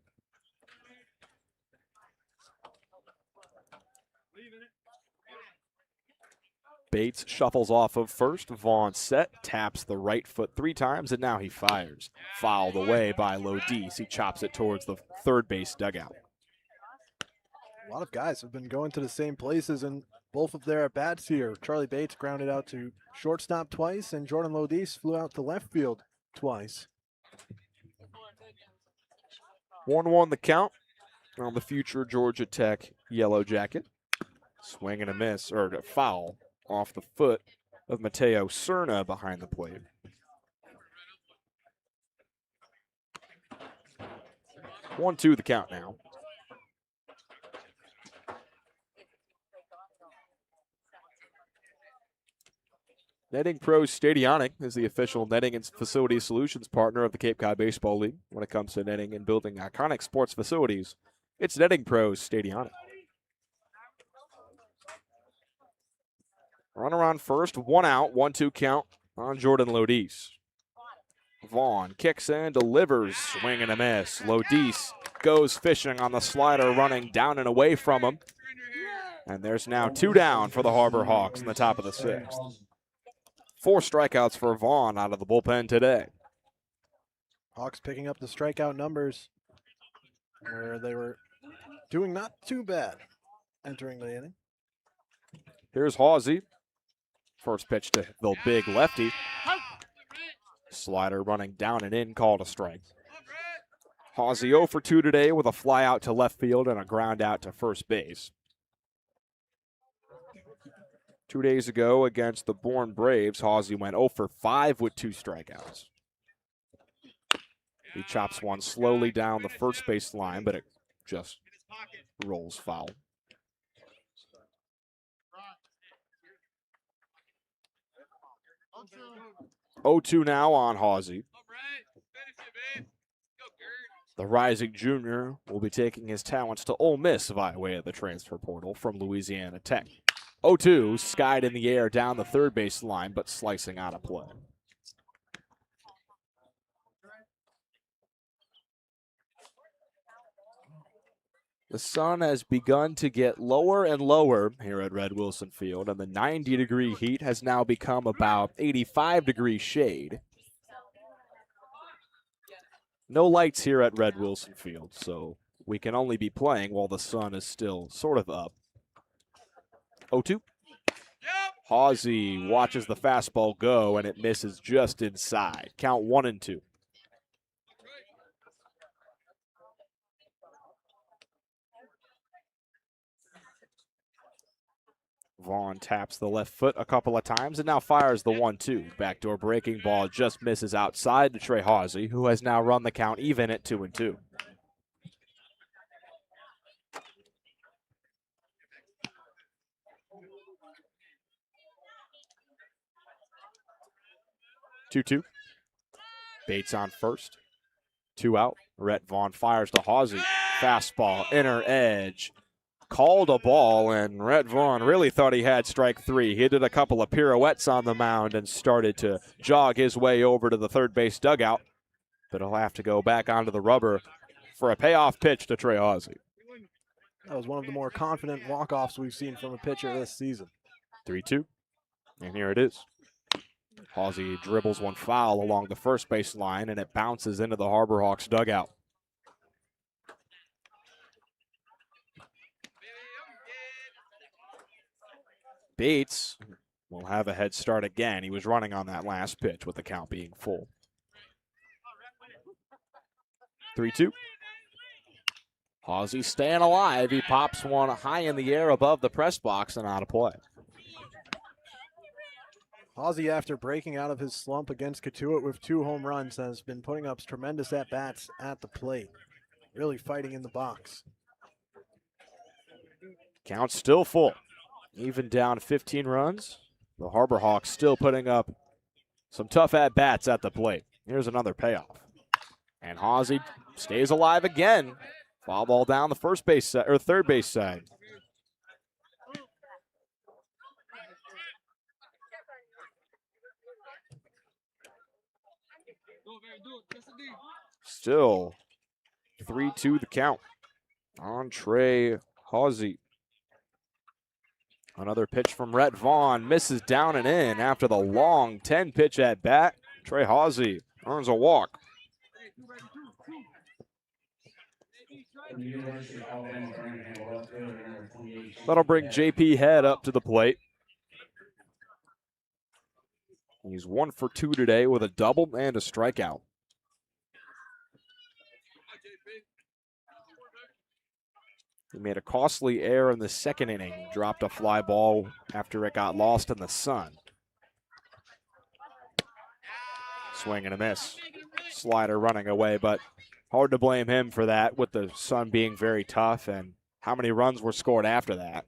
Bates shuffles off of first. Vaughn set, taps the right foot 3 times, and now he fires. Fouled away by Lodice. He chops it towards the third base dugout. A lot of guys have been going to the same places in both of their at-bats here. Charlie Bates grounded out to shortstop twice, and Jordan Lodice flew out to left field twice. 1-1 the count on the future Georgia Tech Yellow Jacket. Swing and a miss, or a foul off the foot of Mateo Cerna behind the plate. One, 2 the count now. Netting Pros Stadionic is the official netting and facility solutions partner of the Cape Cod Baseball League. When it comes to netting and building iconic sports facilities, it's Netting Pros Stadionic. Runner on first, 1 out, 1-2 count on Jordan Lodis. Vaughn kicks in, delivers, swing and a miss. Lodis goes fishing on the slider, running down and away from him. And there's now 2 down for the Harbor Hawks in the top of the 6th. 4 strikeouts for Vaughn out of the bullpen today. Hawks picking up the strikeout numbers where they were doing not too bad entering the inning. Here's Hawsey. First pitch to the big lefty. Slider running down and in, called a strike. Hawsey 0 for 2 today with a fly out to left field and a ground out to first base. 2 days ago against the Bourne Braves, Hawsey went 0 for 5 with 2 strikeouts. He chops one slowly down the first base line, but it just rolls foul. Oh-2 now on Hawsey. The rising junior will be taking his talents to Ole Miss via way of the transfer portal from Louisiana Tech. 0-2, skied in the air down the third base line, but slicing out of play. The sun has begun to get lower and lower here at Red Wilson Field, and the 90-degree heat has now become about 85-degree shade. No lights here at Red Wilson Field, so we can only be playing while the sun is still sort of up. 0-2. Hawsey watches the fastball go, and it misses just inside. Count 1-2. Vaughn taps the left foot a couple of times and now fires the 1-2. Backdoor breaking ball just misses outside to Trey Hawsey, who has now run the count even at 2-2. Two. Bates on first. 2 out. Rhett Vaughn fires to Hawsey. Fastball, inner edge. Called a ball, and Rhett Vaughn really thought he had strike 3. He did a couple of pirouettes on the mound and started to jog his way over to the third base dugout. But he'll have to go back onto the rubber for a payoff pitch to Trey Hawsey. That was one of the more confident walk-offs we've seen from a pitcher this season. 3-2, and here it is. Hawsey dribbles one foul along the first base line, and it bounces into the Harbor Hawks dugout. Bates will have a head start again. He was running on that last pitch with the count being full. 3-2. Hawsey staying alive. He pops one high in the air above the press box and out of play. Hawsey, after breaking out of his slump against Katuitt with 2 home runs, has been putting up tremendous at-bats at the plate. Really fighting in the box. Count still full. Even down 15 runs, the Harbor Hawks still putting up some tough at-bats at the plate. Here's another payoff. And Hawsey stays alive again. Foul ball down the first base side, or third base side. Still 3-2 the count on Trey Hawsey. Another pitch from Rhett Vaughn, misses down and in after the long 10-pitch at bat. Trey Hawsey earns a walk. That'll bring J.P. Head up to the plate. He's 1 for 2 today with a double and a strikeout. He made a costly error in the second inning, dropped a fly ball after it got lost in the sun. Swing and a miss. Slider running away, but hard to blame him for that with the sun being very tough and how many runs were scored after that.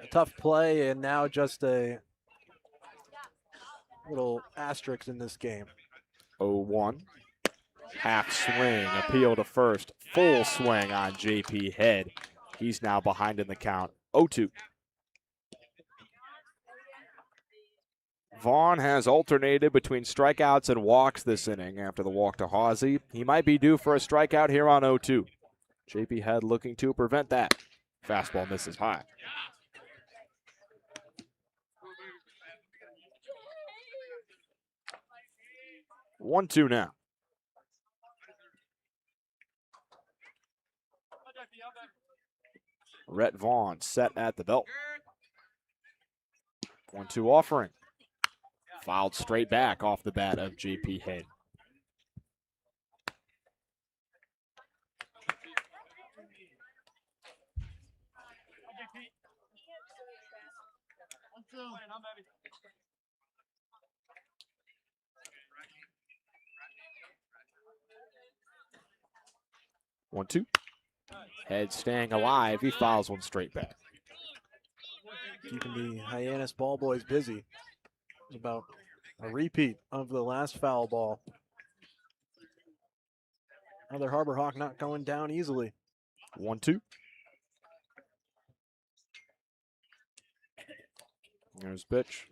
A tough play and now just a little asterisks in this game. 0-1. Half swing, appeal to first. Full swing on JP Head. He's now behind in the count. 0-2. Vaughn has alternated between strikeouts and walks this inning after the walk to Hawsey. He might be due for a strikeout here on 0-2. JP Head looking to prevent that. Fastball misses high. One, two now. Rhett Vaughn set at the belt. 1-2 offering. Fouled straight back off the bat of JP Head. One, two. Head staying alive. He fouls one straight back. Keeping the Hyannis ball boys busy. About a repeat of the last foul ball. Another Harbor Hawk not going down easily. 1-2. There's pitch.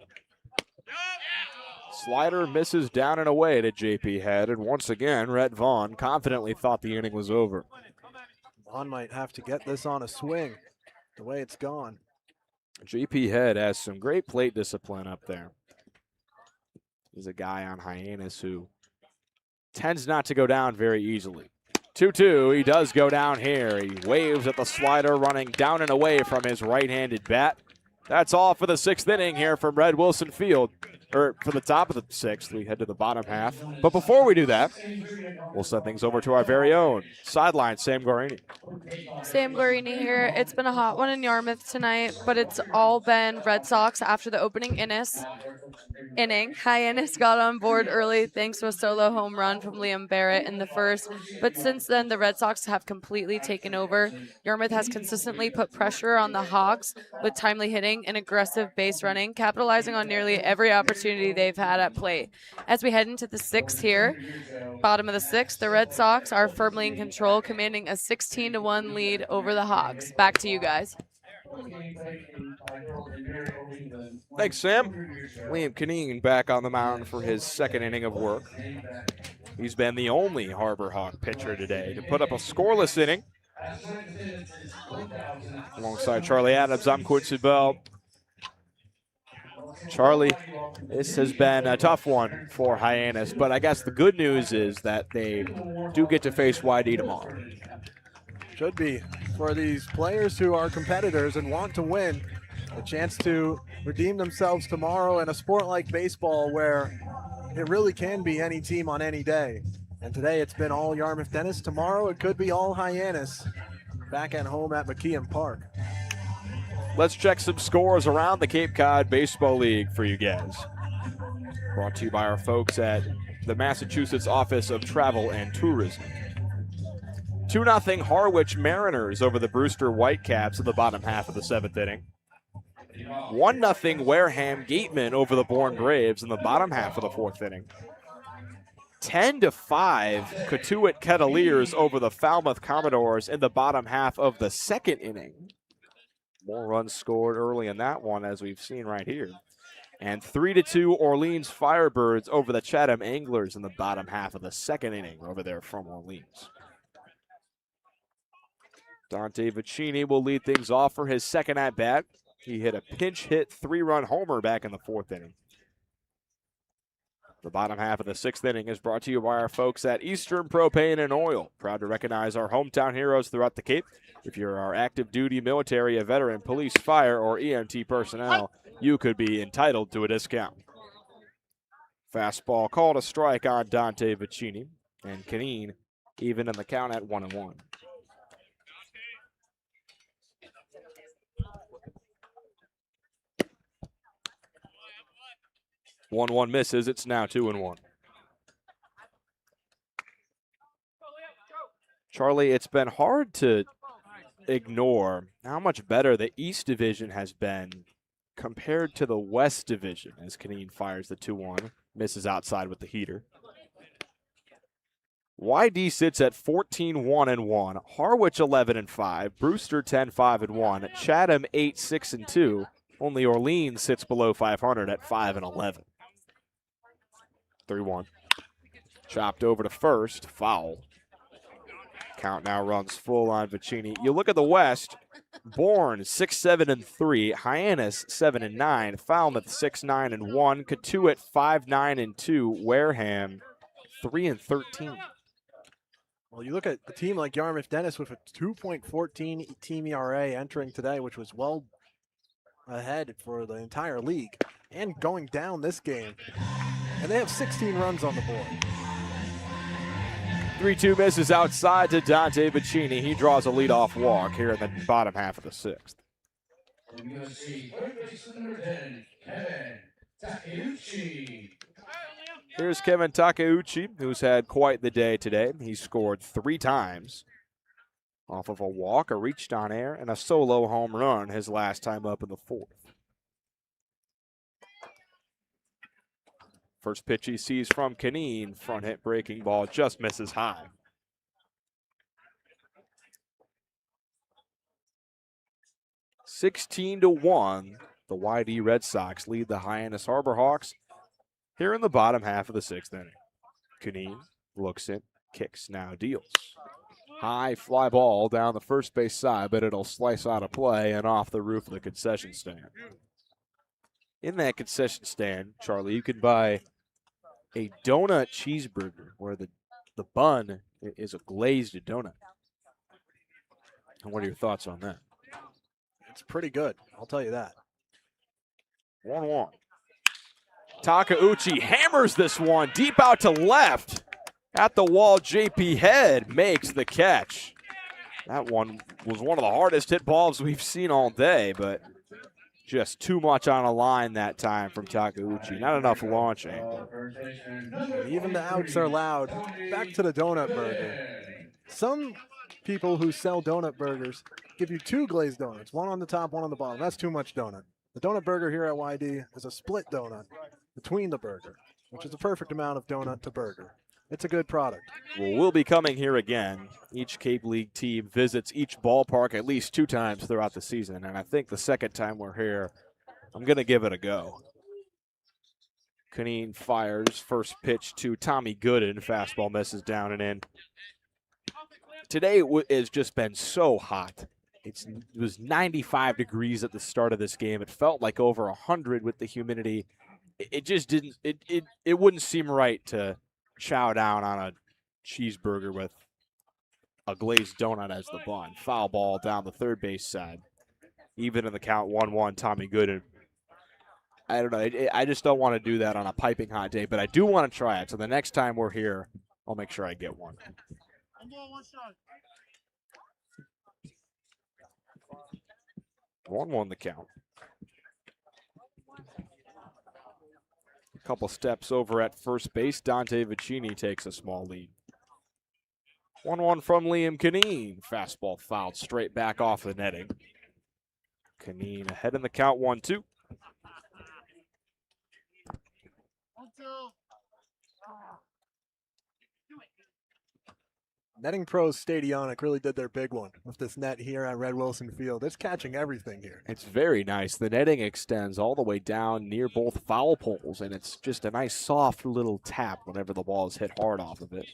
Slider misses down and away to JP Head, and once again, Rhett Vaughn confidently thought the inning was over. Vaughn might have to get this on a swing, the way it's gone. JP Head has some great plate discipline up there. He's a guy on Hyannis who tends not to go down very easily. 2-2, he does go down here. He waves at the slider running down and away from his right-handed bat. That's all for the 6th inning here from Red Wilson Field. Or for the top of the 6th, we head to the bottom half. But before we do that, we'll send things over to our very own sideline, Sam Guarini. Sam Guarini here. It's been a hot one in Yarmouth tonight, but it's all been Red Sox after the opening inning. Hyannis got on board early thanks to a solo home run from Liam Barrett in the first, but since then the Red Sox have completely taken over. Yarmouth has consistently put pressure on the Hawks with timely hitting and aggressive base running, capitalizing on nearly every opportunity they've had at plate. As we head into the 6th here, bottom of the 6th, the Red Sox are firmly in control, commanding a 16-1 lead over the Hawks. Back to you guys. Thanks, Sam. Liam Canine back on the mound for his 2nd inning of work. He's been the only Harbor Hawk pitcher today to put up a scoreless inning. Alongside Charlie Adams, I'm Quincy Bell. Charlie, this has been a tough one for Hyannis, but I guess the good news is that they do get to face YD tomorrow. Should be. For these players who are competitors and want to win, a chance to redeem themselves tomorrow in a sport like baseball where it really can be any team on any day. And today it's been all Yarmouth Dennis. Tomorrow it could be all Hyannis back at home at McKeon Park. Let's check some scores around the Cape Cod Baseball League for you guys. Brought to you by our folks at the Massachusetts Office of Travel and Tourism. 2-0 Harwich Mariners over the Brewster Whitecaps in the bottom half of the 7th inning. 1-0 Wareham Gatemen over the Bourne Braves in the bottom half of the 4th inning. 10-5 Cotuit Kettleers over the Falmouth Commodores in the bottom half of the 2nd inning. More runs scored early in that one, as we've seen right here. And 3-2 Orleans Firebirds over the Chatham Anglers in the bottom half of the 2nd inning over there from Orleans. Dante Vicini will lead things off for his 2nd at-bat. He hit a pinch hit 3-run homer back in the 4th inning. The bottom half of the 6th inning is brought to you by our folks at Eastern Propane and Oil. Proud to recognize our hometown heroes throughout the Cape. If you're our active duty military, a veteran, police, fire, or EMT personnel, you could be entitled to a discount. Fastball called a strike on Dante Vicini, and Canine even in the count at 1-1. One misses. It's now 2-1. Charlie, it's been hard to ignore how much better the East Division has been compared to the West Division as Canine fires the 2-1, misses outside with the heater. YD sits at 14-1-1, Harwich 11-5, Brewster 10-5-1, Chatham 8-6-2. Only Orleans sits below 500 at 5-11. 3-1. Chopped over to first, foul. Count now runs full on Vicini. You look at the West, Bourne 6-7-3, Hyannis 7-9, Falmouth 6-9-1, Katuitt 5-9-2, Wareham 3-13. Well, you look at a team like Yarmouth Dennis with a 2.14 team ERA entering today, which was well ahead for the entire league, and going down this game. And they have 16 runs on the board. 3-2 misses outside to Dante Vicini. He draws a leadoff walk here in the bottom half of the sixth. Here's Kevin Takeuchi, who's had quite the day today. He scored 3 times off of a walk, a reached on air, and a solo home run his last time up in the 4th. First pitch he sees from Canine, front hit breaking ball, just misses high. (16-1), the YD Red Sox lead the Hyannis Harbor Hawks here in the bottom half of the 6th inning. Canine looks in, kicks, now deals. High fly ball down the first base side, but it'll slice out of play and off the roof of the concession stand. In that concession stand, Charlie, you can buy a donut cheeseburger where the bun is a glazed donut. And what are your thoughts on that? It's pretty good, I'll tell you that. 1-1. Takeuchi hammers this one deep out to left. At the wall, JP Head makes the catch. That one was one of the hardest hit balls we've seen all day, but just too much on a line that time from Takeuchi. Not enough launch angle. Even the outs are loud. Back to the donut burger. Some people who sell donut burgers give you 2 glazed donuts, one on the top, one on the bottom. That's too much donut. The donut burger here at YD is a split donut between the burger, which is the perfect amount of donut to burger. It's a good product. Well, we'll be coming here again. Each Cape League team visits each ballpark at least 2 times throughout the season, and I think the second time we're here, I'm going to give it a go. Canine fires first pitch to Tommy Gooden. Fastball misses down and in. Today has just been so hot. It was 95 degrees at the start of this game. It felt like over 100 with the humidity. It just didn't. It wouldn't seem right to chow down on a cheeseburger with a glazed donut as the bun. Foul ball down the third base side. Even in the count, 1-1, Tommy Gooden. I don't know. I just don't want to do that on a piping hot day, but I do want to try it. So the next time we're here, I'll make sure I get one. 1-1 the count. Couple steps over at first base. Dante Vicini takes a small lead. 1-1 from Liam Canine. Fastball fouled straight back off the netting. Canine ahead in the count, 1-2. Netting pros Stadionic really did their big one with this net here at Red Wilson Field. It's catching everything here. It's very nice. The netting extends all the way down near both foul poles, and it's just a nice soft little tap whenever the ball is hit hard off of it.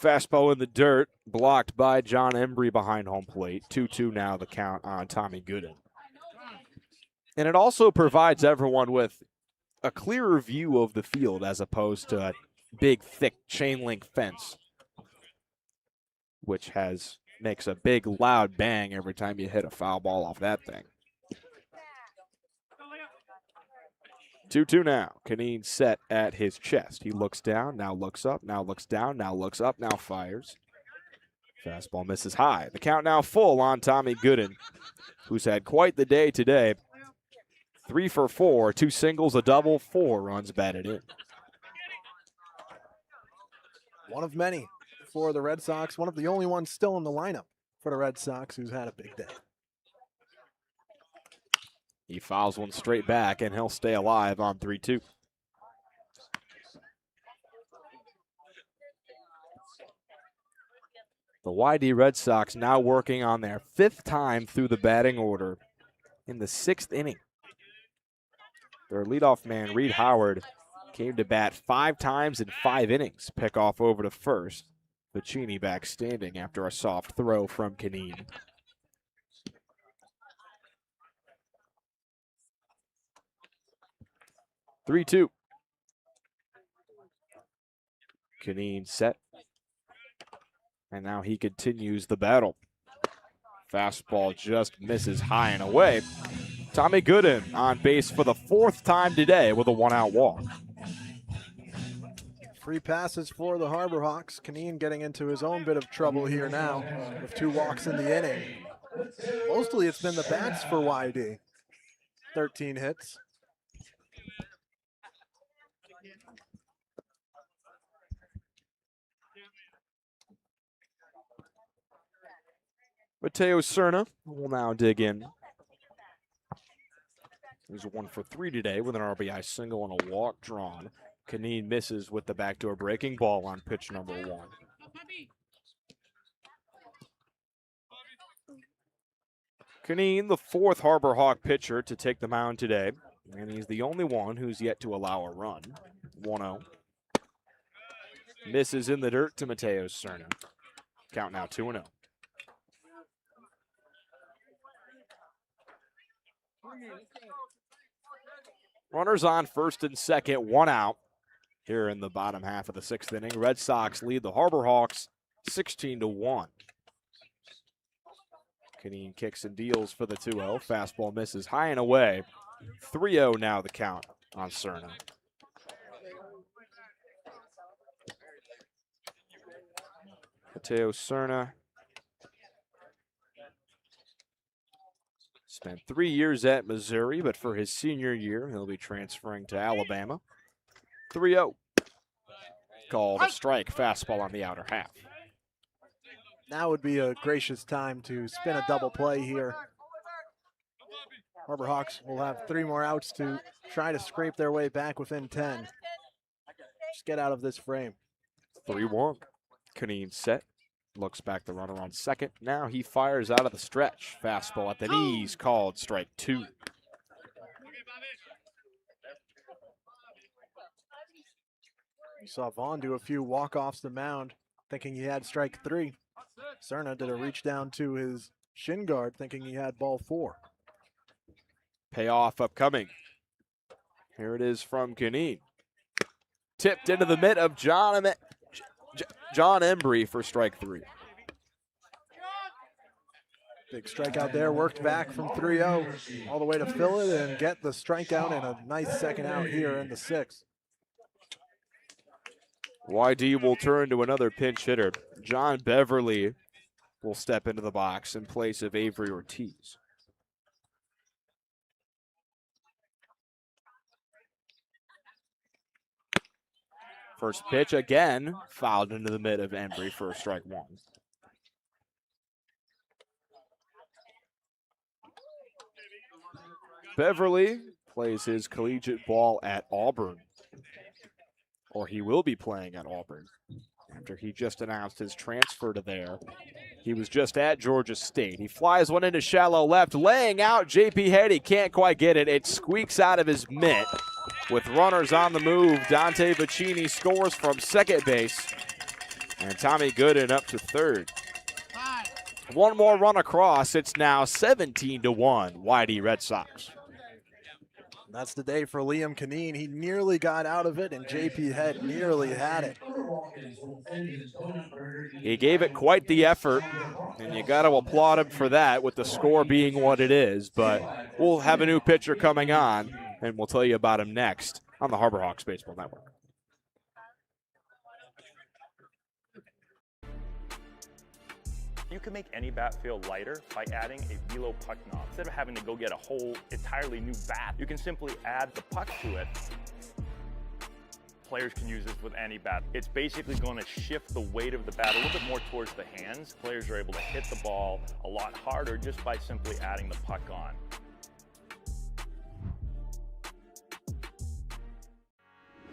Fastball in the dirt, blocked by John Embry behind home plate. 2-2 now the count on Tommy Gooden. And it also provides everyone with a clearer view of the field as opposed to a big, thick chain link fence, which makes a big, loud bang every time you hit a foul ball off that thing. 2-2 now. Canine set at his chest. He looks down, now looks up, now looks down, now looks up, now fires. Fastball misses high. The count now full on Tommy Gooden, who's had quite the day today. 3 for 4, 2 singles, a double, 4 runs batted in. One of many for the Red Sox, one of the only ones still in the lineup for the Red Sox who's had a big day. He fouls one straight back, and he'll stay alive on 3-2. The YD Red Sox now working on their 5th time through the batting order in the 6th inning. Their leadoff man, Reed Howard, came to bat 5 times in 5 innings. Pick off over to first. Vicini back standing after a soft throw from Canine. Three-two. Canine set. And now he continues the battle. Fastball just misses high and away. Tommy Gooden on base for the 4th time today with a 1-out walk. Free passes for the Harbor Hawks. Canine getting into his own bit of trouble here now with 2 walks in the inning. Mostly it's been the bats for YD. 13 hits. Mateo Cerna will now dig in. He's 1 for 3 today with an RBI single and a walk drawn. Canine misses with the backdoor breaking ball on pitch number 1. Canine, the 4th Harbor Hawk pitcher to take the mound today, and he's the only one who's yet to allow a run. 1-0. Misses in the dirt to Mateo Cerna. Count now 2-0. Runners on first and second, 1 out. Here in the bottom half of the 6th inning, Red Sox lead the Harbor Hawks 16-1. Canine kicks and deals for the 2-0. Fastball misses high and away. 3-0 now the count on Cerna. Mateo Cerna spent 3 years at Missouri, but for his senior year, he'll be transferring to Alabama. 3-0. Called a strike, fastball on the outer half. Now would be a gracious time to spin a double play here. Harbor Hawks will have 3 more outs to try to scrape their way back within 10. Just get out of this frame. 3-1. Canine set. Looks back the runner on second. Now he fires out of the stretch. Fastball at the knees, called strike 2. You saw Vaughn do a few walk-offs the mound, thinking he had strike 3. Cerna did a reach down to his shin guard, thinking he had ball 4. Payoff upcoming. Here it is from Canine. Tipped into the mitt of John Embry for strike 3. Big strikeout there, worked back from 3-0 all the way to fill it and get the strikeout and a nice second out here in the 6th. YD will turn to another pinch hitter. John Beverly will step into the box in place of Avery Ortiz. First pitch again, fouled into the mid of Embry for strike 1. Beverly plays his collegiate ball at Auburn, or he will be playing at Auburn after he just announced his transfer to there. He was just at Georgia State. He flies one into shallow left, laying out JP Head. He can't quite get it. It squeaks out of his mitt. With runners on the move, Dante Vicini scores from second base, and Tommy Gooden up to third. One more run across. It's now 17-1, YD Red Sox. That's the day for Liam Canine. He nearly got out of it, and JP Head nearly had it. He gave it quite the effort, and you got to applaud him for that with the score being what it is. But we'll have a new pitcher coming on, and we'll tell you about him next on the Harbor Hawks Baseball Network. You can make any bat feel lighter by adding a velo puck knob. Instead of having to go get a whole entirely new bat, you can simply add the puck to it. Players can use this with any bat. It's basically going to shift the weight of the bat a little bit more towards the hands. Players are able to hit the ball a lot harder just by simply adding the puck on.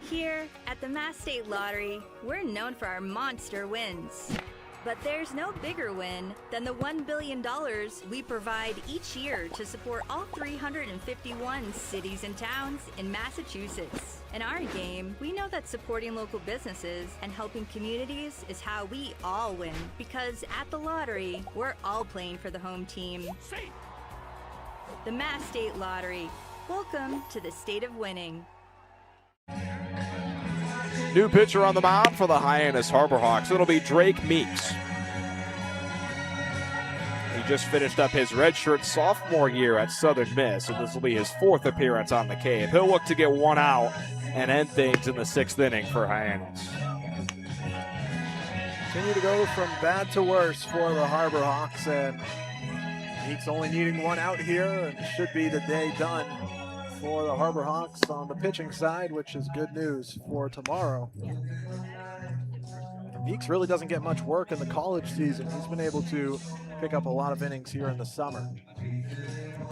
Here at the Mass State Lottery, we're known for our monster wins. But there's no bigger win than the $1 billion we provide each year to support all 351 cities and towns in Massachusetts. In our game, we know that supporting local businesses and helping communities is how we all win. Because at the lottery, we're all playing for the home team. The Mass State Lottery. Welcome to the state of winning. New pitcher on the mound for the Hyannis Harbor Hawks. It'll be Drake Meeks. He just finished up his redshirt sophomore year at Southern Miss, and this will be his 4th appearance on the Cape. He'll look to get one out and end things in the 6th inning for Hyannis. Continue to go from bad to worse for the Harbor Hawks, and Meeks only needing one out here, and should be the day done for the Harbor Hawks on the pitching side, which is good news for tomorrow. Meeks really doesn't get much work in the college season. He's been able to pick up a lot of innings here in the summer.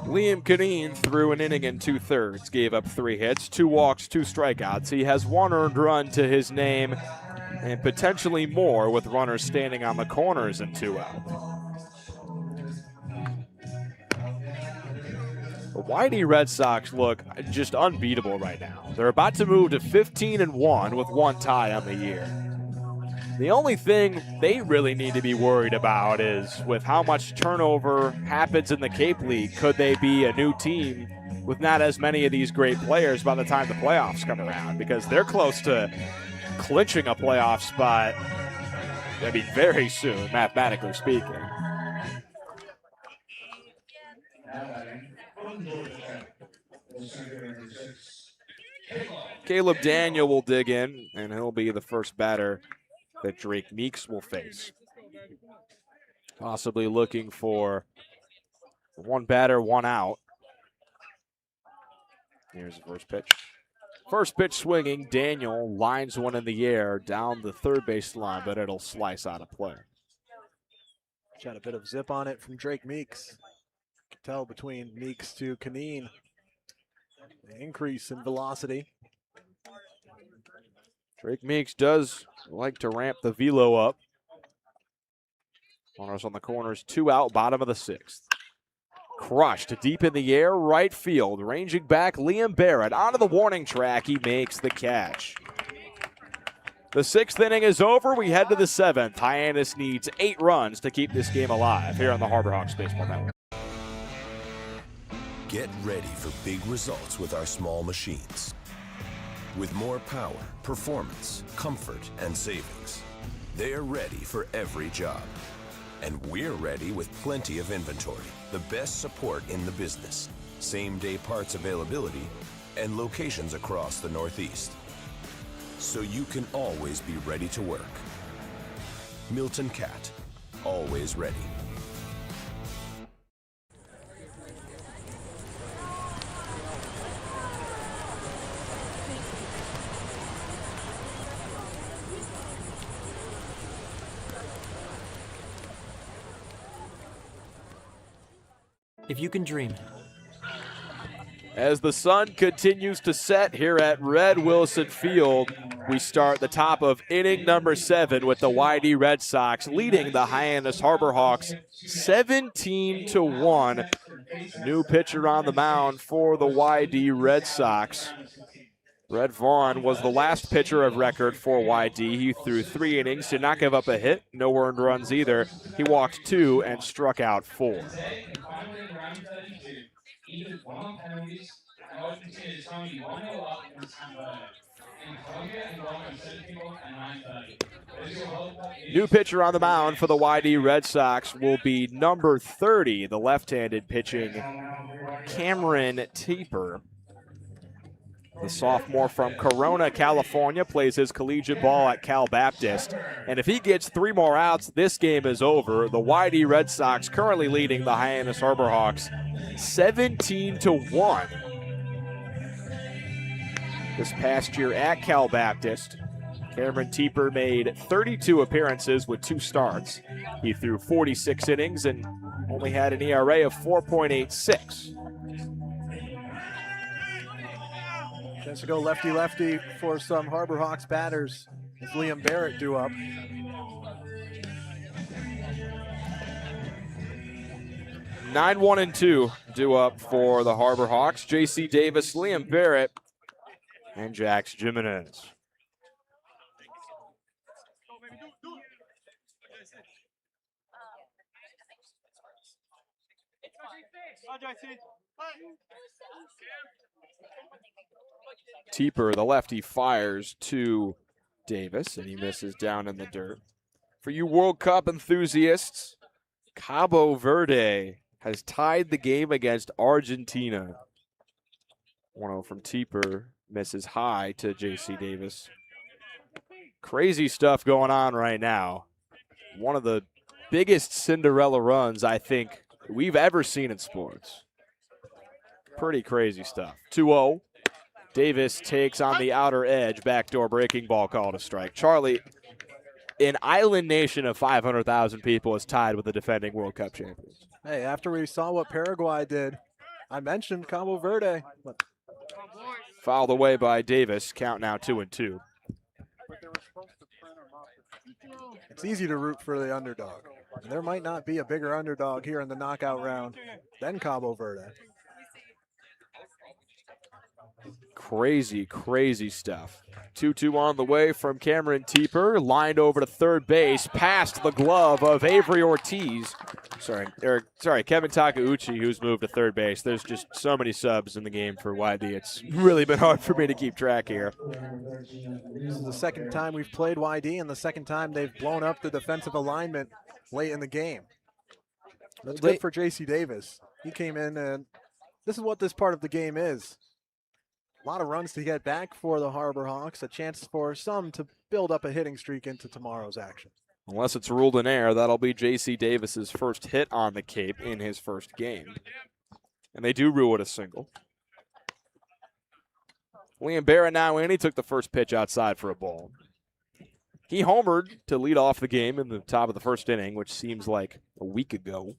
Liam Canine threw an inning and 2/3, gave up 3 hits, 2 walks, 2 strikeouts. He has 1 earned run to his name and potentially more with runners standing on the corners and 2 out. The YD Red Sox look just unbeatable right now. They're about to move to 15-1 with 1 tie on the year. The only thing they really need to be worried about is with how much turnover happens in the Cape League, could they be a new team with not as many of these great players by the time the playoffs come around? Because they're close to clinching a playoff spot, I mean, very soon, mathematically speaking. Caleb Daniel will dig in, and he'll be the first batter that Drake Meeks will face. Possibly looking for 1 batter, 1 out. Here's the first pitch. First pitch swinging. Daniel lines one in the air down the third base line, but it'll slice out of play. Had a bit of zip on it from Drake Meeks. You can tell between Meeks to Canine, the increase in velocity. Drake Meeks does like to ramp the velo up. Runners on the corners, 2 out, bottom of the 6th. Crushed deep in the air, right field. Ranging back, Liam Barrett onto the warning track. He makes the catch. The 6th inning is over. We head to the 7th. Hyannis needs 8 runs to keep this game alive here on the Harbor Hawks Baseball Network. Get ready for big results with our small machines. With more power, performance, comfort, and savings, they are ready for every job. And we're ready with plenty of inventory, the best support in the business, same-day parts availability, and locations across the Northeast. So you can always be ready to work. Milton Cat, always ready. If you can dream it. As the sun continues to set here at Red Wilson Field, we start the top of inning number 7 with the YD Red Sox leading the Hyannis Harbor Hawks 17-1. New pitcher on the mound for the YD Red Sox. Red Vaughn was the last pitcher of record for YD. He threw 3 innings, did not give up a hit, no earned runs either. He walked 2 and struck out 4. New pitcher on the mound for the YD Red Sox will be number 30, the left-handed pitching Cameron Taper. The sophomore from Corona, California, plays his collegiate ball at Cal Baptist. And if he gets 3 more outs, this game is over. The YD Red Sox currently leading the Hyannis Harbor Hawks 17-1. This past year at Cal Baptist, Cameron Taper made 32 appearances with 2 starts. He threw 46 innings and only had an ERA of 4.86. Chance to go lefty-lefty for some Harbor Hawks batters as Liam Barrett due up. Nine, 1, and 2 due up for the Harbor Hawks. J.C. Davis, Liam Barrett, and Jax Jimenez. Teeper, the lefty, fires to Davis, and he misses down in the dirt. For you World Cup enthusiasts, Cabo Verde has tied the game against Argentina. 1-0 from Teeper, misses high to J.C. Davis. Crazy stuff going on right now. One of the biggest Cinderella runs I think we've ever seen in sports. Pretty crazy stuff. 2-0. Davis takes on the outer edge, backdoor breaking ball, called a strike. Charlie, an island nation of 500,000 people is tied with the defending World Cup champions. Hey, after we saw what Paraguay did, I mentioned Cabo Verde. Fouled away by Davis, count now 2-2. It's easy to root for the underdog. There might not be a bigger underdog here in the knockout round than Cabo Verde. Crazy, crazy stuff. 2-2 on the way from Cameron Teeper. Lined over to third base, past the glove of Avery Ortiz. Kevin Takeuchi, who's moved to third base. There's just so many subs in the game for YD. It's really been hard for me to keep track here. This is the second time we've played YD and the second time they've blown up the defensive alignment late in the game. That's good for J.C. Davis. He came in, and this is what this part of the game is. A lot of runs to get back for the Harbor Hawks, a chance for some to build up a hitting streak into tomorrow's action. Unless it's ruled in air, that'll be J.C. Davis's first hit on the Cape in his first game. And they do rule it a single. Liam Barrett now in. He took the first pitch outside for a ball. He homered to lead off the game in the top of the first inning, which seems like a week ago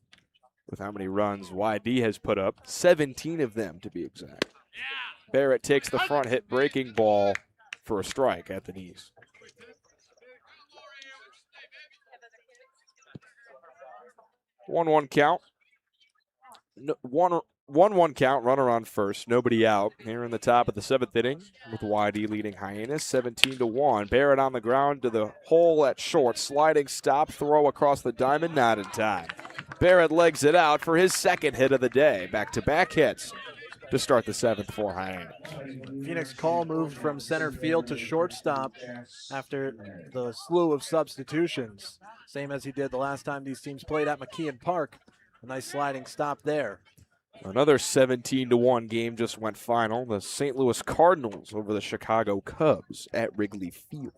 with how many runs YD has put up. 17 of them, to be exact. Barrett takes the front hit breaking ball for a strike at the knees. 1-1 count. 1-1 count, runner on first, nobody out. Here in the top of the seventh inning with YD leading Hyannis 17-1. Barrett on the ground to the hole at short. Sliding stop, throw across the diamond, not in time. Barrett legs it out for his second hit of the day. Back-to-back hits to start the seventh for Hyannis. Phoenix Call moved from center field to shortstop after the slew of substitutions, same as he did the last time these teams played at McKeon Park. A nice sliding stop there. Another 17-1 game just went final. The St. Louis Cardinals over the Chicago Cubs at Wrigley Field.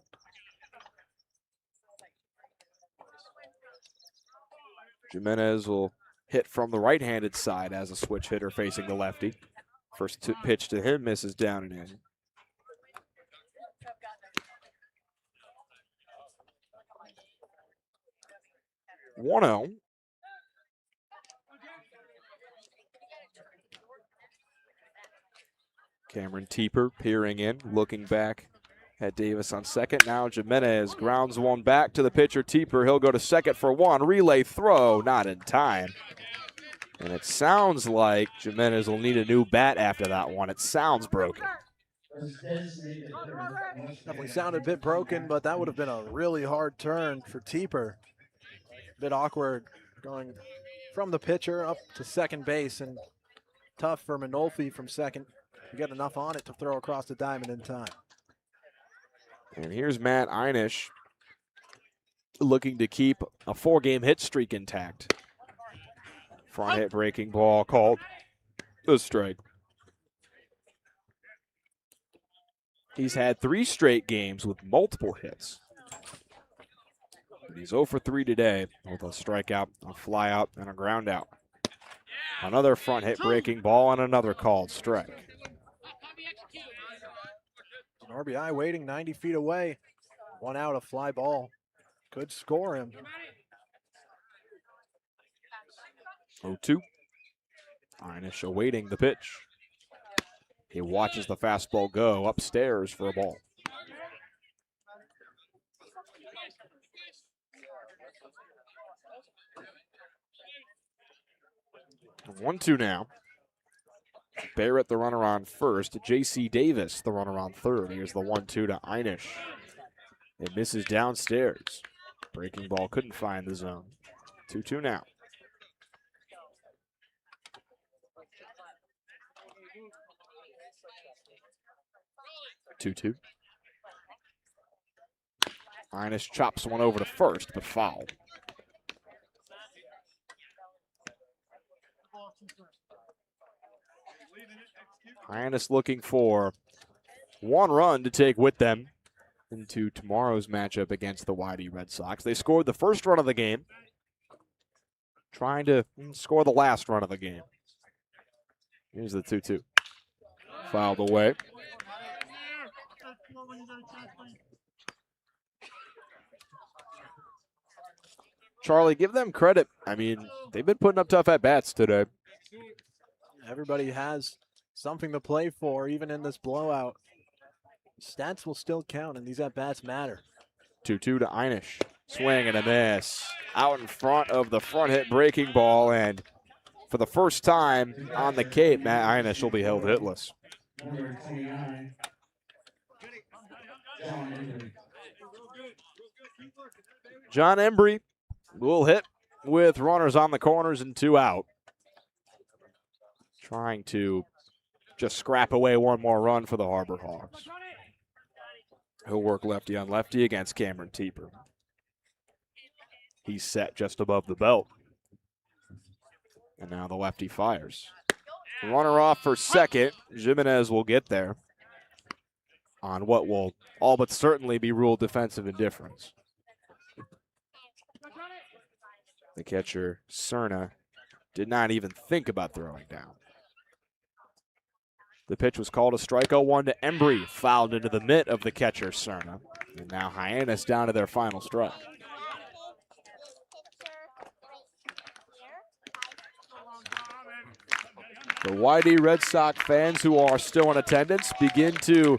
Jimenez will hit from the right-handed side as a switch hitter facing the lefty. First pitch to him misses down and in. One-0. Cameron Teeper peering in, looking back at Davis on second. Now Jimenez grounds one back to the pitcher Teeper. He'll go to second for one. Relay throw, not in time. And it sounds like Jimenez will need a new bat after that one. It sounds broken. Definitely sounded a bit broken, but that would have been a really hard turn for Teeper. A bit awkward going from the pitcher up to second base, and tough for Manolfi from second to get enough on it to throw across the diamond in time. And here's Matt Einish looking to keep a 4-game hit streak intact. Front hit breaking ball called a strike. He's had 3 straight games with multiple hits. But he's 0 for 3 today with a strikeout, a fly out, and a ground out. Another front hit breaking ball and another called strike. An RBI waiting 90 feet away. 1 out, a fly ball. Could score him. 0-2. Einish awaiting the pitch. He watches the fastball go upstairs for a ball. 1-2 now. Barrett, the runner on first. J.C. Davis, the runner on third. Here's the 1-2 to Hyannis. It misses downstairs. Breaking ball couldn't find the zone. 2-2 now. Two-two. Hyannis chops one over to first, but foul. Hyannis looking for one run to take with them into tomorrow's matchup against the YD Red Sox. They scored the first run of the game, trying to score the last run of the game. Here's the 2-2. Fouled away. Charlie, give them credit. I mean, they've been putting up tough at-bats today. Everybody has something to play for, even in this blowout. Stats will still count, and these at-bats matter. 2-2 to Hyannis. Swing and a miss. Out in front of the front hit breaking ball, and for the first time on the Cape, Matt Hyannis will be held hitless. John Embry will hit with runners on the corners and 2 out. Trying to just scrap away one more run for the Harbor Hawks. He'll work lefty on lefty against Cameron Teeper. He's set just above the belt. And now the lefty fires. Runner off for second. Jimenez will get there on what will all but certainly be ruled defensive indifference. The catcher, Cerna, did not even think about throwing down. The pitch was called a strike. 0-1 to Embry, fouled into the mitt of the catcher, Cerna. And now Hyannis down to their final strike. The YD Red Sox fans who are still in attendance begin to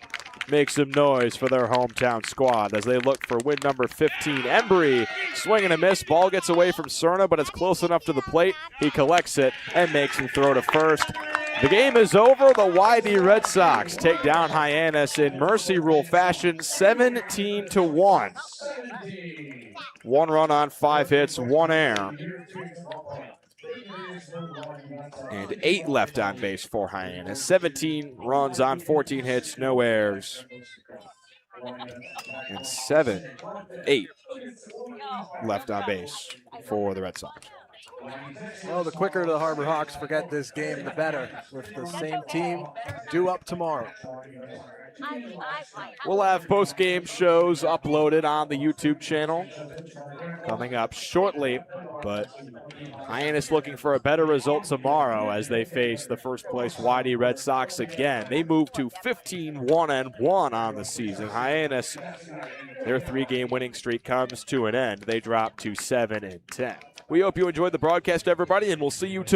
make some noise for their hometown squad as they look for win number 15. Embry, swing and a miss. Ball gets away from Cerna, but it's close enough to the plate. He collects it and makes him throw to first. The game is over. The YD Red Sox take down Hyannis in mercy rule fashion, 17-1. 1 run on 5 hits, 1 error. And 8 left on base for Hyannis. 17 runs on 14 hits, no errors. And 8 left on base for the Red Sox. Well, the quicker the Harbor Hawks forget this game, the better. With the same team due up tomorrow. We'll have post-game shows uploaded on the YouTube channel coming up shortly, but Hyannis looking for a better result tomorrow as they face the first-place YD Red Sox again. They move to 15-1-1 on the season. Hyannis, their 3-game winning streak comes to an end. They drop to 7-10. We hope you enjoyed the broadcast, everybody, and we'll see you tomorrow.